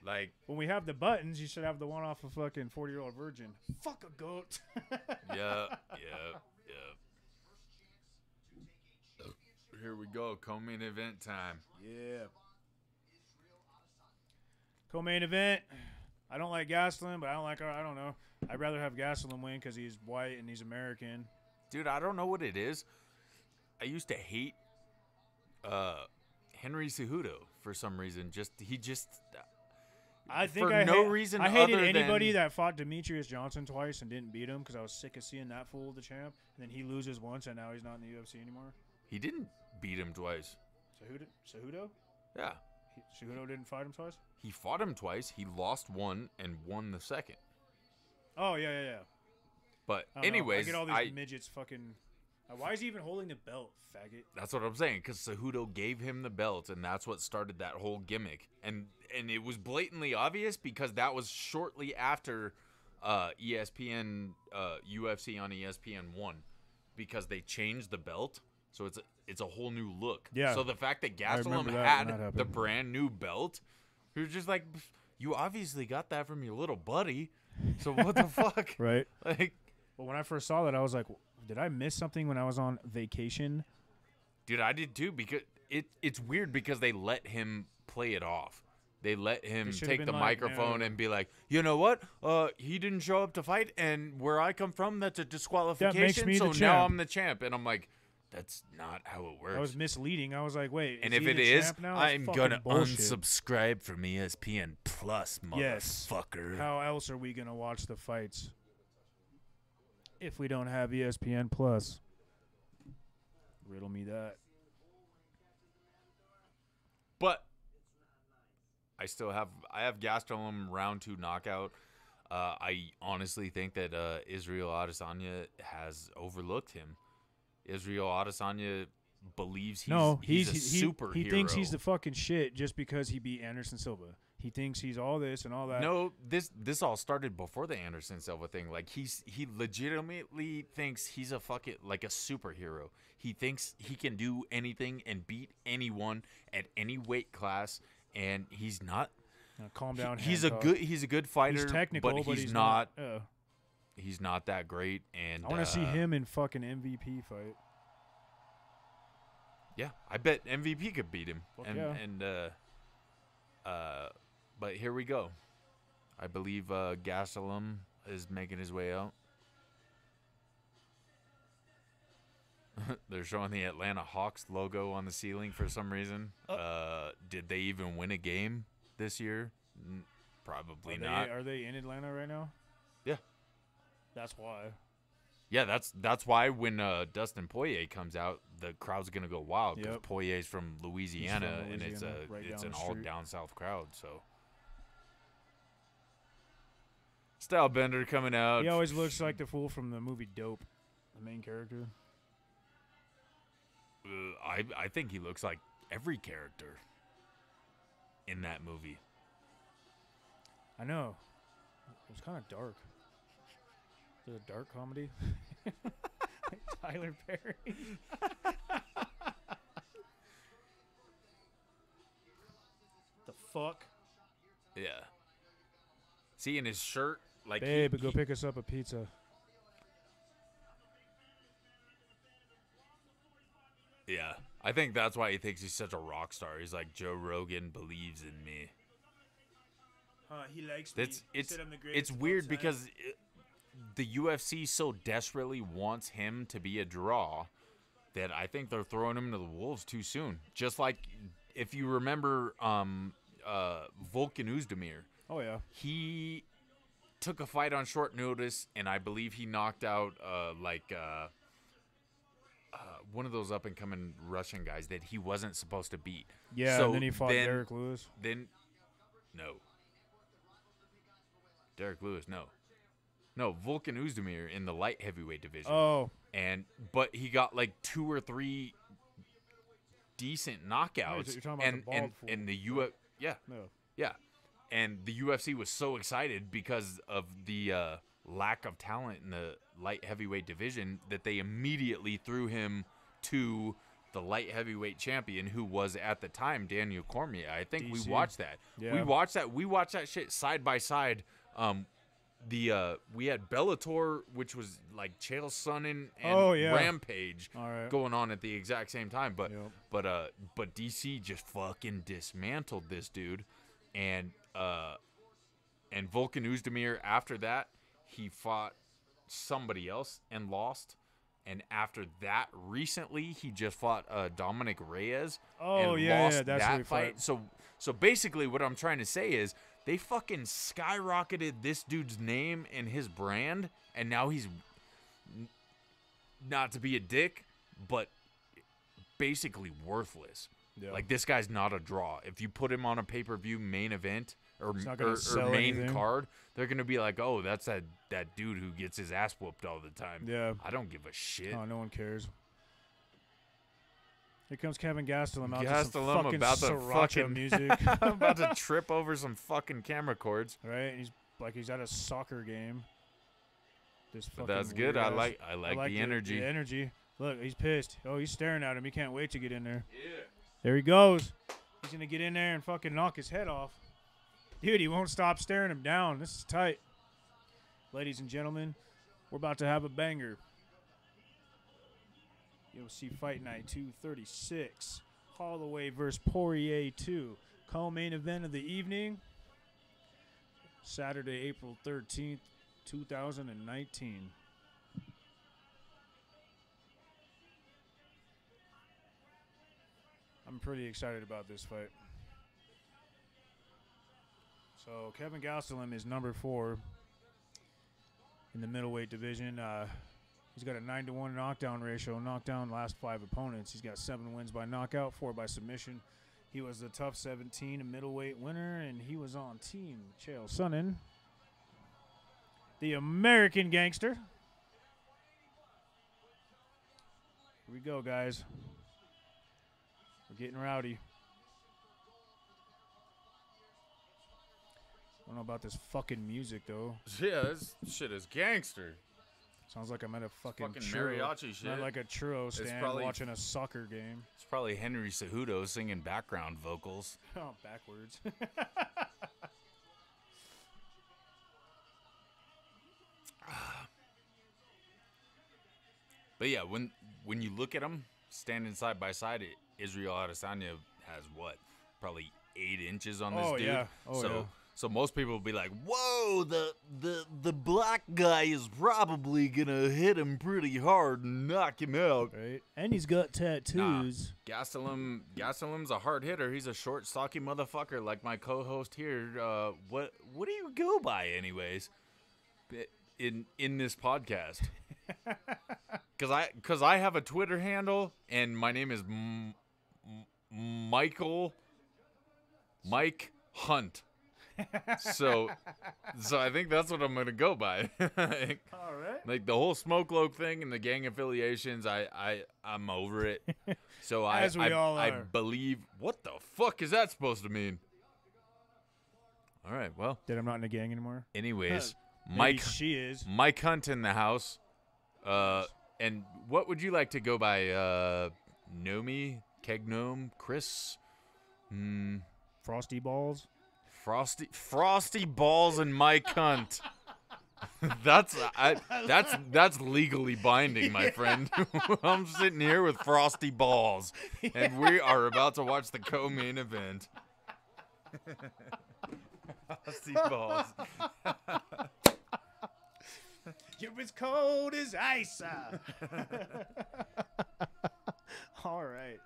Like, When we have the buttons, you should have the one off a fucking 40-year-old virgin. Fuck a goat. yeah. Here we go, co-main event time. Yeah. Co-main event. I don't like Gastelum, but I don't know. I'd rather have Gastelum win because he's white and he's American. Dude, I don't know what it is. I used to hate Henry Cejudo for some reason. I think for I no ha- reason I hated other anybody than- that fought Demetrius Johnson twice and didn't beat him because I was sick of seeing that fool the champ. And then he loses once, and now he's not in the UFC anymore. He didn't beat him twice. Cejudo? Yeah. Cejudo didn't fight him twice? He fought him twice. He lost one and won the second. Oh, yeah. But I don't know. anyways, I get all these midgets fucking... why is he even holding the belt, faggot? that's what I'm saying, because Cejudo gave him the belt, and that's what started that whole gimmick. And it was blatantly obvious because that was shortly after ESPN UFC on ESPN 1, because they changed the belt, so it's a whole new look. Yeah. So the fact that remember Gastelum that when that had happened. the brand new belt, you're just like, you obviously got that from your little buddy. So what the fuck? Right. Like, Well, when I first saw that, I was like, did I miss something when I was on vacation? dude, I did too, because it's weird because they let him play it off. They let him should've take been the like, microphone no. and be like, you know what? He didn't show up to fight, and where I come from, that's a disqualification. me So the now champ. I'm the champ, and I'm like, that's not how it works. That was misleading. I was like, wait, and is if he it the is, champ now? It's I'm fucking gonna bullshit. unsubscribe from ESPN Plus, Yes. motherfucker. How else are we gonna watch the fights if we don't have ESPN Plus? Riddle me that. But I have Gastelum round 2 knockout. I honestly think that Israel Adesanya has overlooked him. Israel Adesanya believes he's a superhero. He thinks he's the fucking shit just because he beat Anderson Silva. He thinks he's all this and all that. No, this all started before the Anderson Silva thing. Like he legitimately thinks he's a fucking like a superhero. He thinks he can do anything and beat anyone at any weight class, and he's not. Now, calm down. He's Hancock. a good fighter. He's technical, but he's not. not He's not that great. And I want to see him in fucking MVP fight. Yeah, I bet MVP could beat him. Fuck And yeah. but here we go. I believe Gastelum is making his way out. They're showing the Atlanta Hawks logo on the ceiling for some reason. Did they even win a game this year? Probably not. Are they in Atlanta right now? Yeah. That's why. Yeah, that's why when Dustin Poirier comes out, the crowd's gonna go wild because Yep. Poirier's from Louisiana, and it's Louisiana, right it's down an the all street. down south crowd. So Stylebender coming out. He always looks like the fool from the movie Dope, the main character. I think he looks like every character in that movie. I know. It was kind of dark. Is it a dark comedy? Like Tyler Perry. The fuck? Yeah. See, in his shirt, like Babe, go pick us up a pizza. Yeah, I think that's why he thinks he's such a rock star. He's like, Joe Rogan believes in me. He likes It's weird because the UFC so desperately wants him to be a draw that I think they're throwing him to the wolves too soon. Just like if you remember Volkan Oezdemir. Oh, yeah. He took a fight on short notice, and I believe he knocked out one of those up-and-coming Russian guys that he wasn't supposed to beat. Yeah, So and then he fought Derek Lewis. No. Derek Lewis, no. No, Volkan Oezdemir in the light heavyweight division. Oh. But he got like 2 or 3 decent knockouts. You're talking about the bald fool. and the yeah. No. Yeah. And the UFC was so excited because of the lack of talent in the light heavyweight division that they immediately threw him to the light heavyweight champion, who was at the time Daniel Cormier. I think DC. we watched that. Yeah. We watched that shit side by side. We had Bellator, which was like Chael Sonnen and Rampage going on at the exact same time. But DC just fucking dismantled this dude, and Volkan Oezdemir after that, he fought somebody else and lost. And after that, recently he just fought Dominic Reyes Oh, and yeah, lost yeah, that's who that he fight. fought. So basically, what I'm trying to say is they fucking skyrocketed this dude's name and his brand, and now he's not to be a dick, but basically worthless. Yeah. Like, this guy's not a draw. If you put him on a pay-per-view main event or He's not gonna or sell main anything. card, they're gonna be like, "Oh, that's that dude who gets his ass whooped all the time." Yeah. I don't give a shit. Oh, no one cares. Here comes Kevin Gastelum out to some Gastelum fucking about to sriracha fucking music. I'm about to trip over some fucking camera cords. Right? And he's at a soccer game. This But fucking that's good. weird I ass- like the energy. The energy. Look, he's pissed. Oh, he's staring at him. He can't wait to get in there. Yeah. There he goes. He's gonna get in there and fucking knock his head off. Dude, he won't stop staring him down. This is tight. Ladies and gentlemen, we're about to have a banger. UFC Fight Night 236. Holloway versus Poirier 2. Co-main event of the evening. Saturday, April 13th, 2019. I'm pretty excited about this fight. So Kevin Gastelum is number 4 in the middleweight division. He's got a 9-to-1 knockdown ratio. Knocked down last 5 opponents. He's got 7 wins by knockout, 4 by submission. He was the Tough 17 middleweight winner, and he was on Team Chael Sonnen, the American Gangster. Here we go, guys. We're getting rowdy. I don't know about this fucking music, though. Yeah, this shit is gangster. Sounds like I'm at a fucking Fucking churro. mariachi shit. Not like a churro stand probably- watching a soccer game. It's probably Henry Cejudo singing background vocals. Oh, backwards. But yeah, when you look at them standing side by side, Israel Adesanya has what? Probably 8 inches on this Oh, dude. yeah. Oh, so yeah. so most people will be like, "Whoa, the black guy is probably gonna hit him pretty hard and knock him out." Right? And he's got tattoos. Gastelum's a hard hitter. He's a short, stocky motherfucker like my co-host here. What do you go by, anyways? In this podcast, because I have a Twitter handle and my name is Mike Hunt. So I think that's what I'm gonna go by. All right. Like the whole Smoke Loke thing and the gang affiliations, I'm over it. So As we all I are. believe. What the fuck is that supposed to mean? All right, well, That I'm not in a gang anymore. anyways, Maybe she is. Mike Hunt in the house. And what would you like to go by? Nomi, Kegnome, Chris, Frosty balls. Frosty Balls and Mike Hunt. That's legally binding, my friend. I'm sitting here with Frosty Balls, and we are about to watch the co-main event. Frosty Balls. You're as cold as ice. All right.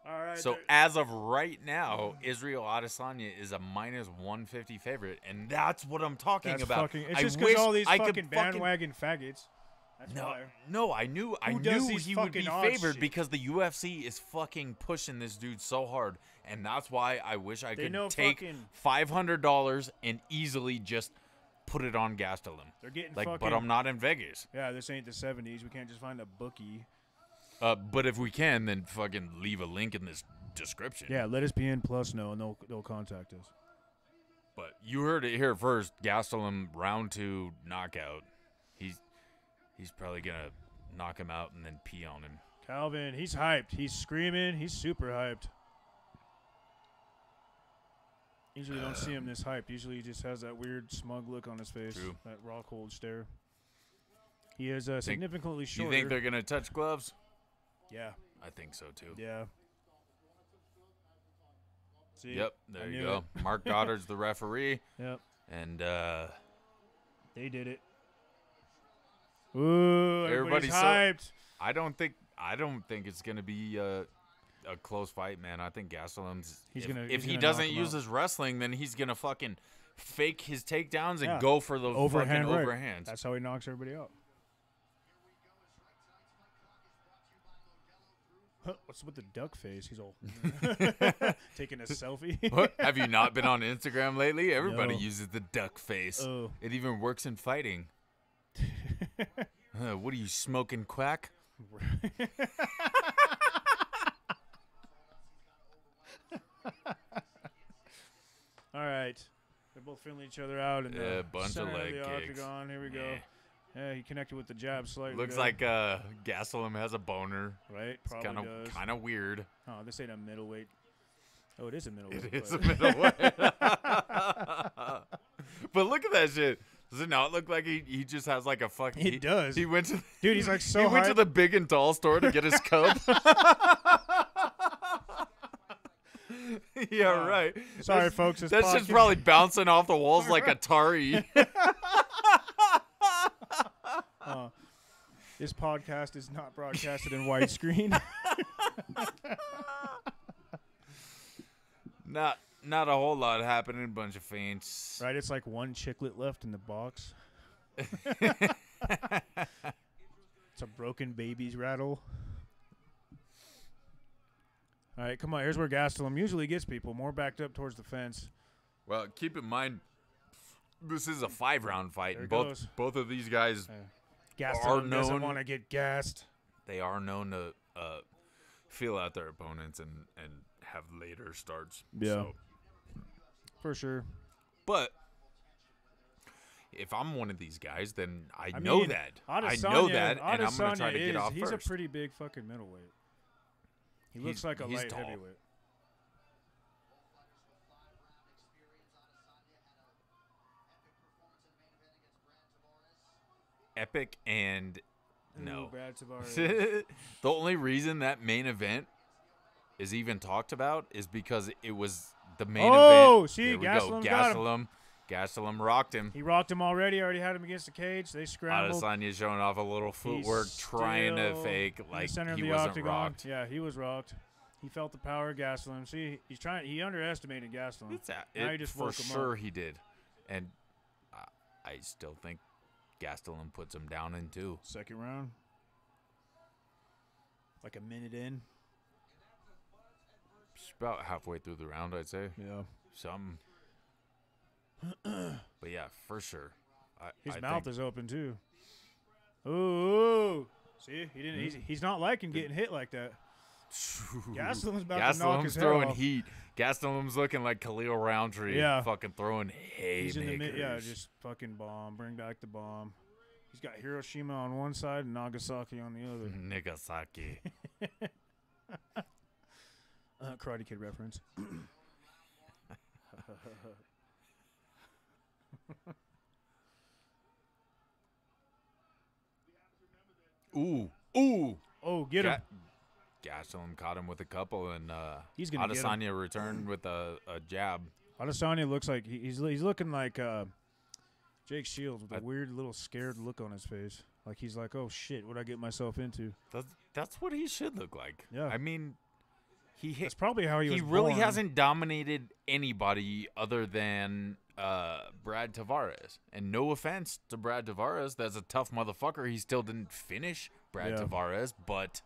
All right. So there- as of right now, Israel Adesanya is a -150 favorite, and that's what I'm talking that's about. fucking. It's I just wish because all these I could fucking bandwagon faggots. That's No, why. no, I knew does these he would be fucking odd favored shit? because the UFC is fucking pushing this dude so hard, and that's why I wish I They could know take fucking- $500 and easily just put it on Gastelum. They're getting Like, fucking. but I'm not in Vegas. Yeah, this ain't the 70s. We can't just find a bookie. But if we can, then fucking leave a link in this description. Yeah, let us be in plus no, and they'll contact us. But you heard it here first. Gastelum round 2 knockout. He's probably gonna knock him out and then pee on him. Calvin, he's hyped. He's screaming. He's super hyped. Usually don't see him this hyped. Usually he just has that weird smug look on his face. True. That raw cold stare. He is significantly Do shorter. you think they're gonna touch gloves? Yeah. I think so too. Yeah. See? Yep, I there you knew go. it. Mark Goddard's the referee, Yep. and They did it. Ooh, everybody's hyped. I don't think it's gonna be a close fight, man. I think Gastelum's if he doesn't use his wrestling, then he's gonna fucking fake his takedowns and go for those fucking overhands. That's how he knocks everybody out. Huh, what's with the duck face? He's all taking a selfie. What? Have you not been on Instagram lately? Everybody No. uses the duck face. Oh. It even works in fighting. What are you smoking, quack? All right. They're both feeling each other out. In the bunch of center leg the kicks. octagon. Here we go. Yeah. Yeah, he connected with the jab slightly. Looks there. like Gastelum has a boner. Right? It's Probably does. kind of weird. Oh, this ain't a middleweight. Oh, it is a middleweight. It is a middleweight. But look at that shit. Does it not look like he just has like a fucking... It does. He went to... Dude, he's like so He went to hyped. the big and tall store to get his cup. Yeah, right. Sorry, folks. That's just probably bouncing off the walls like Atari. This podcast is not broadcasted in widescreen. Not a whole lot happening. A bunch of feints. Right? It's like one chiclet left in the box. It's a broken baby's rattle. All right, come on. Here's where Gastelum usually gets people. More backed up towards the fence. Well, keep in mind, this is a 5-round fight, There and it goes. both of these guys Gastelum doesn't known- want to get gassed. they are known to feel out their opponents and have later starts. Yeah. So. For sure. But if I'm one of these guys, then I know mean, that. Adesanya, I know that, and I'm going Adesanya to try to get off He's first. a pretty big fucking middleweight. He looks like a he's light tall. heavyweight. Epic and Ooh, no. Brad Tavares. The only reason that main event is even talked about is because it was the main event. Oh, see, There we Gastelum go. got him. Gastelum rocked him. He rocked him already. Already had him against the cage. They scrambled. Adesanya showing off a little footwork, He's trying to still fake in like the center he of the wasn't octagon. rocked. Yeah, he was rocked. He felt the power of Gastelum. See, he's trying. He underestimated Gastelum. Now he just For woke him sure up. he did. And I still think Gastelum puts him down in 2. Second round. Like a minute in. It's about halfway through the round, I'd say. Yeah. Some. But yeah, for sure. His I mouth think is open too. Ooh. See, he didn't. He's not liking getting hit like that. Gastelum's about to knock his head throwing off. heat. Gastelum's looking like Khalil Roundtree. Yeah. Fucking throwing haymakers. He's in the mid. Yeah, just fucking bomb. Bring back the bomb. He's got Hiroshima on one side and Nagasaki on the other. Nagasaki. Karate Kid reference. Ooh. Oh, get him. Gastelum caught him with a couple, and He's gonna get him. Adesanya returned with a jab. Adesanya looks like he's looking like Jake Shields with a weird little scared look on his face. Like he's like, oh shit, what'd I get myself into? That's what he should look like. Yeah. I mean, That's probably how he was really born. hasn't dominated anybody other than Brad Tavares. And no offense to Brad Tavares, that's a tough motherfucker. He still didn't finish Brad Tavares, but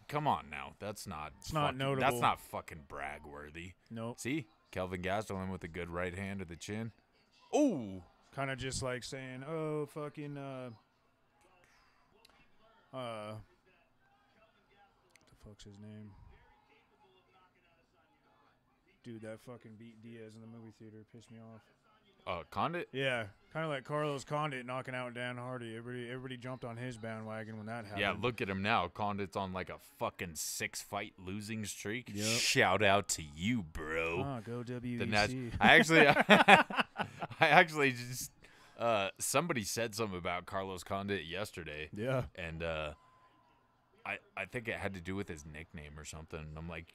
come on now, that's not. It's not notable. That's not fucking brag worthy. Nope. See, Kelvin Gastelum with a good right hand to the chin. Ooh. Kind of just like saying, oh, fucking, what the fuck's his name? Dude, that fucking beat Diaz in the movie theater pissed me off. Condit? Yeah, kind of like Carlos Condit knocking out Dan Hardy. Everybody jumped on his bandwagon when that happened. Yeah, look at him now. Condit's on like a fucking 6-fight losing streak. Yep. Shout out to you, bro. Oh, go WEC. I actually just somebody said something about Carlos Condit yesterday. Yeah. And I think it had to do with his nickname or something. I'm like,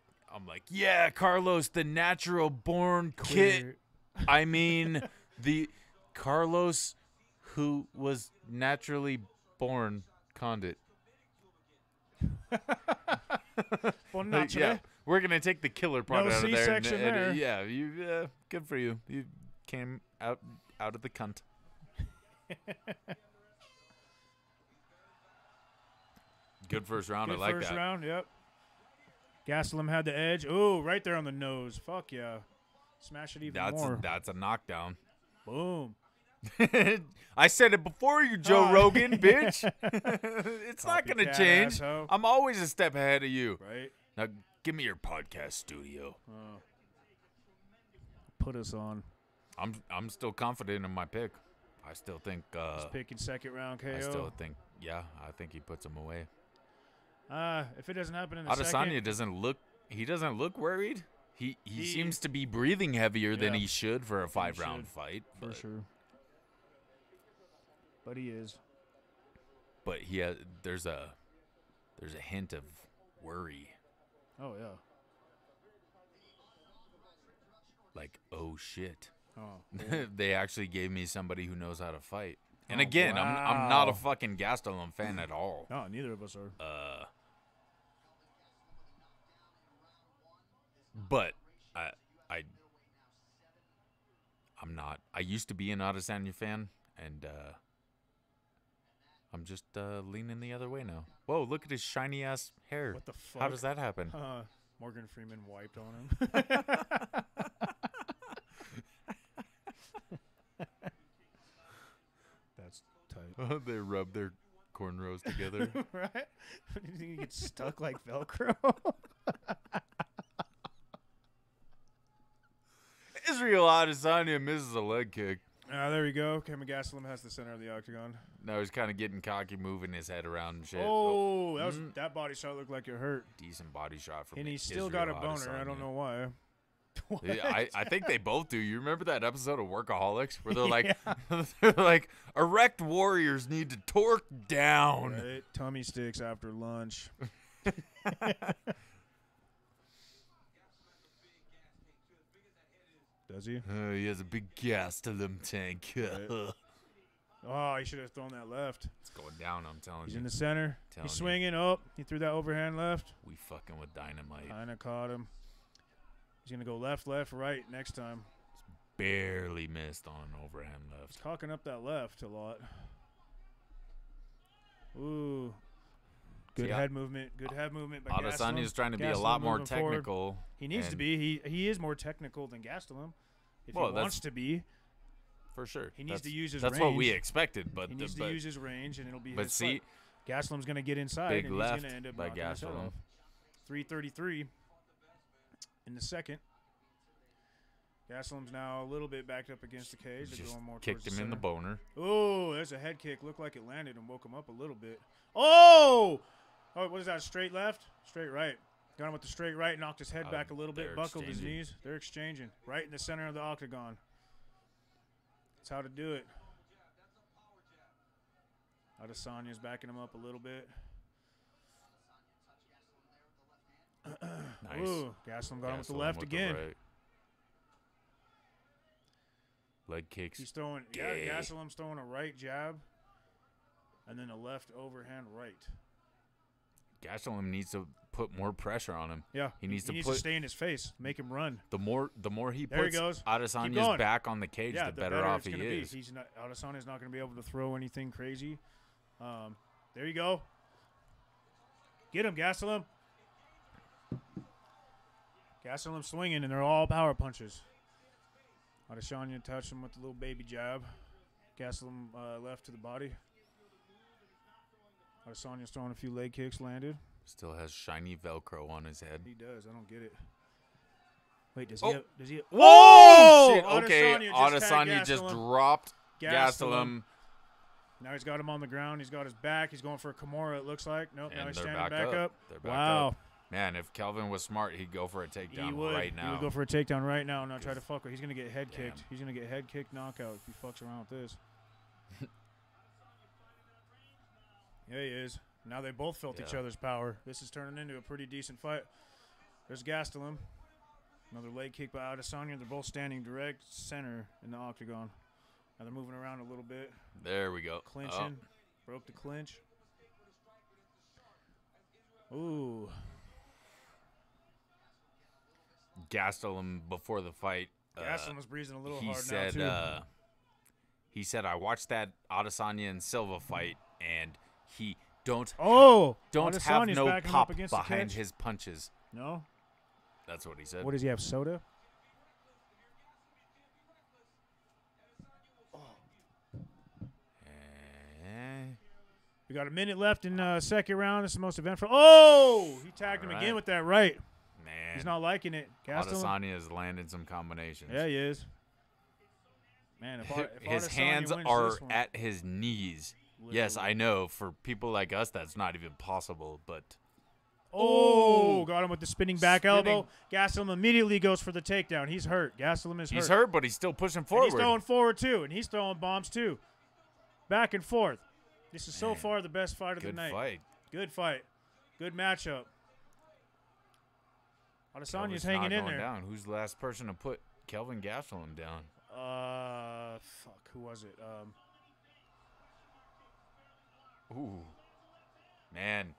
yeah, Carlos, the natural born kid. I mean, the Carlos who was naturally born condit. Bon Yeah, naturally. we're gonna take the killer part No out of there. C-section there. Yeah, you. Good for you. You came out of the cunt. Good first round. Good I like first that. round, yep. Gastelum had the edge. Ooh, right there on the nose. Fuck yeah. Smash it even more. That's a knockdown. Boom. I said it before you, Joe Oh. Rogan, bitch. It's not gonna Copycat change. asshole. I'm always a step ahead of you. Right? Now give me your podcast studio. Oh. Put us on. I'm still confident in my pick. I still think. Just picking second round KO. I still think. Yeah, I think he puts him away. If it doesn't happen in the second. Adesanya doesn't look. He doesn't look worried. He seems to be breathing heavier than Yeah. he should for a 5-round should, fight. For sure. But he is. But there's a hint of worry. Oh, yeah. Like, oh shit. Oh. They actually gave me somebody who knows how to fight. And Oh, again, I'm not a wow. fucking Gastelum fan at all. No, neither of us are. But I'm not. I used to be an Adesanya fan, and I'm just leaning the other way now. Whoa, look at his shiny ass hair. What the fuck? How does that happen? Morgan Freeman wiped on him. That's tight. They rub their cornrows together. Right? You think he gets stuck like Velcro? Israel Adesanya misses a leg kick. There we go. Kevin Gastelum has the center of the octagon. Now he's kind of getting cocky, moving his head around and shit. Oh, that body shot looked like it hurt. Decent body shot from And he Israel still got a boner. I Adesanya. don't know why. Yeah, I think they both do. You remember that episode of Workaholics where they're like, they're like, erect warriors need to torque down. Right? Tummy sticks after lunch. Does he? He has a big gas to them tank. Right. Oh, he should have thrown that left. It's going down, I'm telling He's you. in the center. Telling He's you. swinging up. He threw that overhand left. We fucking with dynamite. Kind of caught him. He's going to go left, right next time. Barely missed on an overhand left. He's cocking up that left a lot. Ooh. Good Yeah. head movement. Good head movement by Adesanya's Gastelum. trying to be a Gastelum lot more moving forward. technical. He needs to and- be. He is more technical than Gastelum. If Well, he that's- wants to be, For sure. He needs to use his That's what we range. expected, but he needs to use his range, and it'll be but his see, fight. Gastelum's going to get inside, big and he's left going to end up by knocking his head Gastelum. off. 3:33 in the second. Gastelum's now a little bit backed up against the cage. They're just going more kicked towards him in the center. boner. Oh, there's a head kick. Looked like it landed and woke him up a little bit. Oh! Oh, what is that? Straight left? Straight right. Got him with the straight right, knocked his head back a little bit, they're buckled his exchanging. knees. They're exchanging. Right in the center of the octagon. That's how to do it. Adesanya's backing him up a little bit. Nice. Ooh, Gastelum got him with the Gastelum left with the again. right. Leg kicks. He's throwing, Gay. Gastelum's throwing a right jab and then a left overhand right. Gastelum needs to put more pressure on him. Yeah, He needs to to put- stay in his face, make him run. The more he There he puts goes. Keep Adesanya's going. back on the cage, Yeah, the better off it's he gonna is. Be. Adesanya's not going to be able to throw anything crazy. There you go. Get him, Gastelum. Gastelum swinging, and they're all power punches. Adesanya touched him with a little baby jab. Gastelum left to the body. Adesanya's throwing a few leg kicks, landed. Still has shiny Velcro on his head. He does. I don't get it. Wait, does Oh. he? Does he? Whoa! Shit, Okay, Adesanya Adesanya just Gastelum. dropped Gastelum. Now he's got him on the ground. He's got his back. He's going for a Kimura, it looks like. Nope, now And he's they're standing back back up. They're back Wow. up. Man, if Kelvin was smart, he'd go for a takedown He would. right He now. would go for a takedown right now and not try to fuck with. He's going to get head Damn. kicked. He's going to get head kicked knockout if he fucks around with this. Yeah, he is. Now they both felt each Yeah. other's power. This is turning into a pretty decent fight. There's Gastelum. Another leg kick by Adesanya. They're both standing direct center in the octagon. Now they're moving around a little bit. There we go. Clinching. Broke the clinch. Ooh. Gastelum before the fight. Gastelum was breathing a little He hard said, now, too. he said, I watched that Adesanya and Silva fight, and he don't have Adesanya's no backing him pop up against the behind cage. his punches. No? That's what he said. What does he have, soda? We got a minute left in second round. This is the most eventful. Oh! He tagged him again with that right. Man. He's not liking it. Adesanya has landed some combinations. Yeah, he is. Man, if his Adesanya hands wins are this one, at his knees. Yes, I know. For people like us, that's not even possible, but... Oh, got him with the spinning back elbow. Gastelum immediately goes for the takedown. He's hurt. Gastelum is hurt. He's hurt, but he's still pushing And forward. he's throwing forward, too, and he's throwing bombs, too. Back and forth. This is so Man, far the best fight of the night. Good fight. Good fight. Good matchup. Adesanya's Kelvin's hanging not in going there. down. Who's the last person to put Kelvin Gastelum down? Fuck, who was it? Ooh. Man.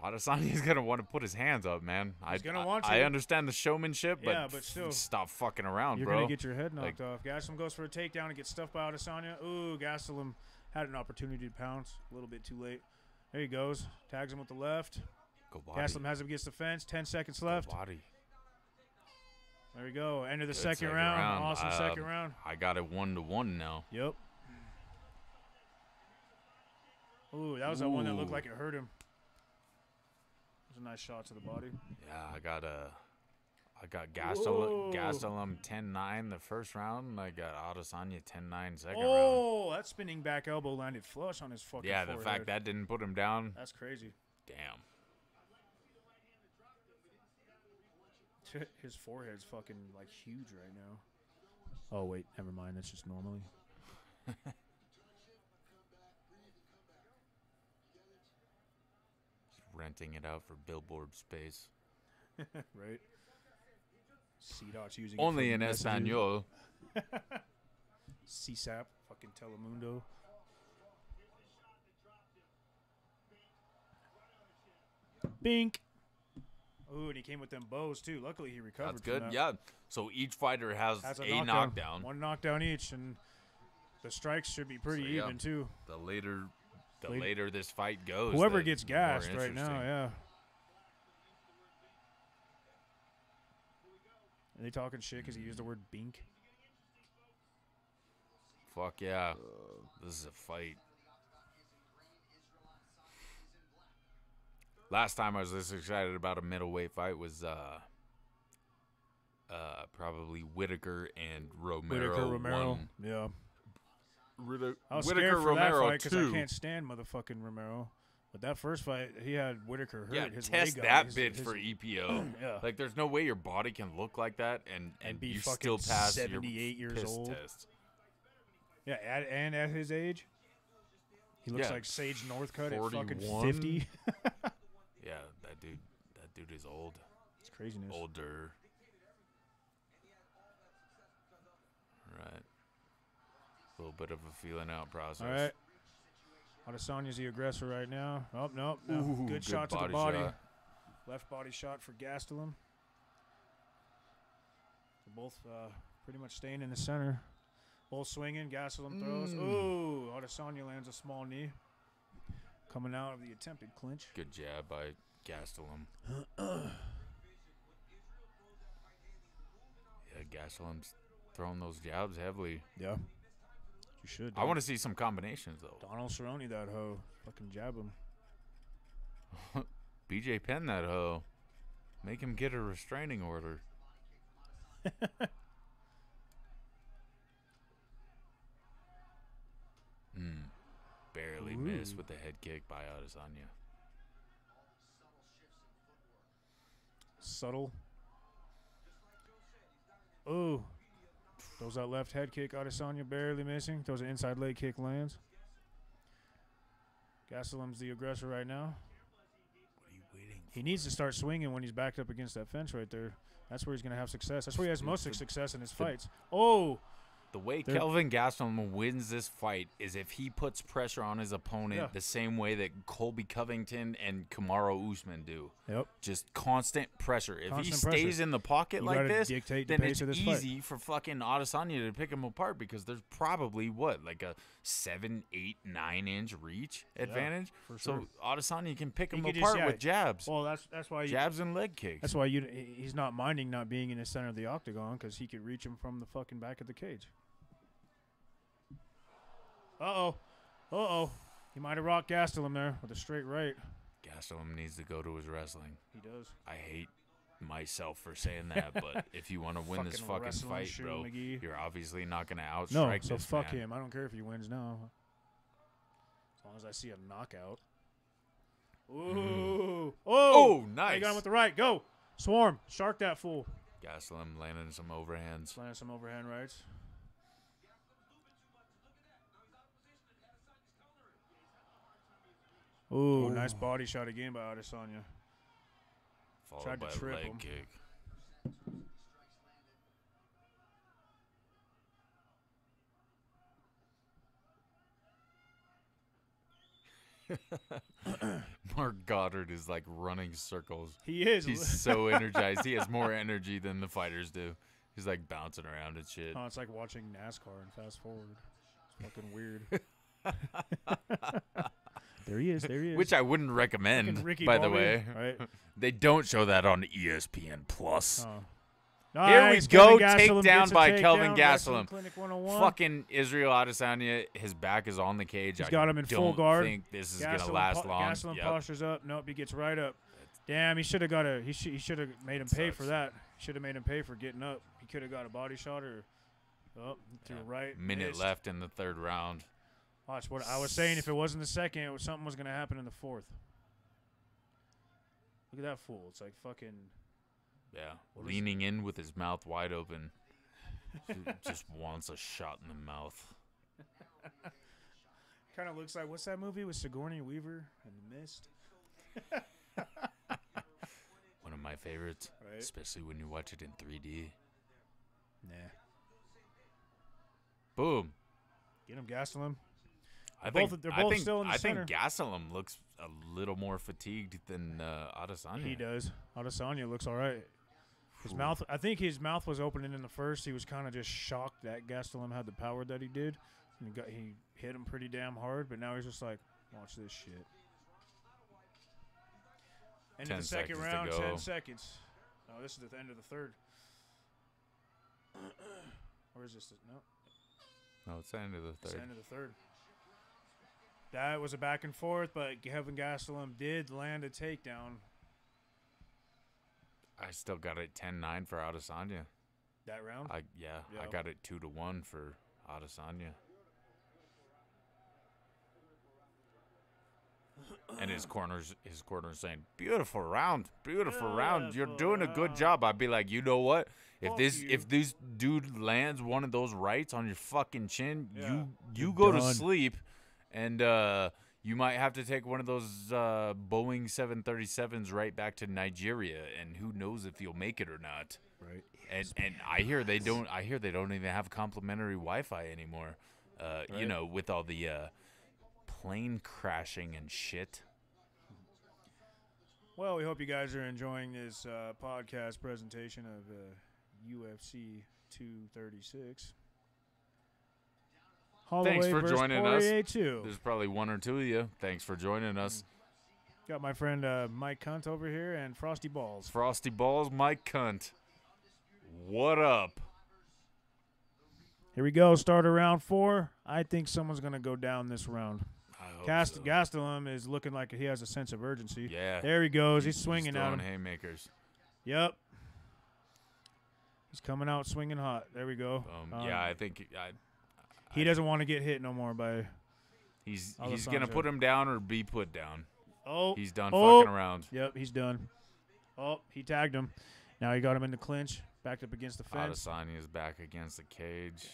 Adesanya's going to want to put his hands up, man. He's gonna want to. I understand the showmanship, Yeah, but, but still. stop fucking around, You're bro. going to get your head knocked Like- off. Gastelum goes for a takedown and gets stuffed by Adesanya. Ooh, Gastelum had an opportunity to pounce. A little bit too late. There he goes. Tags him with the left. Go body. Gastelum has him against the fence. 10 seconds Go left. body. There we go. End of the Good second round. Awesome second round. I got it 1-1 now. Yep. Ooh, that was that one that looked Ooh. like it hurt him. It was a nice shot to the body. Yeah, I got Whoa. Gastelum 10-9 the first round. And I got Adesanya 10-9 second round. Oh, that spinning back elbow landed flush on his fucking Yeah, forehead. the fact that didn't put him down. That's crazy. Damn. His forehead's fucking like huge right now. Oh wait, never mind. That's just normally. Just renting it out for billboard space. Right. CDOT's using Only it in for messages. Espanol. CSAP, fucking Telemundo. Bink. Ooh, and he came with them bows too. Luckily, he recovered. That's from good. that. Yeah. So each fighter has Has a knockdown. One knockdown each, and the strikes should be pretty So, yeah. even too. The later Late- later this fight goes, Whoever the gets more gassed right now, interesting. yeah. Are they talking shit because he used the word bink? Fuck yeah. This is a fight. Last time I was this excited about a middleweight fight was probably Whitaker and Romero. Whitaker, Romero. won. Yeah. I was Whitaker, scared for Romero that fight because I 2. can't stand motherfucking Romero. But that first fight, he had Whitaker hurt. Yeah, his test leg that his- bitch his- for EPO. Yeah. Like, there's no way your body can look like that and be you fucking still pass 78 your years piss old. test. Yeah, at his age, he looks Yeah, like Sage Northcutt at 41? fucking 50. Yeah, that dude is old. It's craziness. Older. Right. A little bit of a feeling out process. All right. Adesanya's the aggressor right now. Oh, no. Ooh, Good shot to the body body. shot. Left body shot for Gastelum. They're both pretty much staying in the center. Both swinging. Gastelum throws. Ooh, Adesanya lands a small knee. Coming out of the attempted clinch. Good jab by Gastelum. Yeah, Gastelum's throwing those jabs heavily. Yeah. You should. I want to see some combinations, though. Donald Cerrone, that hoe. Fucking jab him. BJ Penn, that hoe. Make him get a restraining order. Barely missed with the head kick by Adesanya. Subtle. Ooh. Throws that left head kick. Adesanya barely missing. Throws an inside leg kick, lands. Gastelum's the aggressor right now. What are you waiting for? He needs to start swinging when he's backed up against that fence right there. That's where he's going to have success. That's where he has most success in his fights. Oh, The way Kelvin Gastelum wins this fight is if he puts pressure on his opponent the same way that Colby Covington and Kamaru Usman do. Yep. Just constant pressure. If he Constant stays pressure. in the pocket You like gotta this, dictate the then pace it's of this fight. easy for fucking Adesanya to pick him apart because there's probably, like a 7, 8, 9-inch reach advantage. for So sure. Adesanya can pick him could apart just- with jabs. Well, that's why Jabs and leg kicks. That's why he's not minding not being in the center of the octagon because he could reach him from the fucking back of the cage. Uh-oh. He might have rocked Gastelum there with a straight right. Gastelum needs to go to his wrestling. He does. I hate myself for saying that, but if you want to win this Fucking fucking wrestling fight, shoe, bro, McGee. you're obviously not going to outstrike No, this so fuck man. him. I don't care if he wins now. As long as I see a knockout. Ooh. Oh, He nice. got him with the right. Go. Swarm. Shark that fool. Gastelum landing some overhands. Landing some overhand rights. Ooh, nice body shot again by Adesanya. Followed Tried to by a trip leg him. kick. Mark Goddard is like running circles. He is. He's so energized. He has more energy than the fighters do. He's like bouncing around and shit. Oh, it's like watching NASCAR and fast forward. It's fucking weird. There he is. Which I wouldn't recommend, Fucking Ricky by the Bobby, way. right? They don't show that on ESPN Plus. Oh. Here we Nice. go, Kelvin Gastelum takedown gets a by takedown. Kelvin Wrestling Gastelum. Clinic 101. Fucking Israel Adesanya, his back is on the cage. He's I got him in full don't guard. think this is going to last long. Gastelum Yep. postures up. Nope, he gets right up. Damn, he should have got a. He should have made him pay for Sucks. that. Should have made him pay for getting up. He could have got a body shot or. Oh, to the right. Minute missed. left in the third round. Watch what I was saying. If it wasn't the second, something was gonna happen in the fourth. Look at that fool. It's like fucking. Yeah, What is leaning in with his mouth wide open. Just wants a shot in the mouth. Kind of looks like what's that movie with Sigourney Weaver and the Mist? One of my favorites, Right. especially when you watch it in 3D. Nah. Boom. Get him, Gastelum. I They're think, both I think, still in the I center. think Gastelum looks a little more fatigued than Adesanya. He does. Adesanya looks all right. His Ooh. mouth. I think his mouth was opening in the first. He was kind of just shocked that Gastelum had the power that he did. And he hit him pretty damn hard, but now he's just like, watch this shit. End 10 of the second seconds to round, go. 10 seconds. No, this is the end of the third. Or is this? No, No, it's the end of the it's the third. end of the third. That was a back and forth, but Kelvin Gastelum did land a takedown. I still got it 10-9 for Adesanya. That round? I Yeah. got it 2-1 for Adesanya. And his corner's saying, "Beautiful round, beautiful round. You're doing a good round." job." I'd be like, "You know what? If Fuck this you. if this dude lands one of those rights on your fucking chin, Yeah. you You're go to done. sleep, and you might have to take one of those Boeing 737s right back to Nigeria, and who knows if you'll make it or not." Right. And I hear they don't. I hear they don't even have complimentary Wi-Fi anymore. You Right. know, with all the plane crashing and shit. Well, we hope you guys are enjoying this podcast presentation of UFC 236. Thanks Holloway for versus joining us. Poirier 2. There's probably one or two of you. Thanks for joining us. Got my friend Mike Cunt over here and Frosty Balls. Frosty Balls, Mike Cunt. What up? Here we go. Start of round 4. I think someone's going to go down this round. I hope so. Gastelum is looking like he has a sense of urgency. Yeah. There he goes. He's swinging at throwing him. haymakers. Yep. He's coming out swinging hot. There we go. Yeah, I think He doesn't want to get hit no more by. he's Adesanya. gonna put him down or be put down. Oh, He's done oh. fucking around. Yep, he's done. Oh, he tagged him. Now he got him in the clinch, backed up against the fence, Adesanya's back against the cage,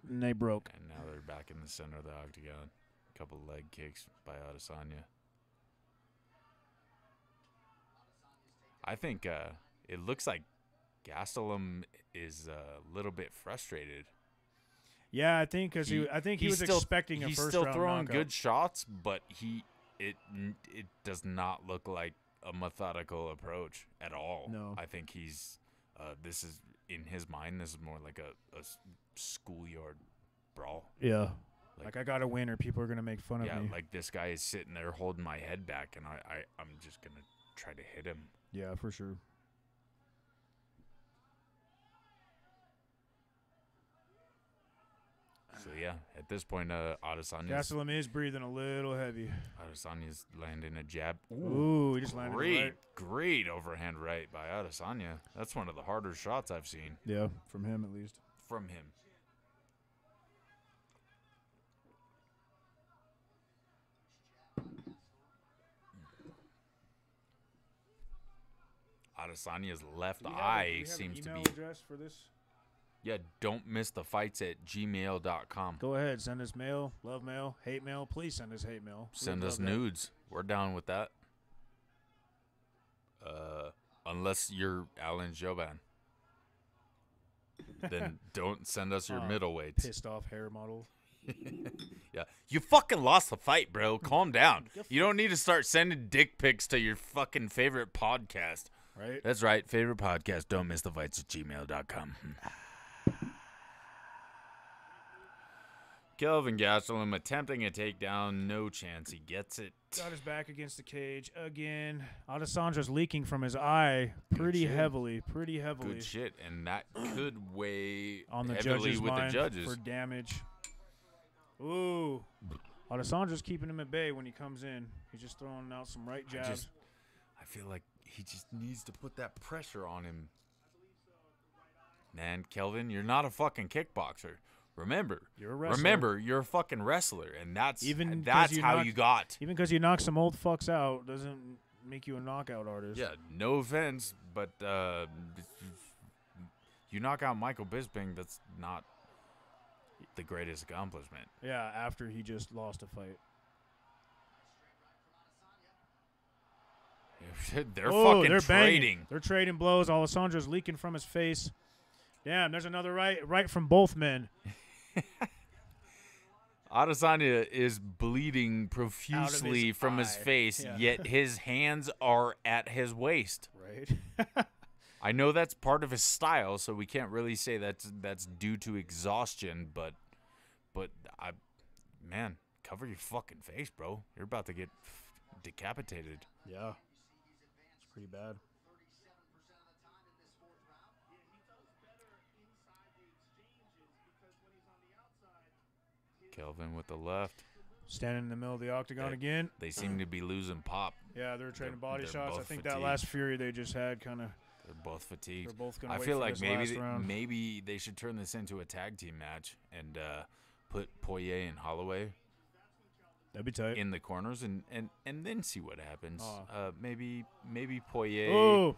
and they broke. and now they're back in the center of the octagon. Couple leg kicks by Adesanya. I think it looks like Gastelum is a little bit frustrated Yeah, I think because he was expecting a he's first still round throwing knockout. good shots, but it does not look like a methodical approach at all. No. I think he's this is in his mind. This is more like a schoolyard brawl. Yeah. Like I got to win or people are going to make fun of me. Yeah, like this guy is sitting there holding my head back, and I'm just going to try to hit him. Yeah, for sure. So, yeah, at this point, Adesanya's Gastelum is breathing a little heavy. landing a jab. Ooh, he just landed it right. Great overhand right by Adesanya. That's one of the harder shots I've seen. Yeah, from him at least. From him. Adesanya's left eye seems to be. Address for this? Yeah, don't miss the fights at gmail.com. Go ahead, send us mail, love mail, hate mail. Please send us hate mail. Send us nudes. We're down with that. Unless you're Alan Joban. Then don't send us your middleweights. Pissed off hair model. Yeah. You fucking lost the fight, bro. Calm down. You don't need to start sending dick pics to your fucking favorite podcast. Right? That's right. Favorite podcast. Don't miss the fights at gmail.com. Kelvin Gastelum attempting a takedown. No chance he gets it. Got his back against the cage again. Adesanya's leaking from his eye pretty heavily. Good shit. And that could weigh on the heavily judges' with mind the judges. for damage. Ooh. Adesanya's keeping him at bay when he comes in. He's just throwing out some right jabs. I feel like he just needs to put that pressure on him. Man, Kelvin, you're not a fucking kickboxer. Remember, you're a wrestler. Remember, you're a fucking wrestler, and that's how you got. Even because you knock some old fucks out doesn't make you a knockout artist. Yeah, no offense, but you knock out Michael Bisping, that's not the greatest accomplishment. Yeah, after he just lost a fight. They're fucking they're trading. Banging. They're trading blows. Alessandra's leaking from his face. Damn, there's another right from both men. Adesanya is bleeding profusely from his face, yet his hands are at his waist. Right. I know that's part of his style, so we can't really say that's due to exhaustion, but man, cover your fucking face, bro. You're about to get decapitated. Yeah. It's pretty bad. Kelvin with the left. Standing in the middle of the octagon again. They seem to be losing pop. Yeah, they're trading body shots. I think fatigued. that last Fury they just had kind of. They're both fatigued. They're both gonna I wait feel for like this last round. maybe they should turn this into a tag team match and put Poirier and Holloway. That'd be tight. In the corners and then see what happens. Maybe Poirier. Oh.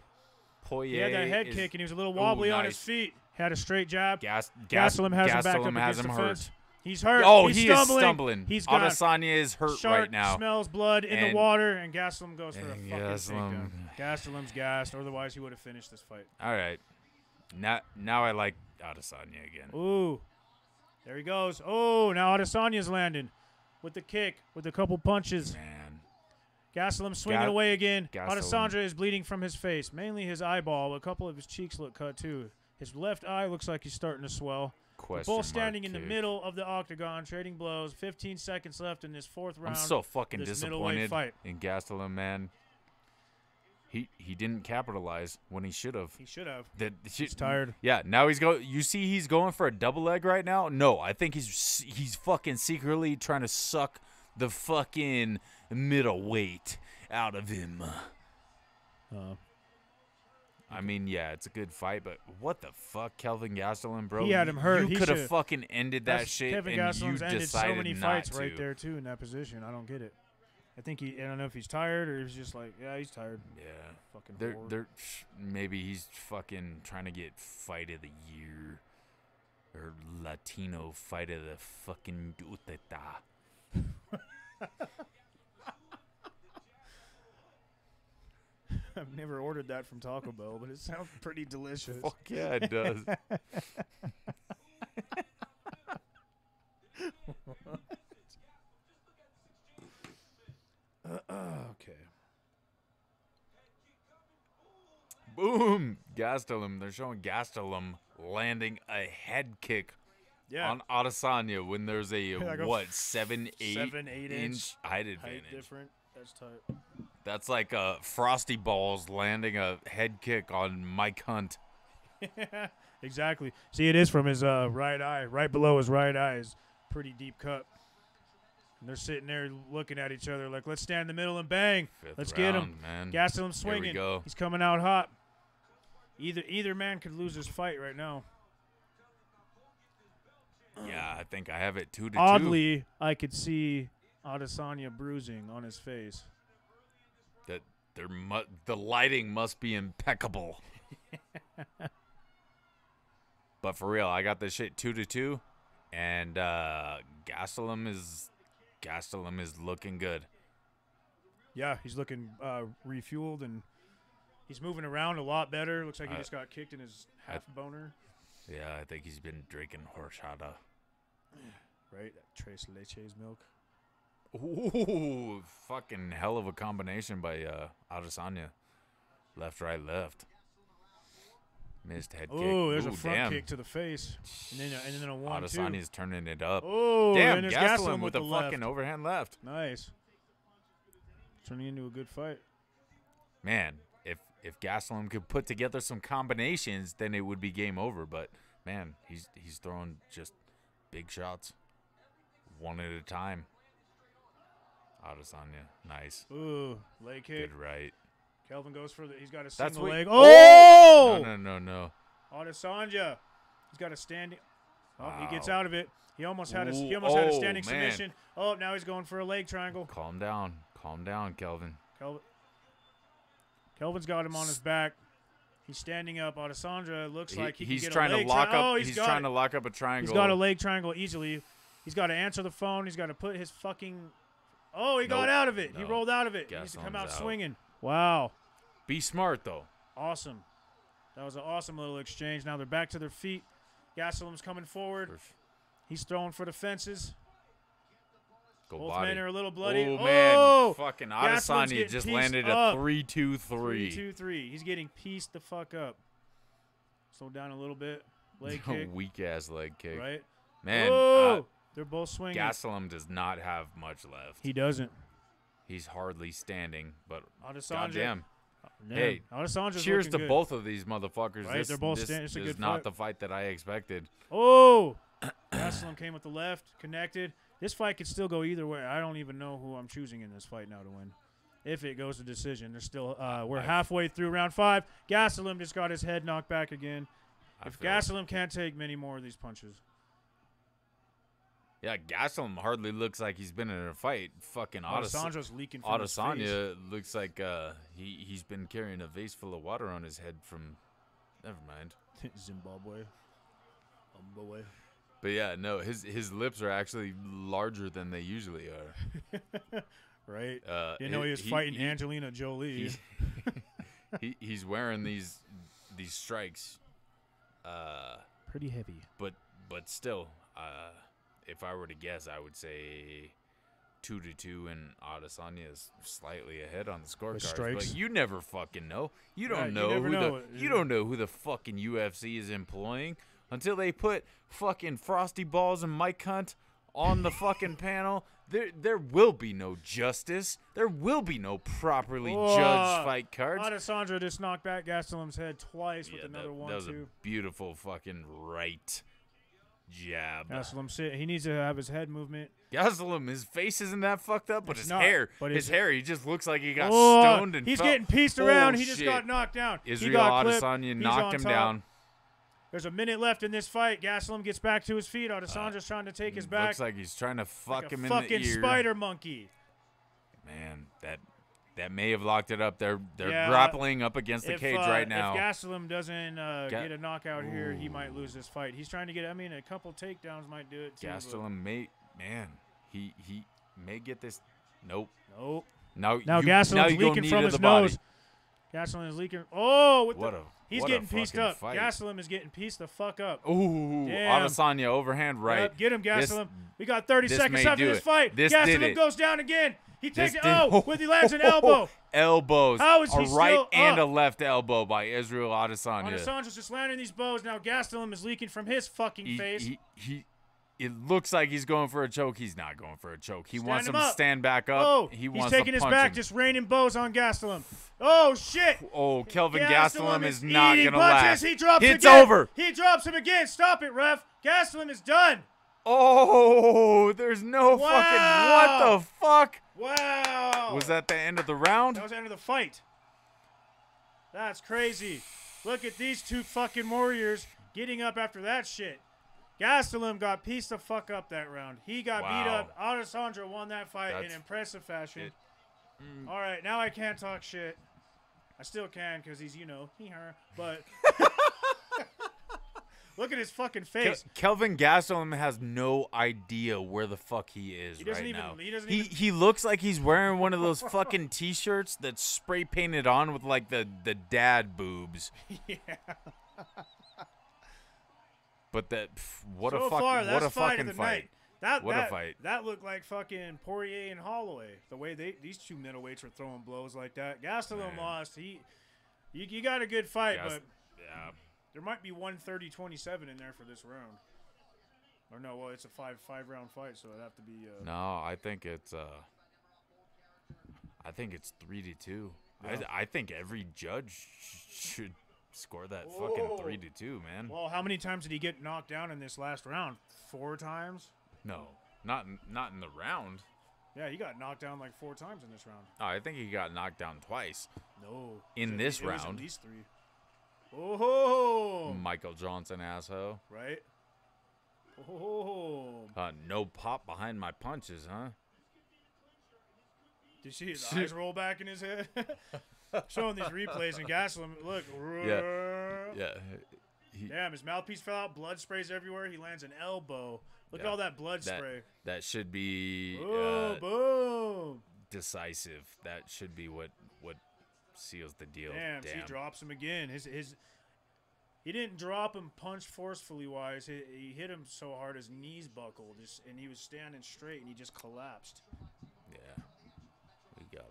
Poirier. He had that head kick and he was a little wobbly on his feet. Had a straight jab. Gastelum has him back up has against him the hurt. fence. He's hurt. Oh, he's he stumbling. is stumbling. He's got Adesanya is hurt right now. Smells blood in the water, and Gastelum goes for a fucking Gastelum. takedown. Gastelum's gassed. Otherwise, he would have finished this fight. All right. Now I like Adesanya again. Ooh. There he goes. Oh, now Adesanya's landing with the kick, with a couple punches. Man. Gastelum swinging away again. Gastelum. Adesanya is bleeding from his face, mainly his eyeball. A couple of his cheeks look cut, too. His left eye looks like he's starting to swell. They're both standing in the middle of the octagon, trading blows. 15 seconds left in this fourth round. I'm so fucking this disappointed fight. in Gastelum, man. He didn't capitalize when he should have. He should have. He's tired. Yeah, now he's going. You see, he's going for a double leg right now. No, I think he's fucking secretly trying to suck the fucking middleweight out of him. I mean, yeah, it's a good fight, but what the fuck, Kelvin Gastelum, bro? He had him hurt. You could have fucking ended that shit, Kevin and Gastelum's you ended decided so many not fights to. right there too in that position. I don't get it. I don't know if he's tired or he's just like, yeah, he's tired. Yeah, fucking. They're maybe he's fucking trying to get fight of the year or Latino fight of the fucking uteta. I've never ordered that from Taco Bell, but it sounds pretty delicious. Fuck yeah, it does. Boom. Gastelum. They're showing Gastelum landing a head kick on Adesanya when there's a, Like a 7-8 inch height advantage. different. That's tight. That's like Frosty Balls landing a head kick on Mike Hunt. Exactly. See, it is from his right eye. Right below his right eye is pretty deep cut. And they're sitting there looking at each other like, let's stand in the middle and bang. Let's get him. Man. Gastelum swinging. Here we go. He's coming out hot. Either man could lose this fight right now. Yeah, I think I have it 2-2. Oddly, I could see Adesanya bruising on his face. That the lighting must be impeccable. But for real, I got this shit 2-2, and Gastelum is looking good. Yeah, he's looking refueled, and he's moving around a lot better. Looks like he just got kicked in his half boner. Yeah, I think he's been drinking horchata. Right, that Tres Leches milk. Ooh, fucking hell of a combination by Adesanya. Left, right, left. Missed head kick. Oh, there's a front damn. kick to the face, and then a 1-2. Adesanya's turning it up. Oh, damn, and there's Gastelum with with the a left. fucking overhand left. Nice. Turning into a good fight. Man, if Gastelum could put together some combinations, then it would be game over. But man, he's throwing just big shots, one at a time. Adesanya, nice. Ooh, leg kick. Good right. Kelvin goes for he's got a That's single what- leg. Oh! Oh! No. Adesanya. He's got a standing. Oh, Wow. he gets out of it. He almost had a Ooh, had a oh, standing man. submission. Oh, now he's going for a leg triangle. Calm down, Kelvin. Kelvin's got him on his back. He's standing up. Adesanya looks like he he's can get trying a leg to lock tri- up. Oh, he's trying to lock up a triangle. He's got a leg triangle easily. He's got to answer the phone. He's got to put his fucking. Oh, he got Nope. out of it. He No. rolled out of it. He needs to come out Gastelum's out. swinging. Wow. Be smart though. Awesome. That was an awesome little exchange. Now they're back to their feet. Gastelum's coming forward. He's throwing for the fences. Go Both body. men are a little bloody. Oh, Oh, man. Fucking Gastelum's Adesanya getting just pieced landed up. a 3-2-3. 3-2-3. He's getting pieced the fuck up. Slow down a little bit. Leg kick. Weak-ass leg kick. Right? Man, Oh, they're both swinging. Gastelum does not have much left. He doesn't. He's hardly standing, but Adesanya. goddamn. Damn. Hey, Adesanya's cheers looking to good. both of these motherfuckers. Right, This, they're both this stand- it's a is good not fight. the fight that I expected. Oh, Gastelum came with the left, connected. This fight could still go either way. I don't even know who I'm choosing in this fight now to win. If it goes to decision, there's still we're halfway through round 5. Gastelum just got his head knocked back again. If Gastelum can't take many more of these punches. Yeah, Gastelum hardly looks like he's been in a fight. Fucking Adesanya's leaking from his face. Adesanya looks like he's been carrying a vase full of water on his head from. Never mind. Zimbabwe. But yeah, no, his lips are actually larger than they usually are. Right? You know he was fighting Angelina Jolie. He's wearing these strikes. Pretty heavy. But still, if I were to guess, I would say 2-2, and Adesanya is slightly ahead on the scorecard. strikes? But you never fucking know. You Right, don't you know never who know. you don't know who the fucking UFC is employing until they put fucking Frosty Balls and Mike Hunt on the fucking panel. There will be no justice. There will be no properly judged fight cards. Adesanya just knocked back Gastelum's head twice with another that 1-2. was a beautiful fucking right jab. Gastelum he needs to have his head movement. Gastelum, his face isn't that fucked up, but It's his not, hair, but his hair, he just looks like he got Oh, stoned and he's fell. getting pieced Oh, around. He just shit. got knocked down. He Israel got clipped. Adesanya He's knocked on him top. down. There's a minute left in this fight. Gastelum gets back to his feet. Adesanya's trying to take his back. Looks like he's trying to fuck like a him fucking in the ear. spider monkey. Man, that may have locked it up. They're Yeah, grappling up against the cage right now. If Gastelum doesn't get a knockout here, he might lose this fight. He's trying to get. I mean, a couple takedowns might do it too. Gastelum may, man, he may get this. Nope. Nope. Now Gastelum's you go leaking knee from to his the body. nose. Gastelum is leaking. Oh, he's what a getting pieced fucking up. fight. Gastelum is getting pieced the fuck up. Ooh, Damn. Adesanya overhand right. Yep, get him, This- Gastelum. We got 30 this seconds may after do this it. fight. This did Gastelum it. goes down again. He takes it. He lands an elbow. Elbows. How is a he right still and up? a left elbow by Israel Adesanya. Adesanya's just landing these blows. Now Gastelum is leaking from his fucking face. It looks like he's going for a choke. He's not going for a choke. He wants him to up. stand back up. Oh, he he's wants taking to his punch back, him. just raining blows on Gastelum. Oh, shit. Oh, Kelvin Gastelum is not eating going to punches. last. He drops It's again. over. He drops him again. Stop it, ref. Gastelum is done. Oh, there's no fucking. What the fuck? Wow. Was that the end of the round? That was the end of the fight. That's crazy. Look at these two fucking warriors getting up after that shit. Gastelum got pieced the fuck up that round. He got beat up. Adesanya won that fight in impressive fashion. All right, now I can't talk shit. I still can because he's, he, her. But look at his fucking face. Kelvin Gastelum has no idea where the fuck he is now. He looks like he's wearing one of those fucking T-shirts that's spray painted on with like the dad boobs. Yeah. But what so a fuck, far, what a fight fucking of the fight. Night. What a fight. That looked like fucking Poirier and Holloway. The way these two middleweights were throwing blows like that. Gastelum lost. You got a good fight, but there might be 130-27 in there for this round. Or no, well, it's a five round fight, so it'd have to be. No, I think it's 3-2. Yeah. I think every judge should score that fucking 3-2, man. Well, how many times did he get knocked down in this last round? 4 times? No, not in the round. Yeah, he got knocked down like 4 times in this round. Oh, I think he got knocked down twice. No. In this round. It was at least 3. Oh. Michael Johnson, asshole. Right. Oh. No pop behind my punches, huh? Did you see his eyes roll back in his head? Showing these replays and Gastelum. Look. Yeah. Damn, his mouthpiece fell out. Blood sprays everywhere. He lands an elbow. Look at all that blood spray. That should be boom. Decisive. That should be what seals the deal. Damn. He drops him again. He didn't drop him punch forcefully wise. He hit him so hard his knees buckled, and he was standing straight and he just collapsed. Yeah. We got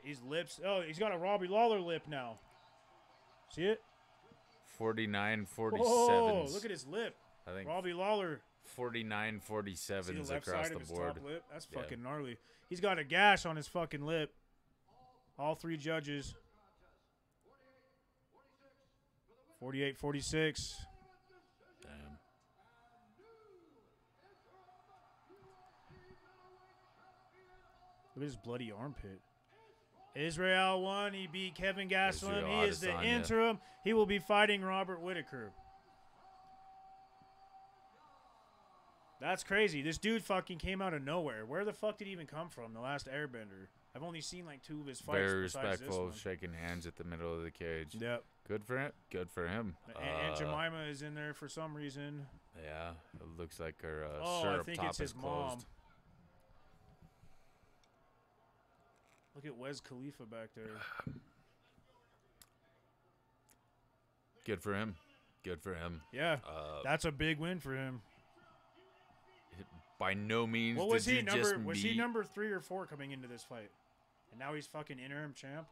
his lips. Oh, he's got a Robbie Lawler lip now. See it? 49-47. Oh, look at his lip. I think Robbie Lawler. 49-47 across the board. Top lip? That's fucking gnarly. He's got a gash on his fucking lip. All 3 judges. 48-46. Damn. Look at his bloody armpit. Israel won. He beat Kevin Gastelum. He is the interim. He will be fighting Robert Whittaker. That's crazy. This dude fucking came out of nowhere. Where the fuck did he even come from? The last Airbender. I've only seen like 2 of his fights. Very besides respectful, this one. shaking hands at the middle of the cage. Yep. Good for him. Good for him. Aunt Jemima is in there for some reason. Yeah, it looks like her I syrup think top it's is his closed. mom. Look at Wes Khalifa back there. Good for him. Good for him. Yeah, that's a big win for him. By no means. What was he? Was he number 3 or 4 coming into this fight? And now he's fucking interim champ.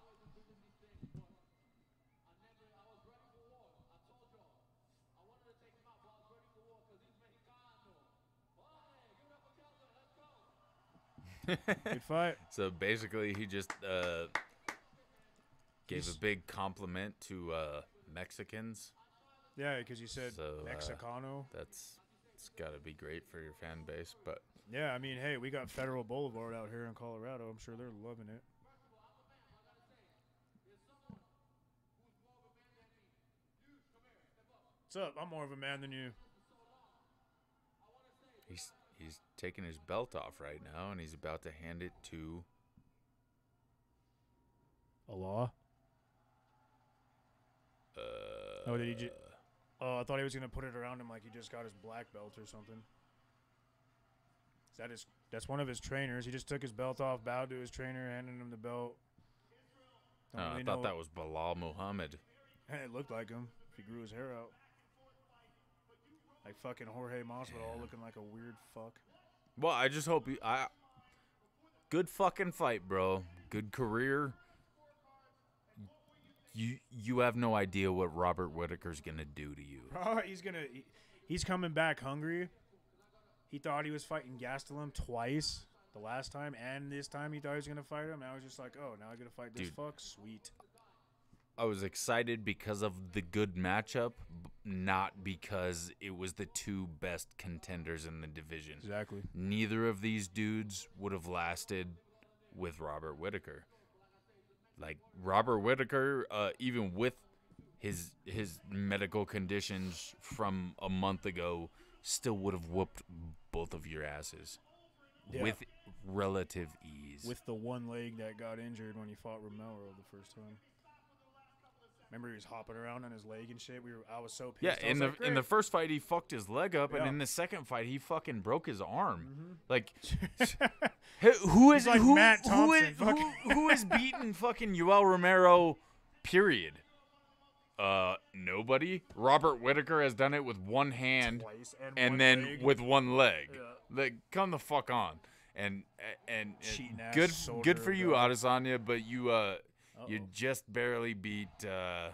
Good fight. So basically, he just gave a big compliment to Mexicans. Yeah, because you said Mexicano. It's got to be great for your fan base, but yeah, I mean, hey, we got Federal Boulevard out here in Colorado. I'm sure they're loving it. What's up? I'm more of a man than you. He's taking his belt off right now, and he's about to hand it to Allah. Oh, did he just? Oh, I thought he was gonna put it around him like he just got his black belt or something. That's one of his trainers. He just took his belt off, bowed to his trainer, handed him the belt. I thought that was Bilal Muhammad. It looked like him if he grew his hair out. Like fucking Jorge Masvidal looking like a weird fuck. Well, I just hope Good fucking fight, bro. Good career. You have no idea what Robert Whitaker's gonna do to you. Oh, he's coming back hungry. He thought he was fighting Gastelum twice. The last time and this time he thought he was going to fight him. I was just like, oh, now I'm going to fight this fuck? Sweet. I was excited because of the good matchup, not because it was the two best contenders in the division. Exactly. Neither of these dudes would have lasted with Robert Whitaker. Like, Robert Whitaker, even with his medical conditions from a month ago, still would have whooped both of your asses. Yeah. With relative ease. With the one leg that got injured when he fought Romero the first time. Remember he was hopping around on his leg and shit? I was so pissed. Yeah, in the first fight he fucked his leg up, and in the second fight he fucking broke his arm. Mm-hmm. Like, who is like Matt Thompson, who is beating fucking Yoel Romero? Period. Nobody. Robert Whitaker has done it with one hand twice and one then leg. with one leg. Yeah. Like, come the fuck on. And Cheating ass good soldier for of you, God. Adesanya, but you just barely beat Kelvin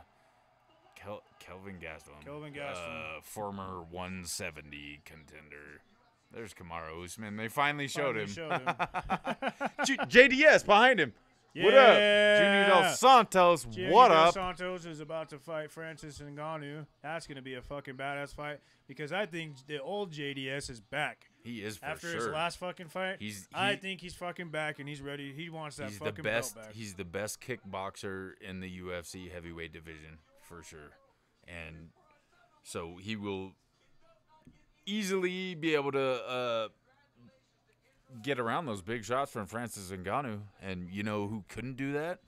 Gastelum. Kelvin Gastelum. Former 170 contender. There's Kamaru Usman. They finally showed him. JDS behind him. Yeah. What up? Junior Dos Santos. What up? Santos is about to fight Francis Ngannou. That's going to be a fucking badass fight because I think the old JDS is back. He is for After sure. his last fucking fight, I think he's fucking back and he's ready. He wants that fucking belt back. He's the best kickboxer in the UFC heavyweight division for sure. And so he will easily be able to get around those big shots from Francis Ngannou. And you know who couldn't do that?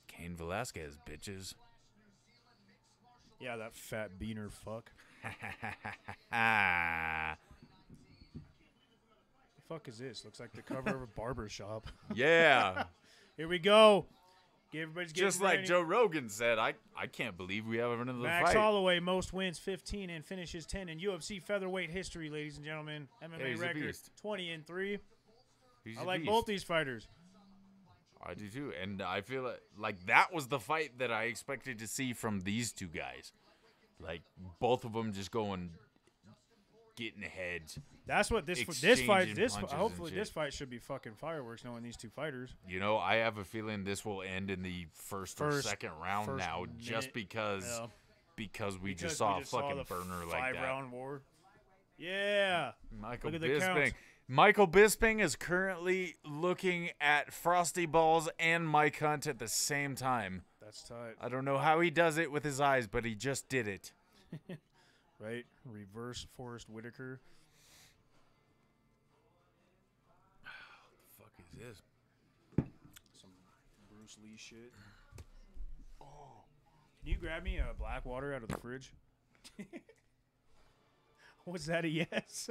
Cain Velasquez, bitches. Yeah, that fat beaner fuck. The fuck is this? Looks like the cover of a barber shop. Yeah. Here we go. Everybody's getting Just like ready. Joe Rogan said, I can't believe we have another Max fight. Holloway, most wins 15 and finishes 10 in UFC featherweight history, ladies and gentlemen. MMA he's a record beast. 20-3. He's I a like beast. both these fighters. I do too, and I feel like that was the fight that I expected to see from these two guys. Like both of them just getting heads. That's what this Exchanging fight. punches and Hopefully shit. this fight should be fucking fireworks. Knowing these two fighters. You know, I have a feeling this will end in the first or second round first now, minute. just because we Because just saw a the fucking burner like that. 5-round war. Yeah. Michael Look at the counts. Bisping. Michael Bisping is currently looking at Frosty Balls and Mike Hunt at the same time. That's tight. I don't know how he does it with his eyes, but he just did it. Right? Reverse Forrest Whitaker. What the fuck is this? Some Bruce Lee shit. Oh. Can you grab me a black water out of the fridge? Was that a yes?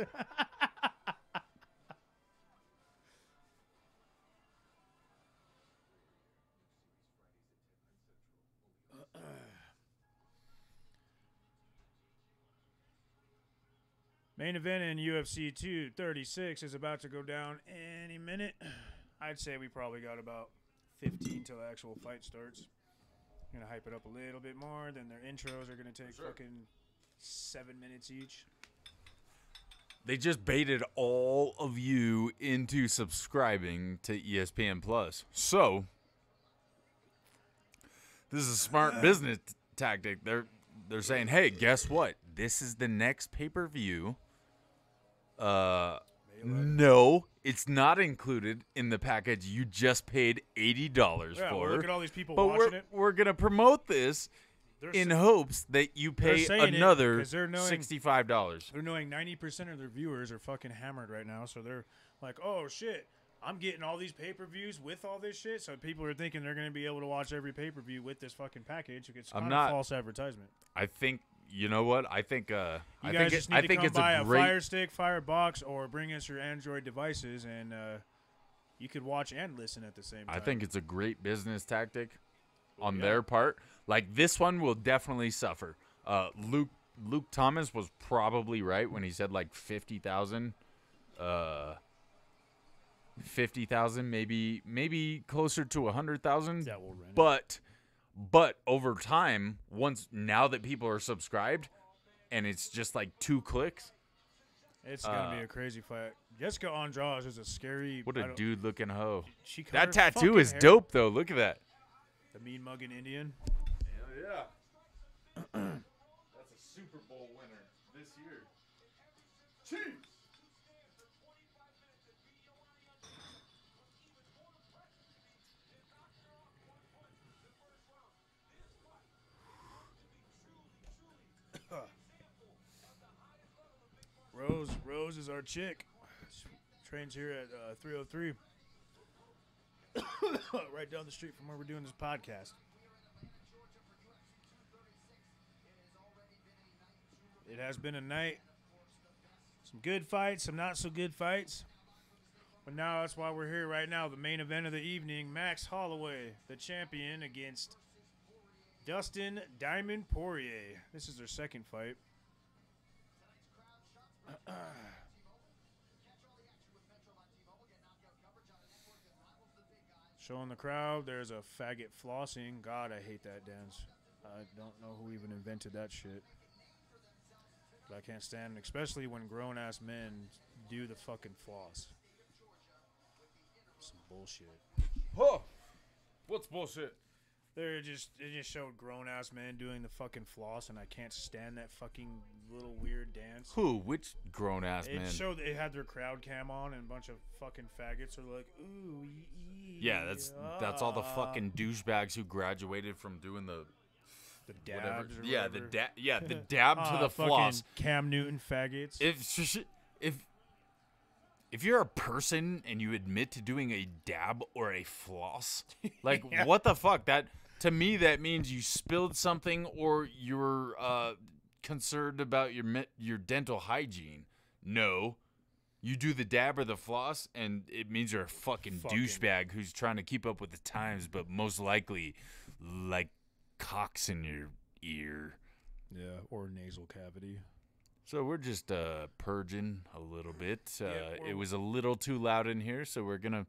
Main event in UFC 236 is about to go down any minute. I'd say we probably got about 15 till the actual fight starts. I'm going to hype it up a little bit more. Then their intros are going to take fucking 7 minutes each. They just baited all of you into subscribing to ESPN Plus. So, this is a smart business tactic. They're saying, hey, guess what? This is the next pay-per-view. No, it's not included in the package you just paid $80 Yeah, for. well, look at all these people but watching it. we're going to promote this They're in s- hopes that you pay saying it another 'cause they're knowing- $65. They're knowing 90% of their viewers are fucking hammered right now, so they're like, oh, shit, I'm getting all these pay-per-views with all this shit, so people are thinking they're going to be able to watch every pay-per-view with this fucking package. It's kind of false advertisement. I think, you know what? I think You guys just need to come it's buy a a great Fire Stick, Firebox, or bring us your Android devices, and you could watch and listen at the same time. I think it's a great business tactic on their part. Like, this one will definitely suffer. Luke Thomas was probably right when he said like 50,000 50,000, maybe closer to 100,000. That will rent. But over time, now that people are subscribed, and it's just like 2 clicks. It's gonna be a crazy fight. Jessica Andrade is a scary. What a dude looking hoe. She cut That her tattoo fucking is hair. dope though. Look at that. The mean mugging Indian. Hell yeah. That's a Super Bowl winner this year. Chiefs. Rose is our chick. She trains here at 303. Right down the street from where we're doing this podcast. It has been a night. Some good fights, some not so good fights. But now that's why we're here right now. The main event of the evening, Max Holloway, the champion, against Dustin Diamond Poirier. This is their second fight. Showing the crowd, there's a faggot flossing. God, I hate that dance. I don't know who even invented that shit. But I can't stand it, especially when grown-ass men do the fucking floss. Some bullshit. Oh, what's bullshit? It just showed grown-ass men doing the fucking floss, and I can't stand that fucking little weird dance. Who? Which grown ass man? It showed they had their crowd cam on, and a bunch of fucking faggots are like, ooh, Yeah, that's all the fucking douchebags who graduated from doing the whatever. dabs or Yeah, whatever. the dab to the fucking floss. Cam Newton faggots. If you're a person and you admit to doing a dab or a floss, like Yeah. what the fuck? That to me that means you spilled something or you're concerned about your dental hygiene. No. You do the dab or the floss, and it means you're a fucking douchebag who's trying to keep up with the times, but most likely, like, cocks in your ear. Yeah, or nasal cavity. So we're just purging a little bit. Yeah, it was a little too loud in here, so we're going to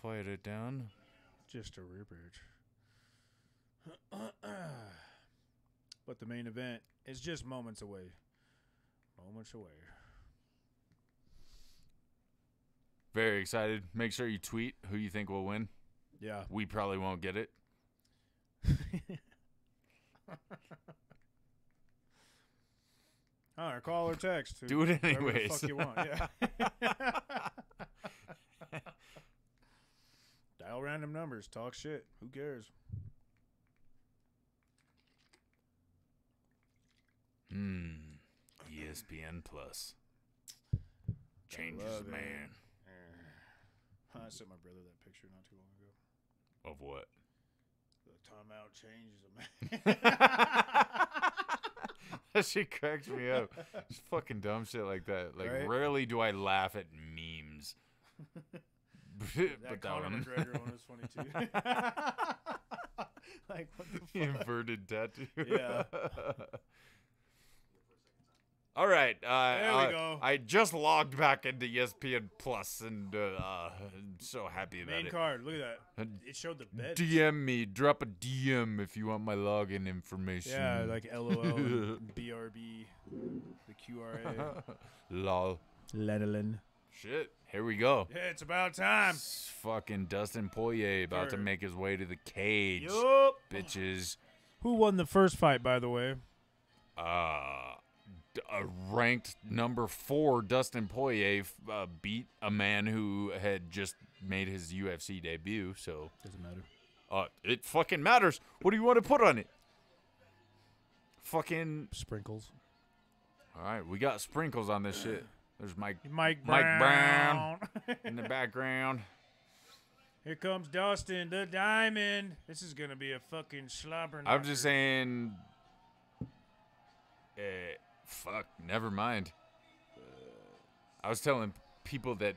quiet it down. Just a rear bridge. But the main event is just moments away. Moments away. Very excited. Make sure you tweet who you think will win. Yeah. We probably won't get it. All right, call or text. Do it whatever the anyways. fuck you want. Yeah. Dial random numbers. Talk shit. Who cares? ESPN Plus. Changes love a it. man. I sent my brother that picture not too long ago. Of what? The timeout changes a man. That shit cracks me up. Just fucking dumb shit like that. Like, Right? rarely do I laugh at memes. That But that Conor one. McGregor one was funny too. Like, what the fuck? Inverted tattoo. Yeah. All right. There we go. I just logged back into ESPN Plus, and I'm so happy about Main it. card. Look at that. It showed the bed. DM me. Drop a DM if you want my login information. Yeah, like LOL, and BRB, the QRA. Lol. Lenolin. Shit. Here we go. Yeah, it's about time. It's fucking Dustin Poirier about to Sure. make his way to the cage. Yup. Bitches. Who won the first fight, by the way? A ranked number 4 Dustin Poirier beat a man who had just made his UFC debut. So Doesn't matter. it fucking matters. What do you want to put on it? Fucking. Sprinkles. All right, we got sprinkles on this shit. There's Mike Mike Brown in the background. Here comes Dustin, the Diamond. This is going to be a fucking slobber I'm just saying. Fuck, never mind. I was telling people that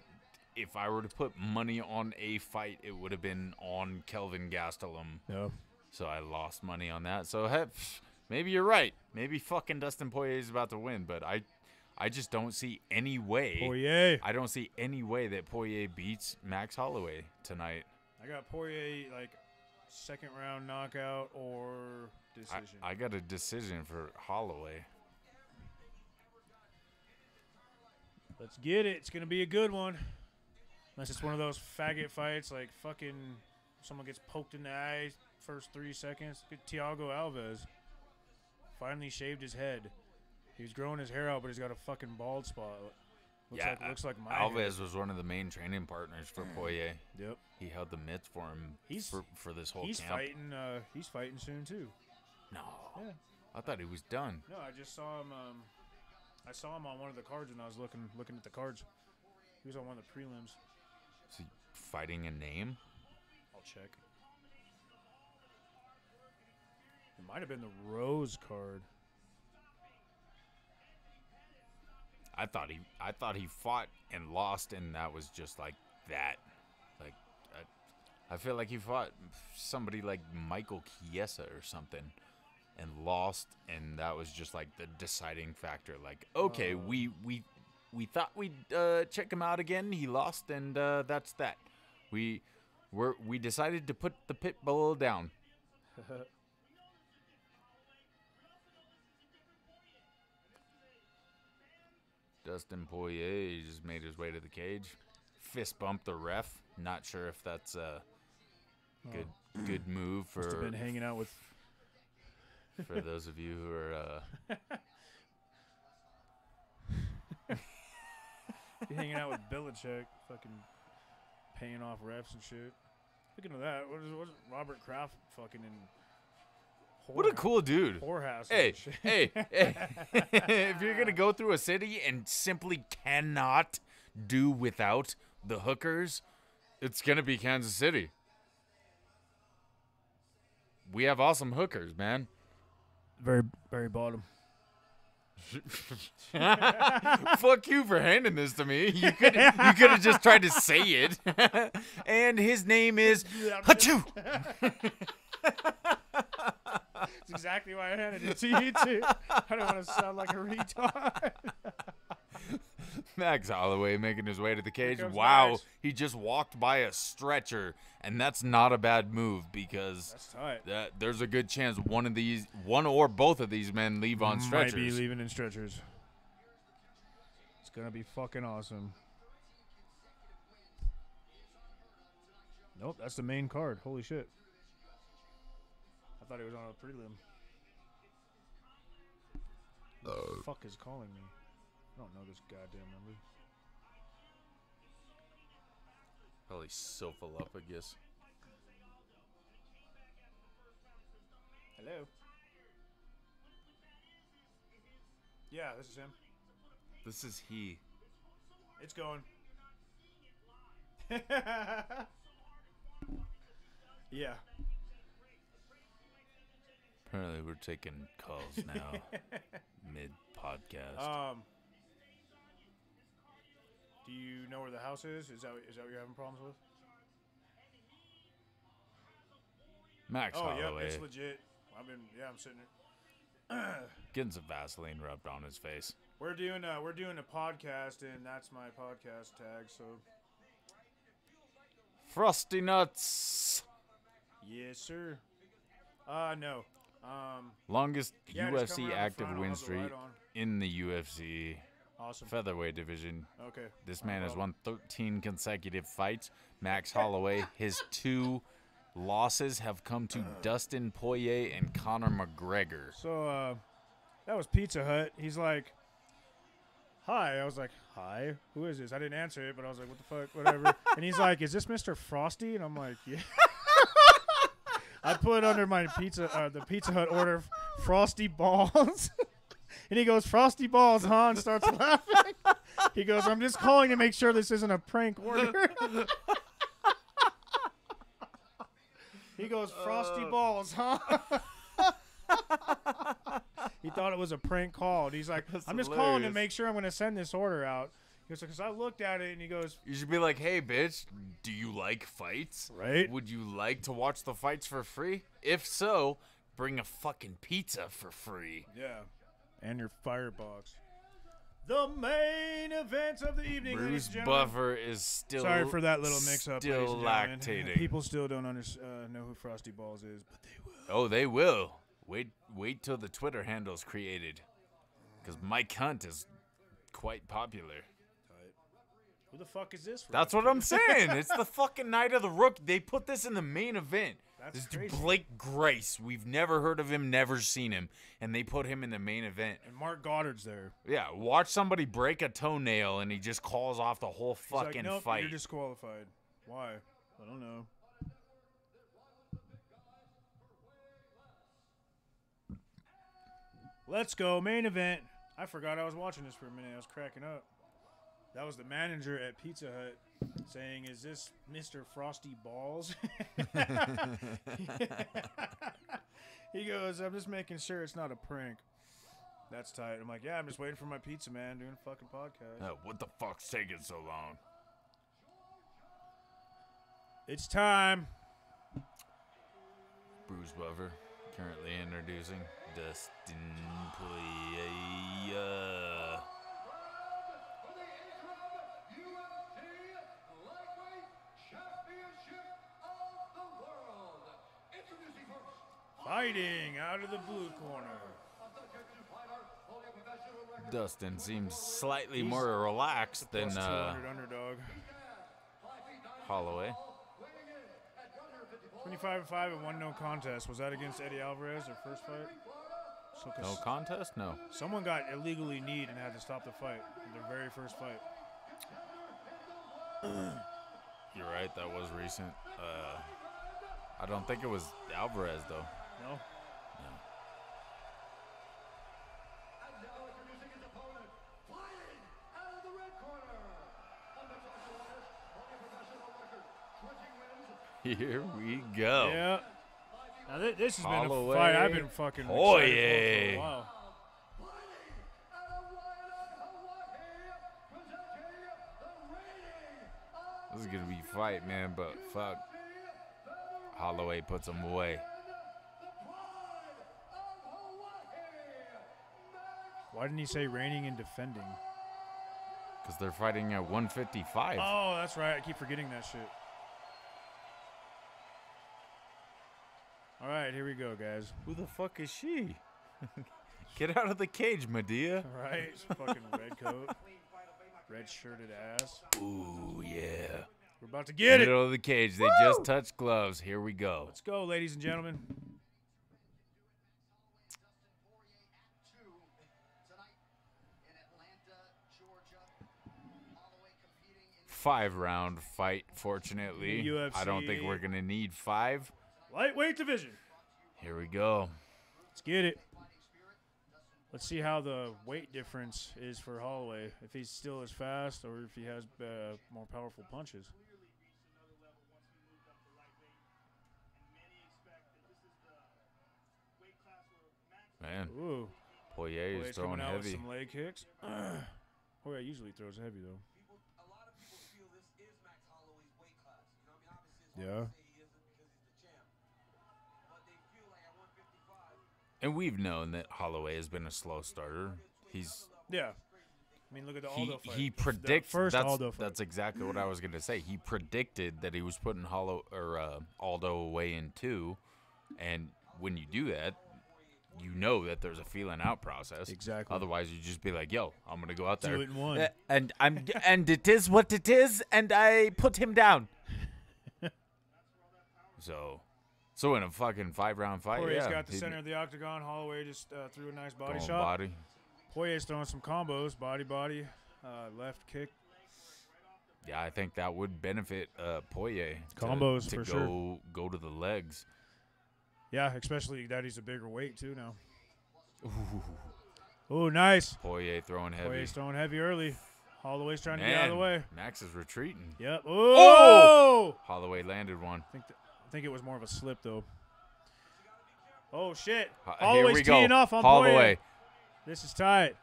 if I were to put money on a fight, it would have been on Kelvin Gastelum. No. So I lost money on that. So maybe you're right. Maybe fucking Dustin Poirier is about to win. But I I just don't see any way. Poirier. I don't see any way that Poirier beats Max Holloway tonight. I got Poirier like second round knockout or decision. I got a decision for Holloway. Let's get it. It's gonna be a good one. Unless it's one of those faggot fights, like fucking someone gets poked in the eye first 3 seconds. Look at Thiago Alves. Finally shaved his head. He was growing his hair out, but he's got a fucking bald spot. Looks like my Alves hair. was one of the main training partners for Poirier. Yep. He held the mitts for him for this whole He's camp. fighting. He's fighting soon too. No. Yeah. I thought he was done. No, I just saw him. I saw him on one of the cards when I was looking at the cards. He was on one of the prelims. Is he fighting a name? I'll check. It might have been the Rose card. I thought he fought and lost, and that was just like that. Like, I feel like he fought somebody like Michael Chiesa or something, and lost, and that was just like the deciding factor. Like, okay, we thought we'd check him out again. He lost, and that's that. We decided to put the pit bull down. Dustin Poirier just made his way to the cage. Fist bumped the ref. Not sure if that's a good move Must have for been hanging out with. for those of you who are Be hanging out with Belichick, fucking paying off refs and shit. Speaking of that, what is Robert Kraft fucking in? what a cool dude. Whorehouse. Hey, hey, if you're gonna go through a city and simply cannot do without the hookers, it's gonna be Kansas City. We have awesome hookers, man. Very, very bottom. Fuck you for handing this to me. You could have just tried to say it. And his name is Hachu. That's exactly why I handed it to you too. I don't want to sound like a retard. Max Holloway making his way to the cage. Here comes Wow, Max. he just walked by a stretcher, and that's not a bad move because That's tight. there's a good chance one or both of these men leave on stretchers. Might be leaving in stretchers. It's gonna be fucking awesome. Nope, that's the main card. Holy shit. I thought he was on a prelim. Who the fuck is calling me? I don't know this goddamn number. Probably Sofalophagus. Hello? Yeah, this is him. This is he. It's going. Yeah. Apparently, we're taking calls now, mid-podcast. Do you know where the house is? Is that what you're having problems with? Max Oh, yeah, Holloway it's legit. I'm sitting here. getting some Vaseline rubbed on his face. We're doing a podcast, and that's my podcast tag. So Frosty Nuts. yes, sir. No. Longest Yeah, just come UFC around the active front, I'll win have the streak light on. in the UFC Awesome. featherweight division. Okay. This No man has problem. won 13 consecutive fights. Max Holloway, his 2 losses have come to Dustin Poirier and Conor McGregor. So that was Pizza Hut. He's like, "Hi." I was like, "Hi, who is this?" I didn't answer it, but I was like, "What the fuck?" Whatever. And he's like, "Is this Mr. Frosty?" And I'm like, "Yeah." I put under my the Pizza Hut order, Frosty Balls. And he goes, "Frosty Balls, huh?" And starts laughing. He goes, "I'm just calling to make sure this isn't a prank order." He goes, "Frosty Balls, huh?" He thought it was a prank call. And he's like, That's "I'm just calling to hilarious. make sure I'm going to send this order out." He goes, "Because I looked at it," and he goes, You should be like, hey, bitch, do you like fights? "Right?" Would you like to watch the fights for free? If so, bring a fucking pizza for free. Yeah. And your firebox. The main event of the evening, ladies Bruce and gentlemen. Buffer is still Sorry for that little mix-up, still ladies and gentlemen. lactating. People still don't know who Frosty Balls is, but they will. Oh, they will. Wait till the Twitter handle's created. Because Mike Hunt is quite popular. Who the fuck is this? That's what I'm saying. It's the fucking night of the Rookie. They put this in the main event. That's This dude, crazy. Blake Grace. We've never heard of him, never seen him. And they put him in the main event. And Mark Goddard's there. Yeah, watch somebody break a toenail and he just calls off the whole He's like, fucking nope, fight. you're disqualified. Why? I don't know. Let's go. Main event. I forgot I was watching this for a minute. I was cracking up. That was the manager at Pizza Hut saying, "Is this Mr. Frosty Balls?" He goes, "I'm just making sure it's not a prank." That's tight. I'm like, yeah, I'm just waiting for my pizza, man, doing a fucking podcast. What the fuck's taking so long? It's time. Bruce Buffer currently introducing Dustin Poirier. Fighting out of the blue corner. Dustin seems slightly more relaxed than Plus 200 underdog. Holloway. 25-5 and 1 no contest. Was that against Eddie Alvarez, their first fight? So, 'cause No contest? No. someone got illegally kneed and had to stop the fight. Their very first fight. You're right, that was recent. I don't think it was Alvarez, though. No? Here we go. Yeah. Now this has been a Holloway, fight I've been fucking excited Poirier. for a while. This is going to be a fight, man, but fuck. Holloway puts him away. Why didn't he say reigning and defending? Because they're fighting at 155. Oh, that's right. I keep forgetting that shit. All right, here we go, guys. Who the fuck is she? Get out of the cage, Medea. All right, fucking red coat, red shirted ass. Ooh, yeah. We're about to get it. Middle of the cage. They just touched gloves. Here we go. Let's go, ladies and gentlemen. 5-round fight, fortunately. UFC. I don't think we're going to need 5. Lightweight division. Here we go. Let's get it. Let's see how the weight difference is for Holloway. If he's still as fast or if he has more powerful punches. Man, Ooh. Poirier is Poirier's throwing coming out with heavy. some leg kicks. Poirier usually throws heavy, though. Yeah. And we've known that Holloway has been a slow starter. Yeah. I mean, look at the Aldo fight. He The predicts first Aldo fight. that's exactly what I was going to say. He predicted that he was putting Aldo away in 2, and when you do that, you know that there's a feeling out process. Exactly. Otherwise, you just be like, "Yo, I'm gonna go out there Do it in 1. and it is what it is, and I put him down." So in a fucking 5-round fight, Poirier's yeah, got the he- center of the octagon. Holloway just threw a nice body going shot. body. Poirier's throwing some combos. Body, left kick. Yeah, I think that would benefit Poirier. Combos, to for sure. Go to the legs. Yeah, especially that he's a bigger weight, too, now. Oh, nice. Poirier throwing heavy. Poirier's throwing heavy early. Holloway's trying to get out of the way. Max is retreating. Yep. Oh! Holloway landed one. I think it was more of a slip, though. Oh, shit. Here Holloway's we go. teeing off on Holloway. Poirier. This is tight.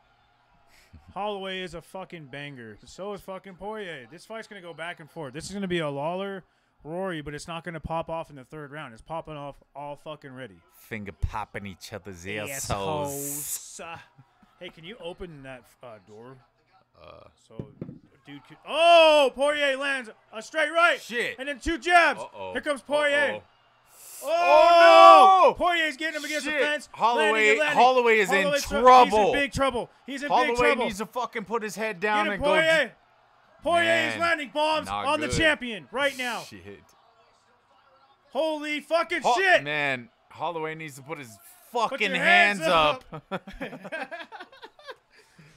Holloway is a fucking banger. So is fucking Poirier. This fight's going to go back and forth. This is going to be a Lawler Rory, but it's not going to pop off in the 3rd round. It's popping off all fucking ready. Finger popping each other's assholes. Hey, can you open that door? So, dude. Oh, Poirier lands a straight right. Shit. And then 2 jabs. Uh-oh. Here comes Poirier. Uh-oh. Oh, no! Poirier's getting him against Shit. the fence. Holloway is in He's trouble. in big trouble. He's in big Holloway trouble. needs to fucking put his head down Get him, and Poirier. go. Poirier is Man, landing bombs not on good. the champion right now. Shit. Holy fucking shit. Man, Holloway needs to put his Put fucking your hands up.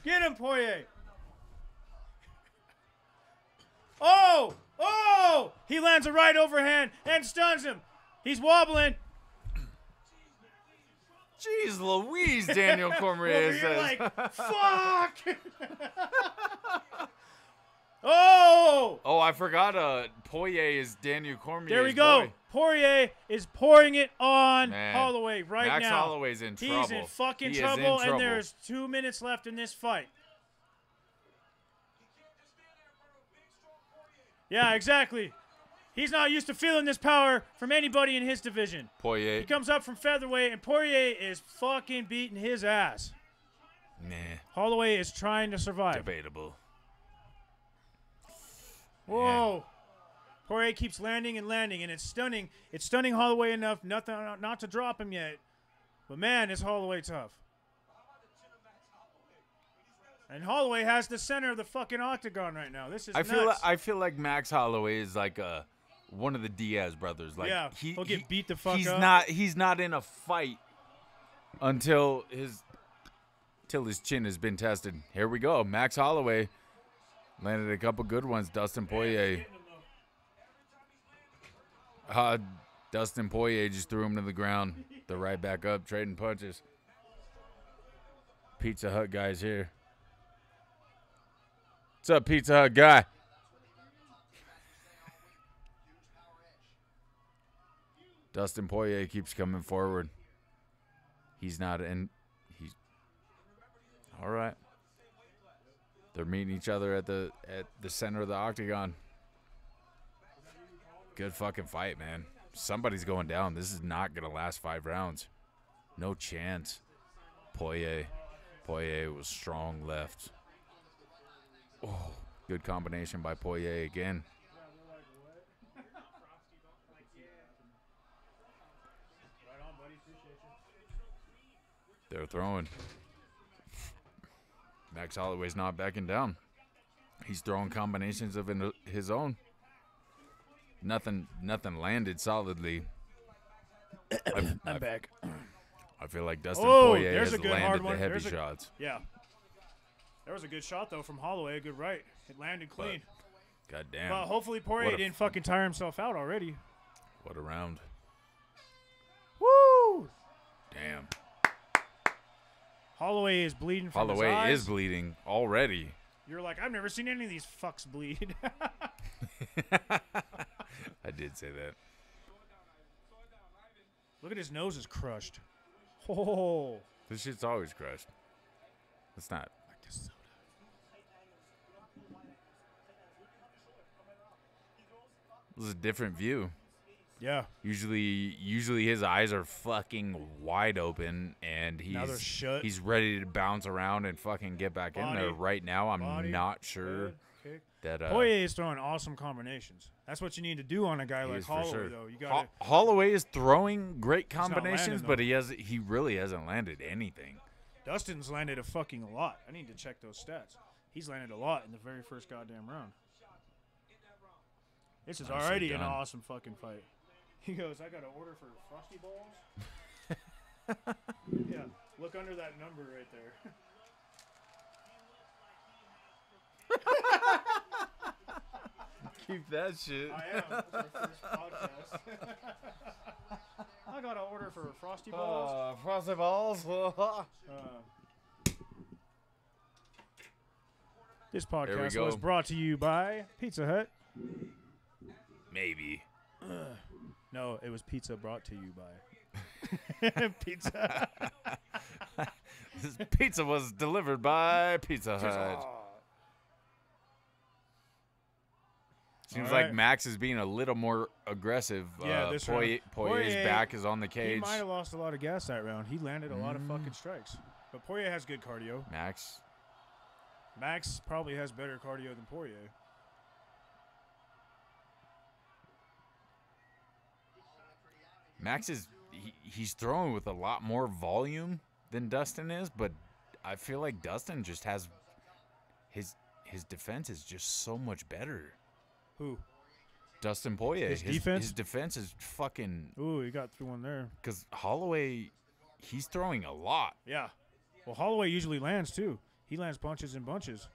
Get him, Poirier. Oh! He lands a right overhand and stuns him. He's wobbling. Jeez Louise, Daniel Cormier Over here says. like, fuck! Oh! Oh, I forgot. Poirier is Daniel Cormier's There we go. boy. Poirier is pouring it on Man, Holloway right Max now. Holloway's in trouble. He's in fucking He is trouble, in trouble. and there's 2 minutes left in this fight. Yeah, exactly. He's not used to feeling this power from anybody in his division. Poirier. He comes up from featherweight, and Poirier is fucking beating his ass. Nah, Holloway is trying to survive. debatable. Whoa. Poirier keeps landing and landing, and it's stunning. It's stunning Holloway enough not to drop him yet. But, man, is Holloway tough. And Holloway has the center of the fucking octagon right now. This is nuts. I feel like Max Holloway is like one of the Diaz brothers. Like Yeah, he'll get beat the fuck up. He's not in a fight until his chin has been tested. Here we go. Max Holloway landed a couple good ones. Dustin Poirier. Dustin Poirier just threw him to the ground. They're right back up, trading punches. Pizza Hut guys here. What's up, Pizza Hut guy? Dustin Poirier keeps coming forward. He's not in. He's all right. They're meeting each other at the center of the octagon. Good fucking fight, man. Somebody's going down. This is not gonna last 5 rounds. No chance. Poirier was strong left. Oh, good combination by Poirier again. They're throwing. Max Holloway's not backing down. He's throwing combinations of his own. Nothing landed solidly. I'm back. I feel like Dustin Oh, Poirier there's has a good hard landed one. the heavy There's a- shots. Yeah. There was a good shot, though, from Holloway. A good right. It landed clean. God damn. But hopefully Poirier What a- didn't fucking tire himself out already. What a round. Woo! Damn. Holloway is bleeding from his Holloway eyes. is bleeding already. You're like, I've never seen any of these fucks bleed. I did say that. Look at his nose is crushed. Oh. This shit's always crushed. It's not. This is a different view. Yeah. Usually his eyes are fucking wide open and Now they're shut. he's ready to bounce around and fucking get back in there. Body. Right now, I'm Body. not sure Head, kick. that Poirier is throwing awesome combinations. That's what you need to do on a guy he like is for Holloway, sure. though. You got to. Holloway is throwing great not landing, combinations, though. but he really hasn't landed anything. Dustin's landed a fucking lot. I need to check those stats. He's landed a lot in the very first goddamn round. This is Nicely already an done. awesome fucking fight. He goes, I got to order for Frosty Balls. Yeah, look under that number right there. Keep that shit. I am. It's our first podcast. I got to order for Frosty Balls. Frosty balls. This There we podcast go. was brought to you by Pizza Hut. Maybe. No, it was pizza brought to you by Pizza Hut. This pizza was delivered by Pizza Hut. Seems All like right. Max is being a little more aggressive. Yeah, this round. Poirier's Poirier, back is on the He cage. might have lost a lot of gas that round. He landed a lot of fucking strikes. But Poirier has good cardio. Max probably has better cardio than Poirier. Max is he's throwing with a lot more volume than Dustin is, but I feel like Dustin just has his defense is just so much better. Who? Dustin Poirier. His defense? His defense is fucking. Ooh, he got through one there. Because Holloway, he's throwing a lot. Yeah. Well, Holloway usually lands too. He lands punches in bunches.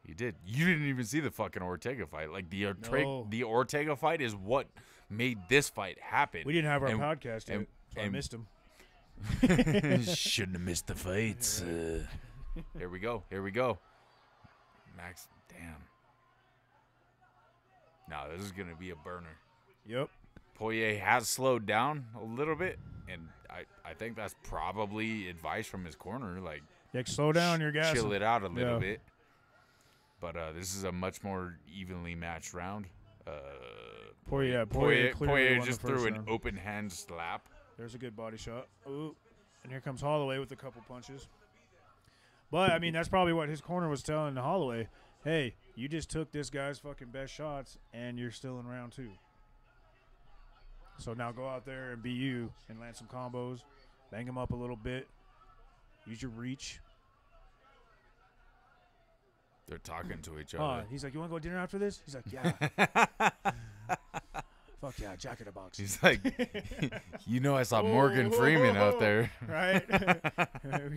He did. You didn't even see the fucking Ortega fight. Like the No. the Ortega fight is what made this fight happen. We didn't have our And- podcast yet, so I and- missed him. Shouldn't have missed the fights. Here we go. Max, damn. No, this is gonna be a burner. Yep. Poirier has slowed down a little bit, and I think that's probably advice from his corner. Like, Yeah, slow down your gas. chill it out a little Yeah. bit. But this is a much more evenly matched round. Poirier Poirier clearly won the just first threw an round. open hand slap. There's a good body shot. Ooh. And here comes Holloway with a couple punches. But, I mean, that's probably what his corner was telling Holloway. Hey, you just took this guy's fucking best shots, and you're still in round 2. So now go out there and be you and land some combos. Bang him up a little bit. Use your reach. They're talking to each other. He's like, you want to go dinner after this? He's like, yeah. Fuck yeah, Jack in the Box. He's like, you know, I saw Morgan Freeman out there. Right?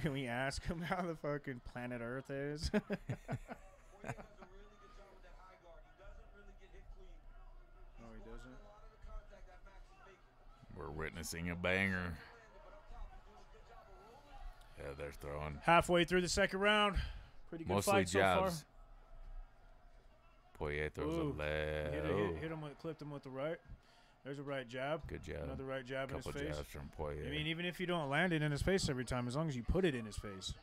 Can we ask him how the fucking planet Earth is? Poirier does a really good job with that high guard. He doesn't really get hit clean. No, he doesn't. A lot of the contact that Max is making. We're witnessing a banger. Yeah, they're throwing Halfway through the second round. Pretty good mostly fight so far. jabs. Poirier throws Ooh. a left. Hit him with, clipped him with the right. There's a right jab. Good jab. Another right jab in Couple his face. jabs from Poirier. I mean, even if you don't land it in his face every time, as long as you put it in his face.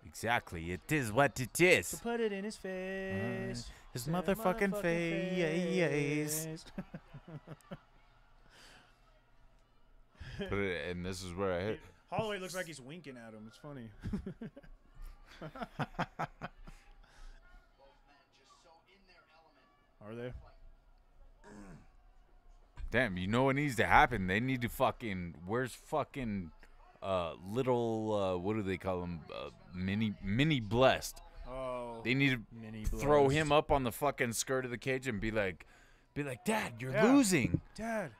exactly. It is what it is. So put it in his face. His Say motherfucking face. Put it, and this is where I hit. Holloway looks like he's winking at him. It's funny. Are they? Damn, you know what needs to happen? They need to fucking. Where's fucking little what do they call them? Mini blessed. Oh. They need to Mini throw blessed. him up on the fucking skirt of the cage and be like, Dad, you're Yeah. losing. Dad.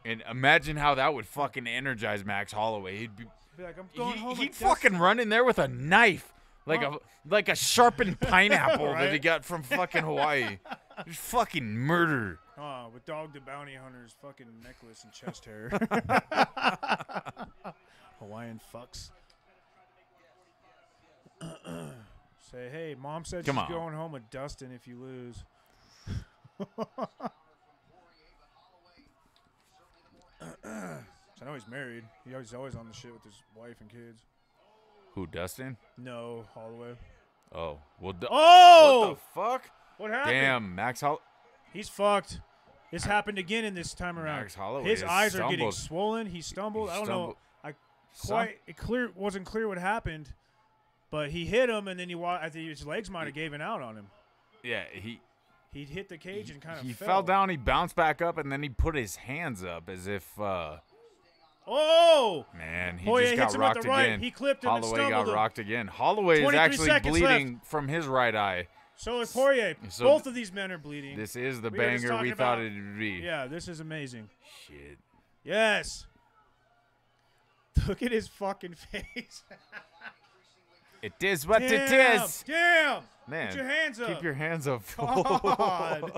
And imagine how that would fucking energize Max Holloway. He'd be Be like, I'm going home. he'd with fucking run in there with a knife. Like a sharpened pineapple that he Right? got from fucking Hawaii. Just fucking murder. Oh, with Dog the Bounty Hunter's fucking necklace and chest hair. Hawaiian fucks. Say, hey, Mom said Come she's on. going home with Dustin if you lose. I know he's married. He's always on the shit with his wife and kids. Who, Dustin? No, Holloway. Oh. Well, Oh! what the fuck? What happened? Damn, Max Holloway. He's fucked. This happened again in this time around. Max Holloway His has eyes are getting stumbled. swollen. He stumbled. I don't know. It wasn't clear what happened, but he hit him, and then I think his legs might have given out on him. Yeah, He hit the cage and kind of he fell down, he bounced back up, and then he put his hands up as if, Oh! man, he Poirier just got hits him with rocked the right. again. He clipped him and Holloway got stumbled him. rocked again. Holloway is 23 actually seconds bleeding from his right eye. So is Poirier. So Both of these men are bleeding. This is the We were just banger we talking thought about- it would be. Yeah, this is amazing. Shit. Yes. Look at his fucking face. It is what it Damn, is. Damn. Man, Put your hands up. keep your hands up. God. In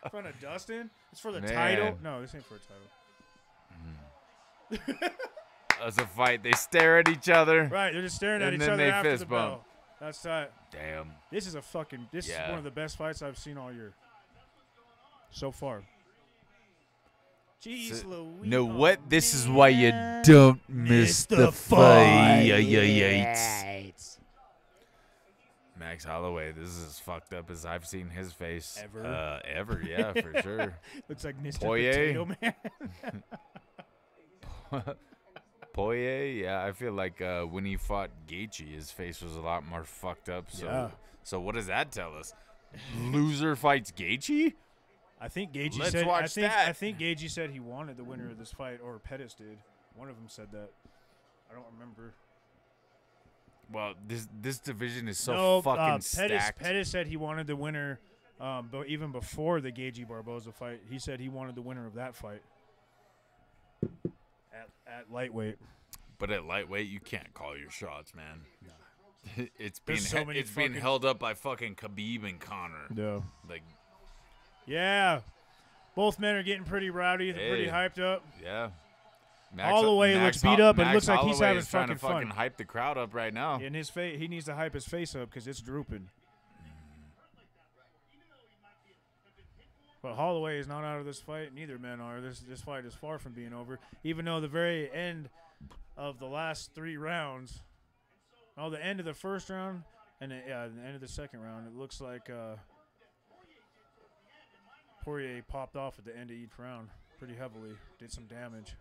front of Dustin? It's for the Man. title? No, this ain't for a title. As a fight, they stare at each other. Right, they're just staring at And each then other they after fist the bump. bell. That's tight. Damn. This is this is one of the best fights I've seen all year. So far. Jeez, Louise. Know what? This is why you don't miss the fight. Max Holloway, this is as fucked up as I've seen his face. Ever? Ever, yeah, for sure. Looks like Mr. Poirier. Potato Man. Poirier, yeah, I feel like when he fought Gaethje, his face was a lot more fucked up. So, Yeah. so what does that tell us? Loser fights Gaethje? I think Gaethje Let's said. watch that. I think Gaethje said he wanted the winner of this fight, or Pettis did. One of them said that. I don't remember. Well, this division is so No, fucking stacked. Pettis said he wanted the winner, but even before the Gaethje Barboza fight, he said he wanted the winner of that fight. At lightweight. But at lightweight, you can't call your shots, man. It's being There's so many it's being fucking- held up by fucking Khabib and Conor. Yeah. Like, Yeah. Both men are getting pretty rowdy. They're pretty Hey. hyped up. yeah. Holloway looks beat up, but it looks like he's Holloway having is trying to fucking fucking fun. hype the crowd up right now. In his face, he needs to hype his face up because it's drooping. But Holloway is not out of this fight. Neither men are. This fight is far from being over. Even though the very end of the last 3 rounds, the end of the first round and the end of the second round, it looks like Poirier popped off at the end of each round pretty heavily. Did some damage.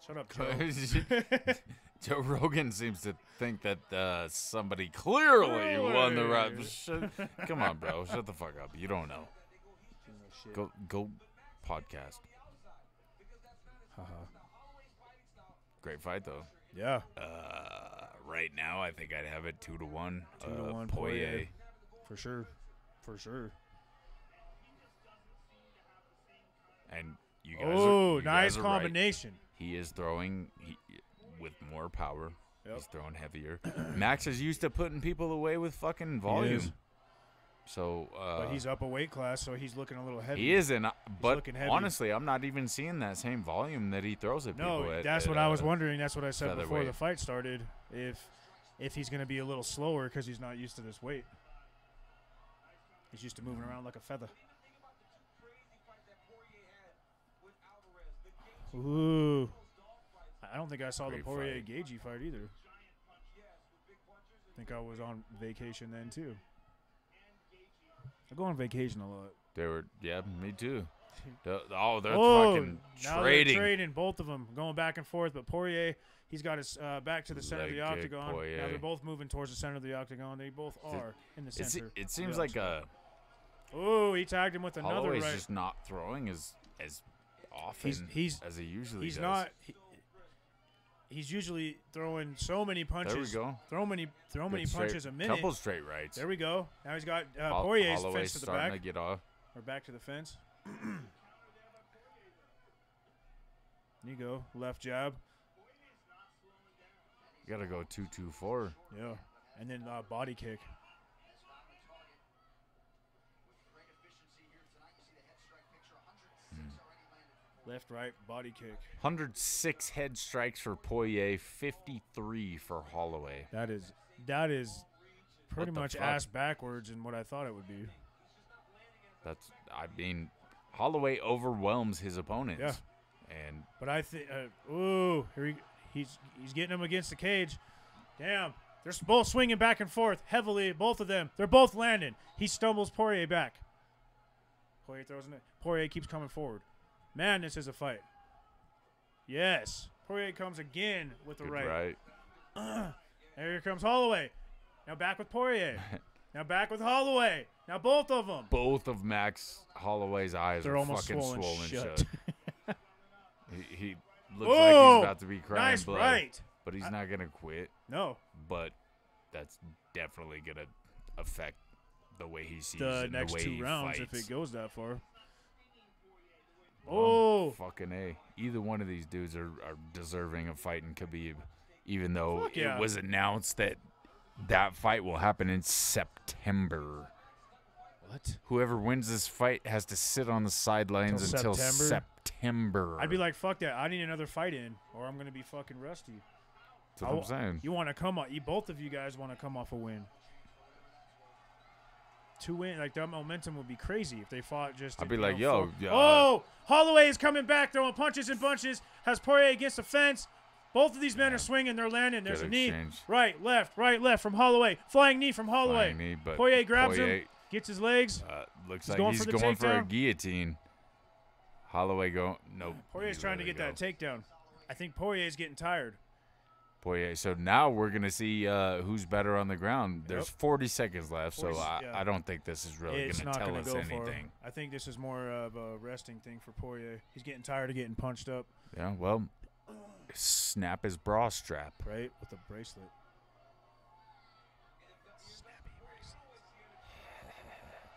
Shut up, Joe. Joe Rogan seems to think that somebody clearly won the round. Come on, bro. Shut the fuck up. You don't know. Go podcast. Great fight, though. Yeah. Right now, I think I'd have it 2-1. 2-1 Poirier. For sure. For sure. And you guys Oh, you nice guys are right. combination. He is throwing with more power. Yep. He's throwing heavier. Max is used to putting people away with fucking is. volume. So, But he's up a weight class, so he's looking a little heavy. he is, but looking heavy. honestly, I'm not even seeing that same volume that he throws at people. No, at, that's at, what I was wondering. That's what I said before featherweight. the fight started. If he's going to be a little slower because he's not used to this weight. He's used to moving around like a feather. Ooh. I don't think I saw Great the Poirier fight. Gaethje fight either. I think I was on vacation then too. I go on vacation a lot. They were, yeah, me too. They're Oh, fucking now trading. they're trading, both of them going back and forth. But Poirier, he's got his back to the center of the Leg kick, octagon. Poirier. Now they're both moving towards the center of the octagon. They both are in the center. It seems like Oh, he tagged him with another Holloway's right. just not throwing as often He's- as he usually He's does. not. He's usually throwing so many punches. There we go. Throw many Good punches straight- a minute. Couple straight rights. There we go. Now he's got Poirier's Holloway's fence to the starting back. to get off. Or back to the fence. There you go. Left jab. You gotta go 2-2-4. Yeah. And then body kick. Left, right, body kick. 106 head strikes for Poirier, 53 for Holloway. That is pretty What the much fuck? ass backwards in what I thought it would be. I mean, Holloway overwhelms his opponents. Yeah. And But I think, here he's getting him against the cage. Damn, they're both swinging back and forth heavily. Both of them, they're both landing. He stumbles Poirier back. Poirier throws in it. Poirier keeps coming forward. Man, this is a fight. Yes, Poirier comes again with the good right. right. Here comes Holloway. Now back with Poirier. Now back with Holloway. Now both of them. Both of Max Holloway's eyes They're are almost fucking swollen shut. shut. He looks like he's about to be crying nice blood. right. But he's not going to quit. No, But that's definitely going to affect the way he sees the and next the way 2 he rounds fights. if it goes that far. Well, Oh. fucking A. Either one of these dudes are deserving of fighting Khabib, even though Fuck yeah. it was announced that fight will happen in September. What? Whoever wins this fight has to sit on the sidelines Till until September? September. I'd be like, fuck that. I need another fight in, or I'm gonna be fucking rusty. That's what I'm saying. You want to come off? Both of you guys want to come off a win. 2 win, like that momentum would be crazy if they fought just. I'd be you like, know, yo, oh, Holloway is coming back, throwing punches and bunches. Has Poirier against the fence. Both of these men are swinging. They're landing. There's a Good knee. exchange. Right, left from Holloway. Flying knee from Holloway. Flying knee, but Poirier grabs Poirier, him, gets his legs. looks He's like going he's for the going for a takedown. guillotine. Holloway go. Nope. Poirier's he trying to let get it that takedown. I think Poirier's getting tired. Poirier. So now we're gonna see who's better on the ground. There's 40 seconds left, so 40 yeah. I don't think this is really It's gonna not tell going us to go anything. for. I think this is more of a resting thing for Poirier. He's getting tired of getting punched up, Yeah. Well, snap his bra strap. right, with a bracelet.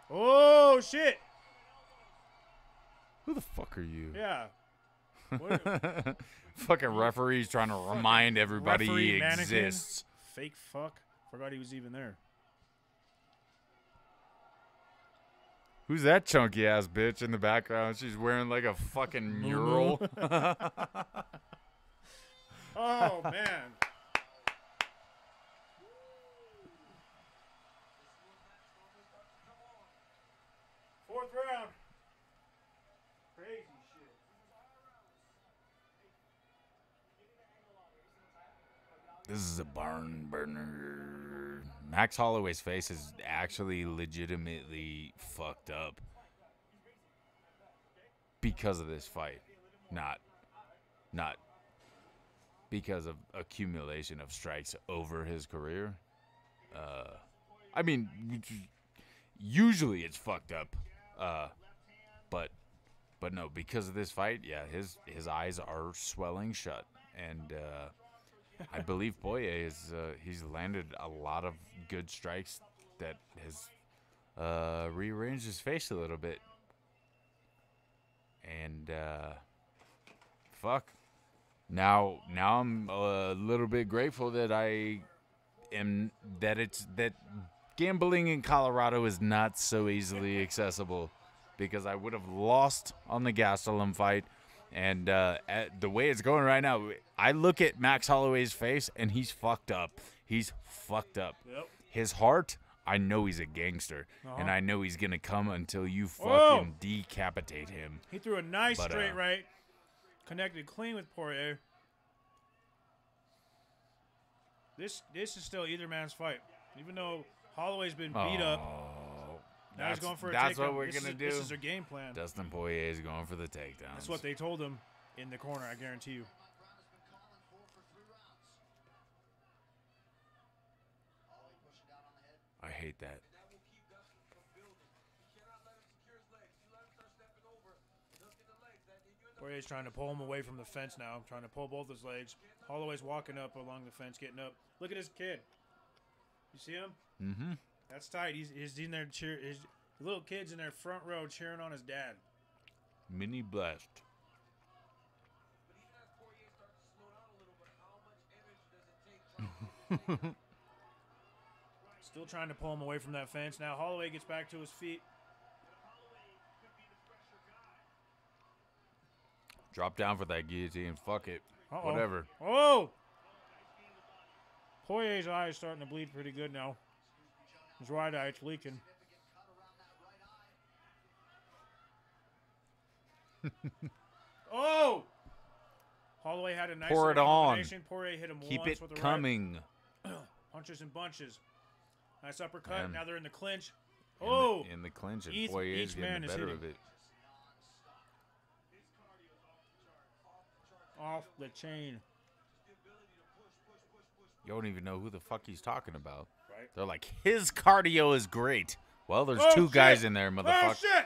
Oh shit! Who the fuck are you? Yeah. What, Fucking referee's trying to remind everybody he referee mannequin? exists. Fake fuck. Forgot he was even there. Who's that chunky ass bitch in the background? She's wearing like a fucking mural. Oh man. Fourth round. Crazy shit. This is a barn burner. Max Holloway's face is actually legitimately fucked up because of this fight, not because of accumulation of strikes over his career. I mean, usually it's fucked up, but no, because of this fight, yeah, his eyes are swelling shut, and I believe Poirier is he's landed a lot of good strikes that has rearranged his face a little bit, and fuck. Now I'm a little bit grateful that that gambling in Colorado is not so easily accessible, because I would have lost on the Gastelum fight, and the way it's going right now, I look at Max Holloway's face and he's fucked up. He's fucked up. Yep. His heart, I know he's a gangster, and Uh-huh. I know he's gonna come until you Whoa. fucking decapitate him. He threw a nice But, straight right. Connected clean with Poirier. This is still either man's fight. Even though Holloway's been beat up, now he's going for a takedown. That's what we're gonna do. This is their game plan. Dustin Poirier is going for the takedown. That's what they told him in the corner, I guarantee you. I hate that. That will keep Dustin from building. You cannot let him secure his legs. You let him start stepping over, hooking the legs. That you end up Poirier's trying to pull him away from the fence now, trying to pull both his legs. Holloway's walking up along the fence, getting up. Look at his kid. You see him? Mm-hmm. That's tight. He's in there cheer. His little kid's in there front row cheering on his dad. Mini blessed. But even as Poirier starts to slow down a little bit, how much energy does it take trying to Still trying to pull him away from that fence. Now Holloway gets back to his feet. Drop down for that guillotine. Fuck it. Uh-oh. Whatever. Oh! Poirier's eye is starting to bleed pretty good now. His right eye, it's leaking. Oh! Holloway had a nice Pour it little on. combination. Poirier hit him Keep once it with the right. coming. Punches and bunches. Nice uppercut. Man. Now they're in the clinch. In Oh! the, in the clinch, and Each Poirier's man getting the is better hitting. of it. Off the chain. You don't even know who the fuck he's talking about. Right. They're like, his cardio is great. Well, there's Oh, two shit. guys in there, Oh, motherfucker. shit!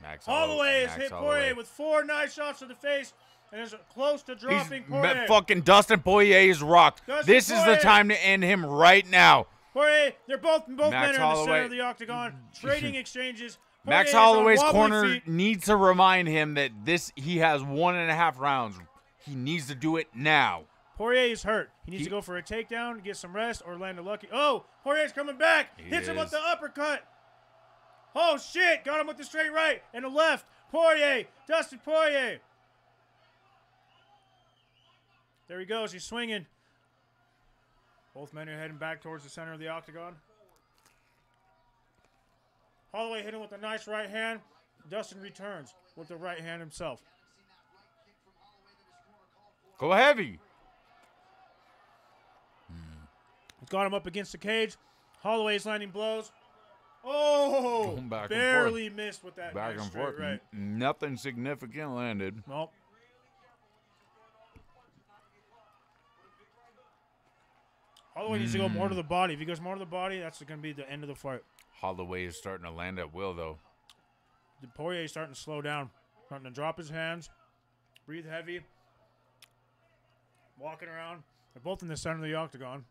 Max Holloway has Max hit Holloway. Poirier with 4 nice shots to the face and is close to He's dropping Poirier. fucking Dustin Poirier is rocked. Dustin This is the Poirier. time to end him right now. Poirier, they're both men are Max in the Holloway. center of the octagon, trading exchanges. Max Poirier is on Holloway's wobbly corner feet. needs to remind him that he has 1.5 rounds. He needs to do it now. Poirier is hurt. He needs to go for a takedown, get some rest, or land a lucky. Oh, Poirier's coming back. He Hits him with is. the uppercut. Oh, shit. Got him with the straight right and the left. Poirier. Dustin Poirier. There he goes. He's swinging. Both men are heading back towards the center of the octagon. Holloway hit him with a nice right hand. Dustin returns with the right hand himself. Go heavy. He's got him up against the cage. Holloway's landing blows. Oh, Going back and barely missed with that Back nice and straight forth. right. Nothing significant landed. Nope. Holloway needs to go more to the body. If he goes more to the body, that's going to be the end of the fight. Holloway is starting to land at will, though. Poirier is starting to slow down. Starting to drop his hands. Breathe heavy. Walking around. They're both in the center of the octagon.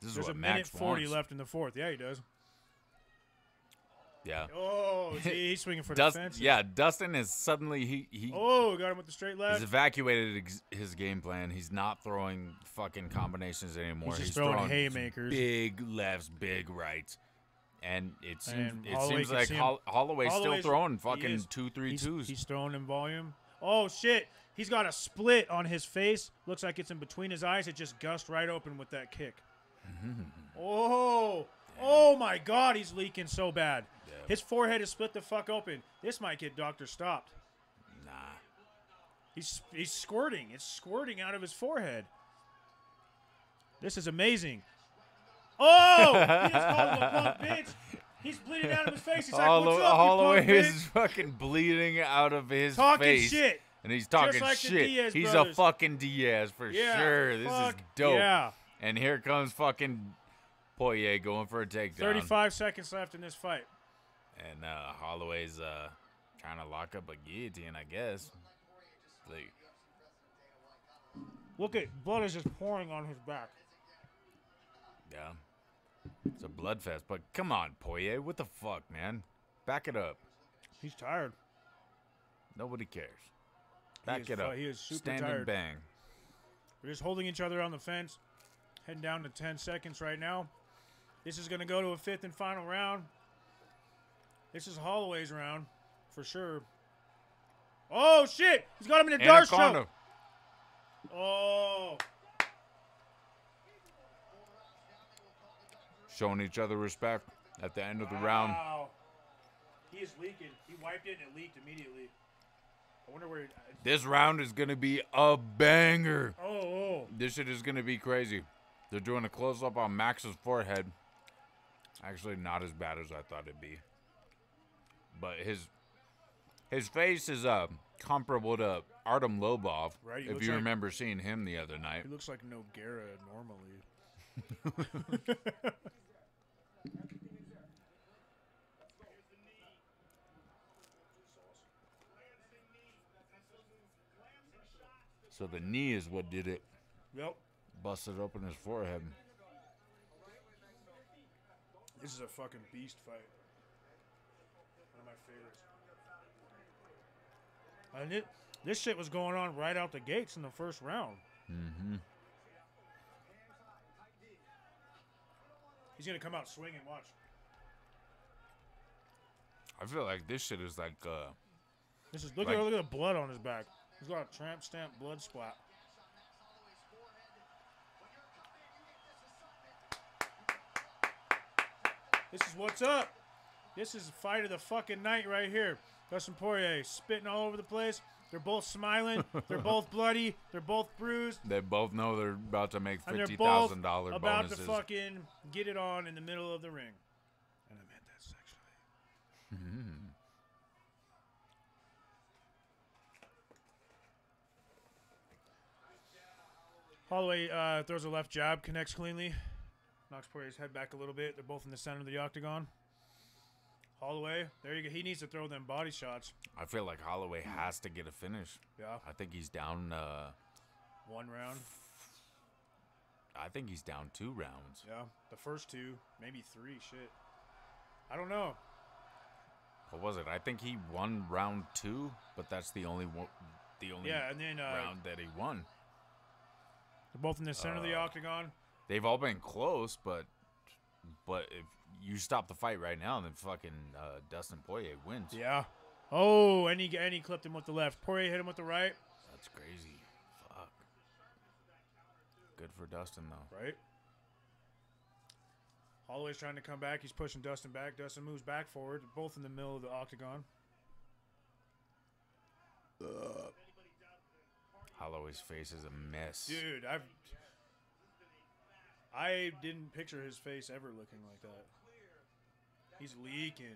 This is There's what a minute Max 40 wants. left in the fourth. Yeah, he does. Yeah. Oh, see, he's swinging for the Dustin, fences. yeah, Dustin is suddenly he Oh, got him with the straight he's left. evacuated his game plan. He's not throwing fucking combinations anymore. He's just throwing haymakers. Big lefts, big rights. And it And seems Holloway like can see him. Holloway's still Holloway's- throwing he fucking is. 2-3 He's, twos. he's throwing in volume. Oh, shit. He's got a split on his face. Looks like it's in between his eyes. It just gushed right open with that kick. Oh. Oh, my God. He's leaking so bad. Yeah. His forehead is split the fuck open. This might get doctor stopped. Nah. He's squirting. It's squirting out of his forehead. This is amazing. Oh! He just called him a punk bitch. He's bleeding out of his face. He's like, what's up, Holloway you punk is bitch? fucking bleeding out of his Talking face. shit. And he's talking like the shit. Diaz He's brothers. a fucking Diaz for Yeah, sure. This is fuck dope. yeah. And here comes fucking Poirier going for a takedown. 35 seconds left in this fight. And Holloway's kind of lock up a guillotine, I guess. Like, Look at blood is just pouring on his back. yeah. It's a blood fest. But come on, Poirier. What the fuck, man? Back it up. He's tired. Nobody cares. Back is it up. he is super Stand tired. and bang. We're just holding each other on the fence. Heading down to 10 seconds right now. This is going to go to a fifth and final round. This is Holloway's round for sure. Oh, shit. He's got him in a Darce Anaconda. choke. Oh. Showing each other respect at the end of the round. Wow. He is leaking. He wiped it and it leaked immediately. I wonder where. This round is going to be a banger. Oh. This shit is going to be crazy. They're doing a close-up on Max's forehead. Actually, not as bad as I thought it'd be. But his face is comparable to Artem Lobov, Right, he if looks you like- remember seeing him the other night. He looks like Nogueira normally. So the knee is what did it. Yep. Busted open his forehead. This is a fucking beast fight. One of my favorites. And this shit was going on right out the gates in the first round. Mm-hmm. He's gonna come out swinging. Watch. I feel like this shit is like This is look Like- at the blood on his back. He's got a tramp stamp blood splat. This is what's up. This is fight of the fucking night right here. Dustin Poirier spitting all over the place. They're both smiling. They're both bloody. They're both bruised. they both know they're about to make And they're both $50,000 about bonuses. to fucking get it on in the middle of the ring. And I meant that sexually. Holloway throws a left jab, connects cleanly. Knocks Poirier's head back a little bit. They're both in the center of the octagon. Holloway, there you go. He needs to throw them body shots. I feel like Holloway has to get a finish. Yeah. I think he's down. 1 round. I think he's down 2 rounds. Yeah. The first 2, maybe 3. Shit. I don't know. What was it? I think he won round 2, but that's the only one, Yeah, and then round that he won. they're both in the center of the octagon. They've all been close, but if you stop the fight right now, then fucking Dustin Poirier wins. Yeah. Oh, and he clipped him with the left. Poirier hit him with the right. That's crazy. Fuck. Good for Dustin though. Right. Holloway's trying to come back. He's pushing Dustin back. Dustin moves back forward. Both in the middle of the octagon. Holloway's face is a mess. Dude, I didn't picture his face ever looking like that. He's leaking.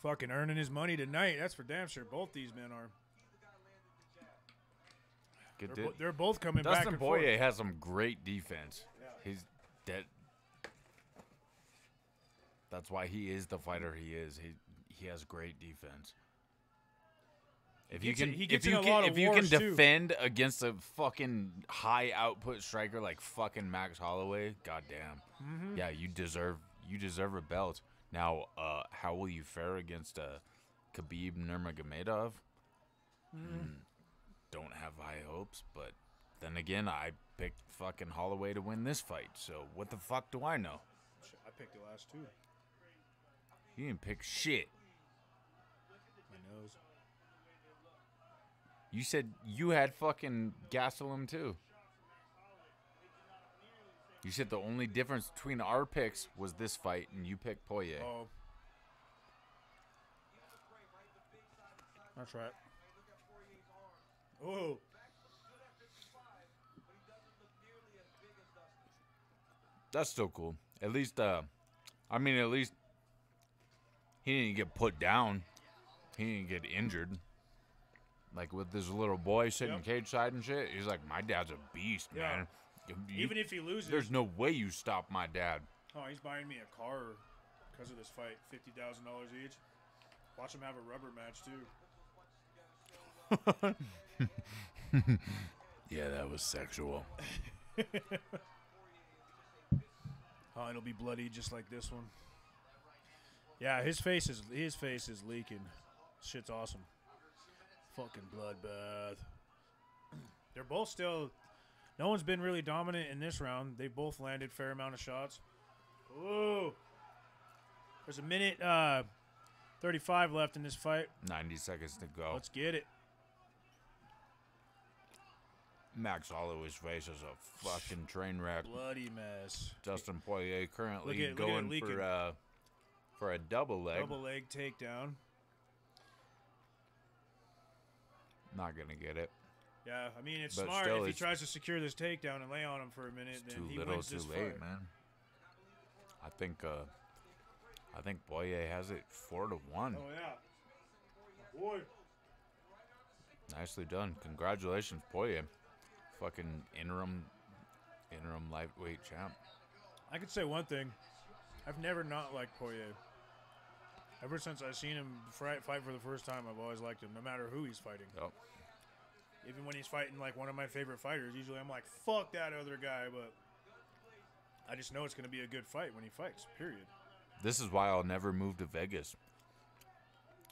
Fucking earning his money tonight. That's for damn sure. Both these men are. Good They're both coming back Dustin and forth. Poirier has some great defense. He's dead. That's why he is the fighter he is. He has great defense. If you can defend against a fucking high output striker like fucking Max Holloway, goddamn, yeah, you deserve a belt. Now, how will you fare against Khabib Nurmagomedov? Don't have high hopes, but then again, I picked fucking Holloway to win this fight. So what the fuck do I know? I picked the last two. You didn't pick shit. My nose. You said you had fucking Gastelum too. You said the only difference between our picks was this fight, and you picked Poirier. Oh. That's right. Oh. That's still cool. At least, at least he didn't get put down. He didn't get injured. Like with this little boy sitting cage side and shit. He's like, my dad's a beast, man. Even if he loses. There's no way you stop my dad. Oh, he's buying me a car because of this fight. $50,000 each. Watch him have a rubber match, too. Yeah, that was sexual. Oh, it'll be bloody just like this one. Yeah, his face is leaking. Shit's awesome. Fucking bloodbath. They're both still. No one's been really dominant in this round. They both landed fair amount of shots. Ooh. There's a minute 35 left in this fight. 90 seconds to go. Let's get it. Max Holloway's face is a fucking train wreck. Bloody mess. Dustin Poirier currently Look at going it for a double leg. Double leg takedown. Not gonna get it. Yeah, I mean it's But smart still, if he it's tries to secure this takedown and lay on him for a minute. It's Then too he little, wins too this late, fight. man. I think Poirier has it 4-1. Oh yeah. Boy. Nicely done. Congratulations, Poirier. Fucking interim lightweight champ. I could say one thing. I've never not liked Poirier. Ever since I've seen him fight for the first time, I've always liked him, no matter who he's fighting. Yep. Even when he's fighting like one of my favorite fighters, usually I'm like, fuck that other guy, but I just know it's going to be a good fight when he fights, period. This is why I'll never move to Vegas.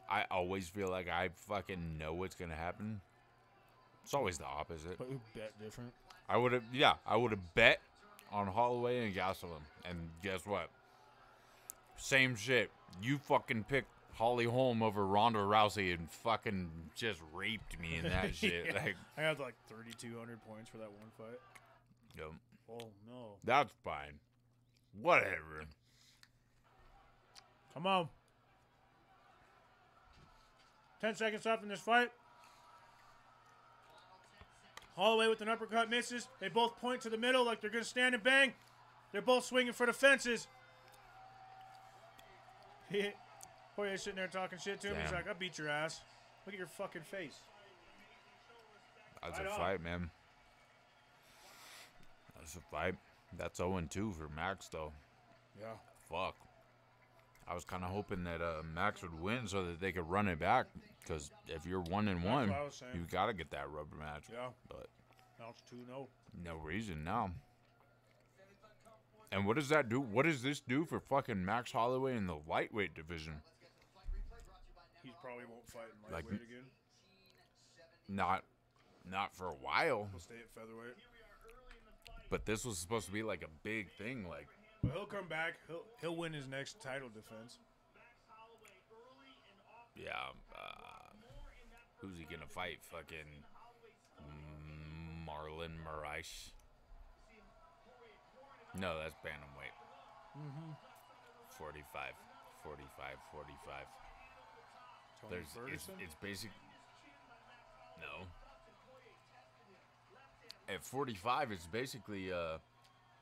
I always feel like I fucking know what's going to happen. It's always the opposite. But who bet different? I would have bet on Holloway and Gastelum. And guess what? Same shit. You fucking picked Holly Holm over Ronda Rousey and fucking just raped me in that shit. Yeah. Like, I got like 3,200 points for that one fight. yep. Oh, no. That's fine. Whatever. Come on. 10 seconds left in this fight. Holloway with an uppercut misses. They both point to the middle like they're going to stand and bang. They're both swinging for the fences. Poirier's sitting there talking shit to him. He's Damn. like, I'll beat your ass. Look at your fucking face. That's Right a on. fight, man. That's a fight. That's 0-2 for Max, though. Yeah. Fuck. I was kind of hoping that Max would win so that they could run it back. Because if you're 1-1, what I was saying. you got to get that rubber match. Yeah. But Now it's 2-0. no reason now. And what does that do? What does this do for fucking Max Holloway in the lightweight division? He probably won't fight in Like- lightweight again. Not for a while. He'll stay at featherweight. But this was supposed to be like a big thing. Like, But he'll come back. He'll win his next title defense. yeah, who's he gonna fight? Fucking Marlon Moraes. No, that's bantamweight. 45. Tony Ferguson? It's basic. No. At 45, it's basically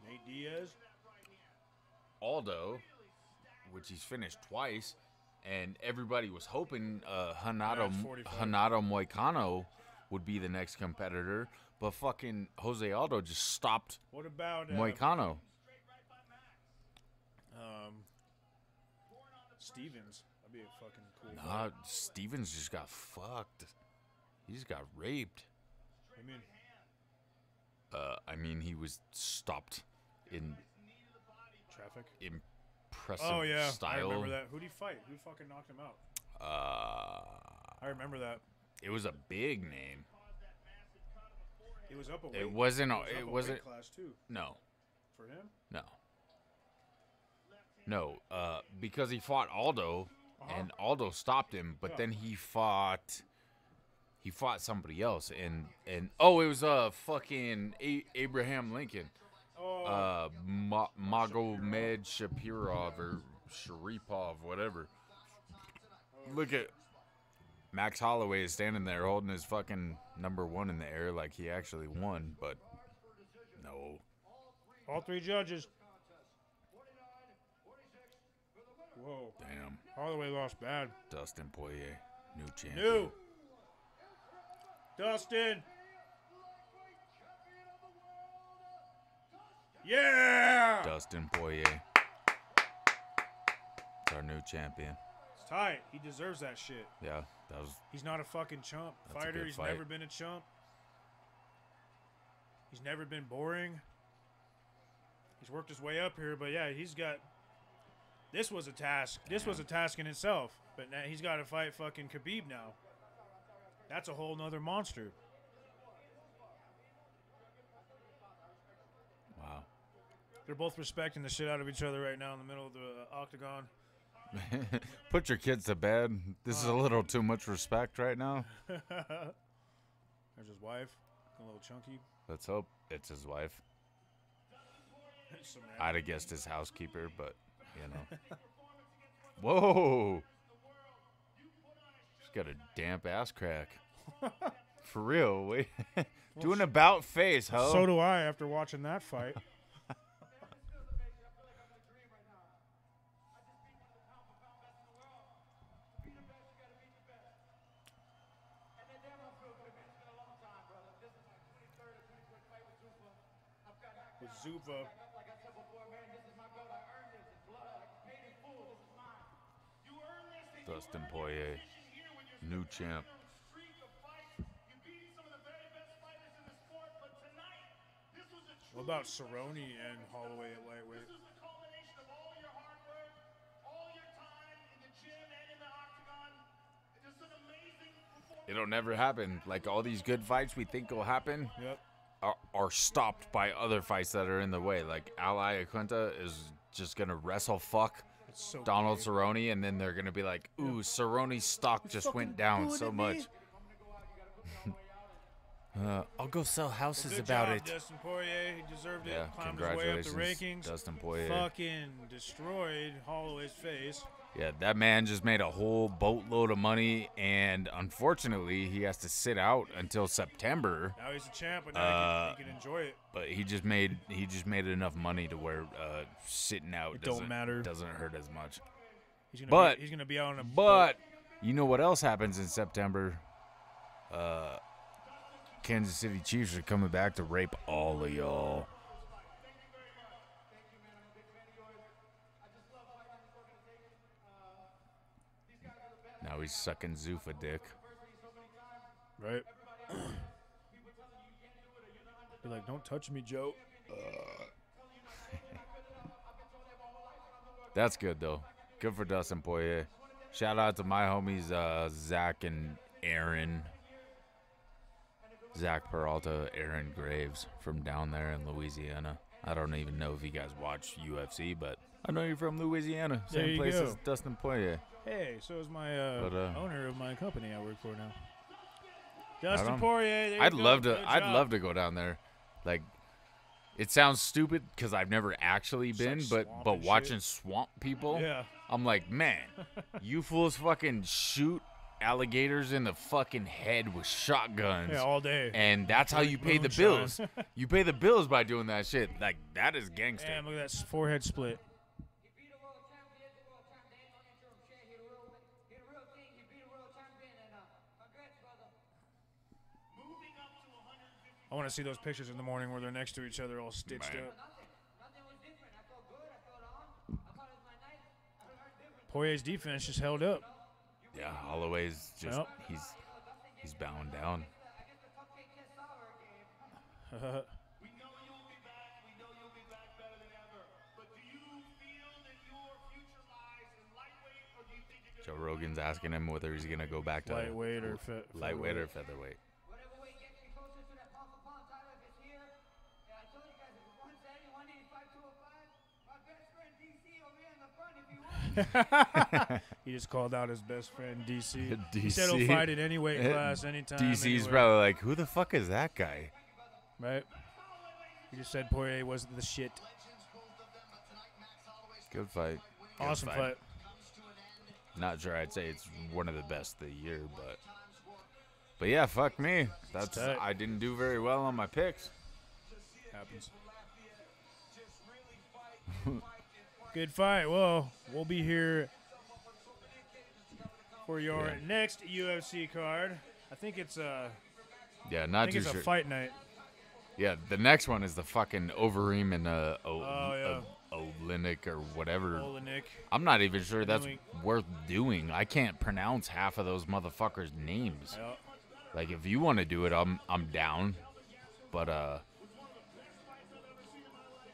Nate Diaz. Aldo, which he's finished twice, and everybody was hoping That's 45. Hanato Moicano would be the next competitor, but fucking Jose Aldo just stopped What about Moicano. Stevens? That'd be a fucking cool. Nah, Stevens just got fucked. He just got raped. I mean, I mean, he was stopped in traffic. impressive Oh yeah, style. I remember that. Who'd he fight? Who fucking knocked him out? I remember that. It was a big name. It was up a weight. It wasn't. It It was wasn't. up a weight class too No. for him. No. Because he fought Aldo, and Aldo stopped him, but then he fought somebody else, and oh, it was fucking Abraham Lincoln, Oh, Magomed Shapirov or Sharipov, whatever. Look at Max Holloway is standing there holding his fucking #1 in the air like he actually won, but no. all three judges. Whoa, Damn. Holloway lost bad. Dustin Poirier, new champion. New. Dustin. Yeah. Dustin Poirier. It's our new champion. It's tight. He deserves that shit. Yeah, that was He's not a fucking chump That's a fighter. good He's fight. never been a chump. He's never been boring. He's worked his way up here, but yeah, he's got. This was a task. This was a task in itself. But now he's got to fight fucking Khabib now. That's a whole nother monster. wow. They're both respecting the shit out of each other right now in the middle of the octagon. Put your kids to bed. This is a little too much respect right now. There's his wife, a little chunky. Let's hope it's his wife. Some I'd have guessed his housekeeper, but you know. Whoa! She's got a damp ass crack. For real. Wait. Do an about face, ho. So do I after watching that fight. With Zuffa. Dustin Poirier, new champ. What about Cerrone and Holloway at lightweight? It'll never happen. Like all these good fights we think will happen Yep. are stopped by other fights that are in the way. Like Ali Acunta is just gonna wrestle fuck It's so Donald gay. Cerrone, and then they're gonna be like, "Ooh, Cerrone's stock just went down so much." I'll go sell houses Good about job, it. Dustin Poirier. He deserved it. Yeah, Climbed his way up the congratulations, rankings. Dustin Poirier. Fucking destroyed Holloway's face. Yeah, that man just made a whole boatload of money, and unfortunately, he has to sit out until September. Now he's a champ, but now he can enjoy it. But he just made enough money to where sitting out It don't doesn't matter. doesn't hurt as much. He's gonna be out on a But you know what else happens in September? Kansas City Chiefs are coming back to rape all of y'all. Now he's sucking Zuffa dick. right. Be like, don't touch me, Joe. That's good though. Good for Dustin Poirier. Shout out to my homies Zach and Aaron. Zach Peralta, Aaron Graves from down there in Louisiana. I don't even know if you guys watch UFC, but I know you're from Louisiana. There Same you place go. as Dustin Poirier. Hey, so is my But, owner of my company I work for now. Right Justin on. Poirier. There you I'd go. love to. Good I'd job. love to go down there. Like, it sounds stupid because I've never actually It's been, like swamp but and watching shit. swamp people, Yeah. I'm like, man, you fools fucking shoot alligators in the fucking head with shotguns. Yeah, all day. And that's how you pay the Moonshine. bills. You pay the bills by doing that shit. Like, that is gangster. Damn, look at that forehead split. He beat a world champion, the world champion. Ain't no interim shit. He the real thing. He beat a world champion, and congrats, brother. I want to see those pictures in the morning where they're next to each other, all stitched Man. up. Nothing was different. I felt good. I felt on. I thought it was my night. I learned different. Poirier's defense just held up. Yeah, Holloway's just, Yep. he's bowing down. I guess the cupcake kiss sour game. We know you'll be back. We know you'll be back better than ever. But do you feel that your future lies in lightweight, or do you think you're Joe Rogan's asking him whether he's going to go back to Lightweight or lightweight or featherweight. Whatever weight gets me closer to that pound for pound title, if it's here. Yeah, I told you guys, if it's 170, 185, 205, my best friend DC over here in the front if you want. He just called out his best friend DC. DC. He said he'll fight at any weight class, anytime. DC's anywhere. probably like, who the fuck is that guy? Right? He just said Poirier wasn't the shit. Good fight. Good Awesome fight. Not sure I'd say it's one of the best of the year, but yeah, fuck me. That's tight. I didn't do very well on my picks. Happens. Good fight. Well, we'll be here for your Yeah. next UFC card. I think it's Yeah, I not think too it's sure. a fight night. Yeah, the next one is the fucking Overeem and yeah. Olenek or whatever. Olenek. I'm not even sure that's Doing- worth doing. I can't pronounce half of those motherfuckers' names. Yeah. Like, if you want to do it, I'm down. But I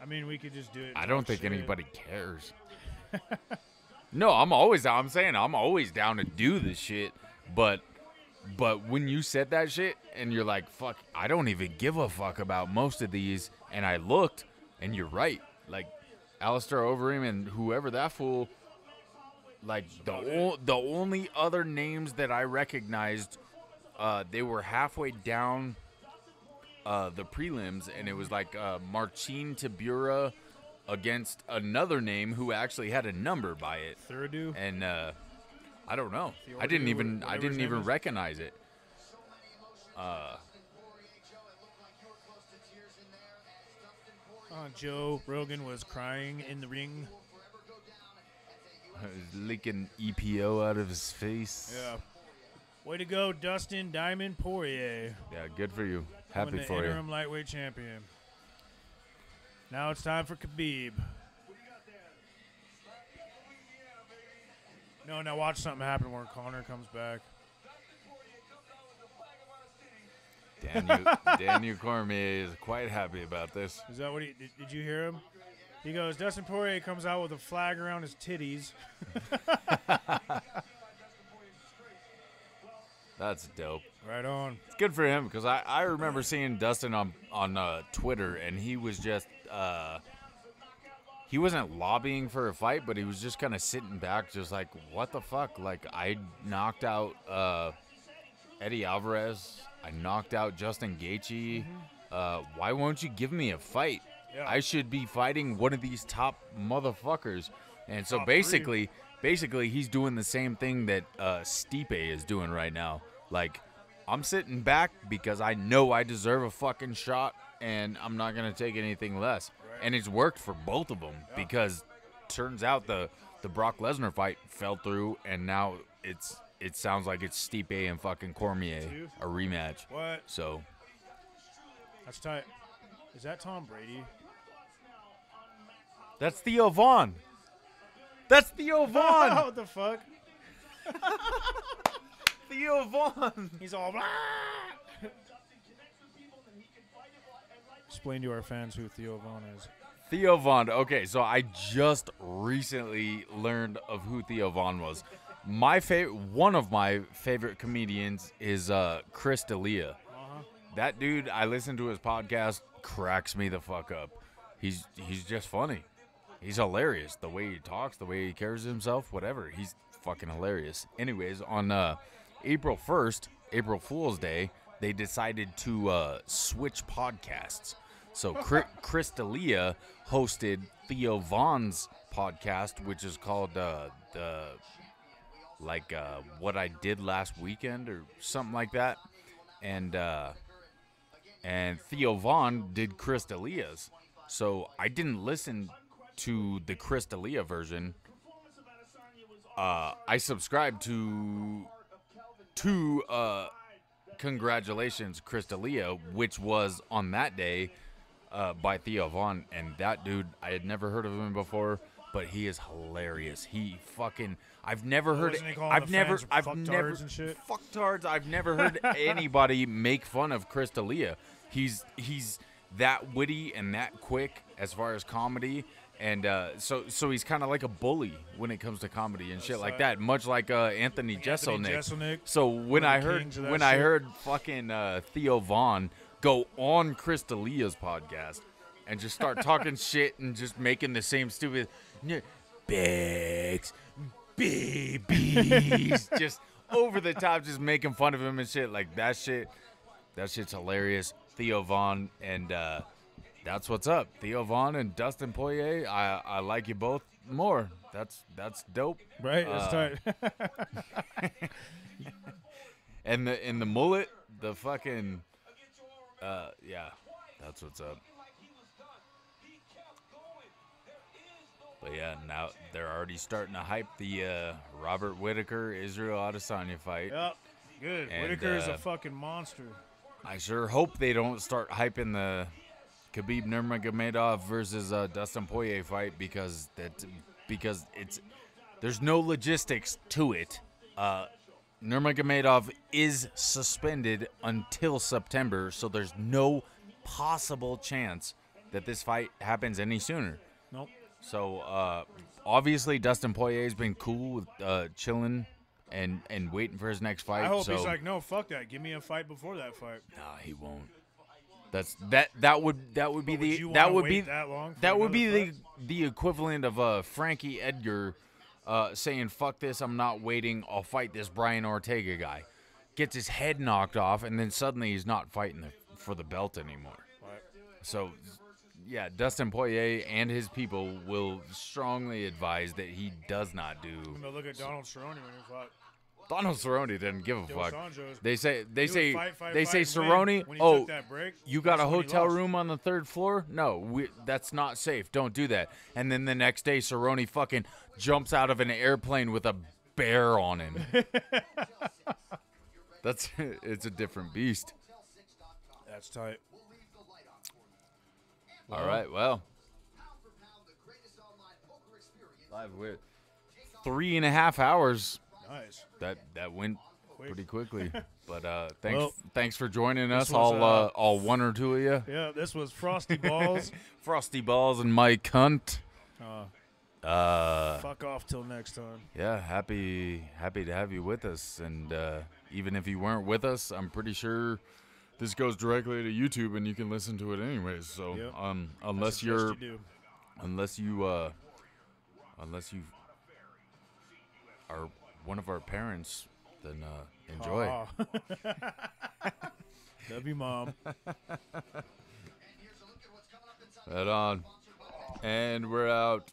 mean, we could just do it. I don't talk think shit. anybody cares. No, I'm saying I'm always down to do this shit. But when you said that shit and you're like, fuck, I don't even give a fuck about most of these, and I looked, and you're right. Like, Alistair Overeem and whoever that fool, like, the only other names that I recognized, they were halfway down the prelims, and it was like Marcin Tibura against another name who actually had a number by it. Thurdu. And I don't know. Theodore, I didn't whatever his name even is. recognize it. Joe Rogan was crying in the ring. He's leaking EPO out of his face. Yeah. Way to go, Dustin Diamond Poirier. Yeah, good for you. Happy Winning the for you. interim lightweight champion. Now it's time for Khabib. No, now watch something happen where Connor comes back. Daniel Cormier is quite happy about this. Is that what did you hear him? He goes, Dustin Poirier comes out with a flag around his titties. That's dope. Right on. It's good for him because I remember seeing Dustin on Twitter, and he was just he wasn't lobbying for a fight, but he was just kind of sitting back, just like, what the fuck? Like, I knocked out Eddie Alvarez. I knocked out Justin Gaethje. Why won't you give me a fight? Yeah. I should be fighting one of these top motherfuckers. And so Top basically, he's doing the same thing that Stipe is doing right now. Like, I'm sitting back because I know I deserve a fucking shot, and I'm not going to take anything less. Right. And it's worked for both of them because turns out the Brock Lesnar fight fell through, and now it sounds like it's Stipe and fucking Cormier, Two? a rematch. What? So, That's tight. Is that Tom Brady? that's Theo Vaughn. That's Theo Vaughn. What the fuck? Theo Vaughn. He's all. Explain to our fans who Theo Vaughn is. Theo Vaughn. Okay, so I just recently learned of who Theo Vaughn was. One of my favorite comedians is Chris D'Elia. That dude, I listen to his podcast, cracks me the fuck up. He's just funny. He's hilarious. The way he talks, the way he carries himself, whatever. He's fucking hilarious. Anyways, on April 1st, April Fool's Day, they decided to switch podcasts. So Chris D'Elia hosted Theo Vaughn's podcast, which is called the like what I did last weekend or something like that, and Theo Vaughn did Chris D'Elia's. So I didn't listen to the Chris D'Elia version. I subscribed to Congratulations Chris D'Elia, which was on that day by Theo Vaughn, and that dude, I had never heard of him before, but he is hilarious. He fucking I've never heard Wasn't he calling I've the never fans I've fucktards never and shit? fucktards. I've never heard anybody make fun of Chris D'Elia. He's that witty and that quick as far as comedy. And so he's kind of like a bully when it comes to comedy and shit like that, much like Anthony Jeselnik. So when I heard fucking Theo Vaughn go on Chris D'Elia's podcast and just start talking shit and just making the same stupid bags, babies, just over the top, just making fun of him and shit like that shit's hilarious. Theo Vaughn and that's what's up. Theo Vaughn and Dustin Poirier. I like you both more. That's dope. Right? That's tight. And the mullet, the fucking yeah, that's what's up. But yeah, now they're already starting to hype the Robert Whittaker Israel Adesanya fight. Yep. Good. And, Whittaker is a fucking monster. I sure hope they don't start hyping the Khabib Nurmagomedov versus Dustin Poirier fight because there's no logistics to it. Nurmagomedov is suspended until September, so there's no possible chance that this fight happens any sooner. Nope. So obviously Dustin Poirier's been cool with chilling and waiting for his next fight. I hope so, he's like, no, fuck that. Give me a fight before that fight. nah, he won't. That would be Would you that wanna would wait be that long for that would another be fight? the equivalent of Frankie Edgar saying fuck this, I'm not waiting, I'll fight this Brian Ortega guy. Gets his head knocked off and then suddenly he's not fighting for the belt anymore. Right. So yeah, Dustin Poirier and his people will strongly advise that he does not do. I'm gonna look at Donald Cerrone when he fought. Donald Cerrone didn't give a Dos fuck. Anjos. They say He would fight, Cerrone, and win. When he took that break, you got a that's when he hotel lost. room on the third floor? No, that's not safe. Don't do that. And then the next day, Cerrone fucking jumps out of an airplane with a bear on him. It's a different beast. That's tight. All right, well. Live with 3.5 hours. Nice. That went Quick. pretty quickly. But Well, thanks for joining us, this was, all one or two of you. Yeah, this was Frosty Balls. Frosty Balls and Mike Hunt. Fuck off till next time. Yeah, happy to have you with us. And even if you weren't with us, I'm pretty sure this goes directly to YouTube and you can listen to it anyways. So Yep. unless Suggest you're you do. unless you are one of our parents, then enjoy. Aw. Love you, Mom. Right on. And we're out.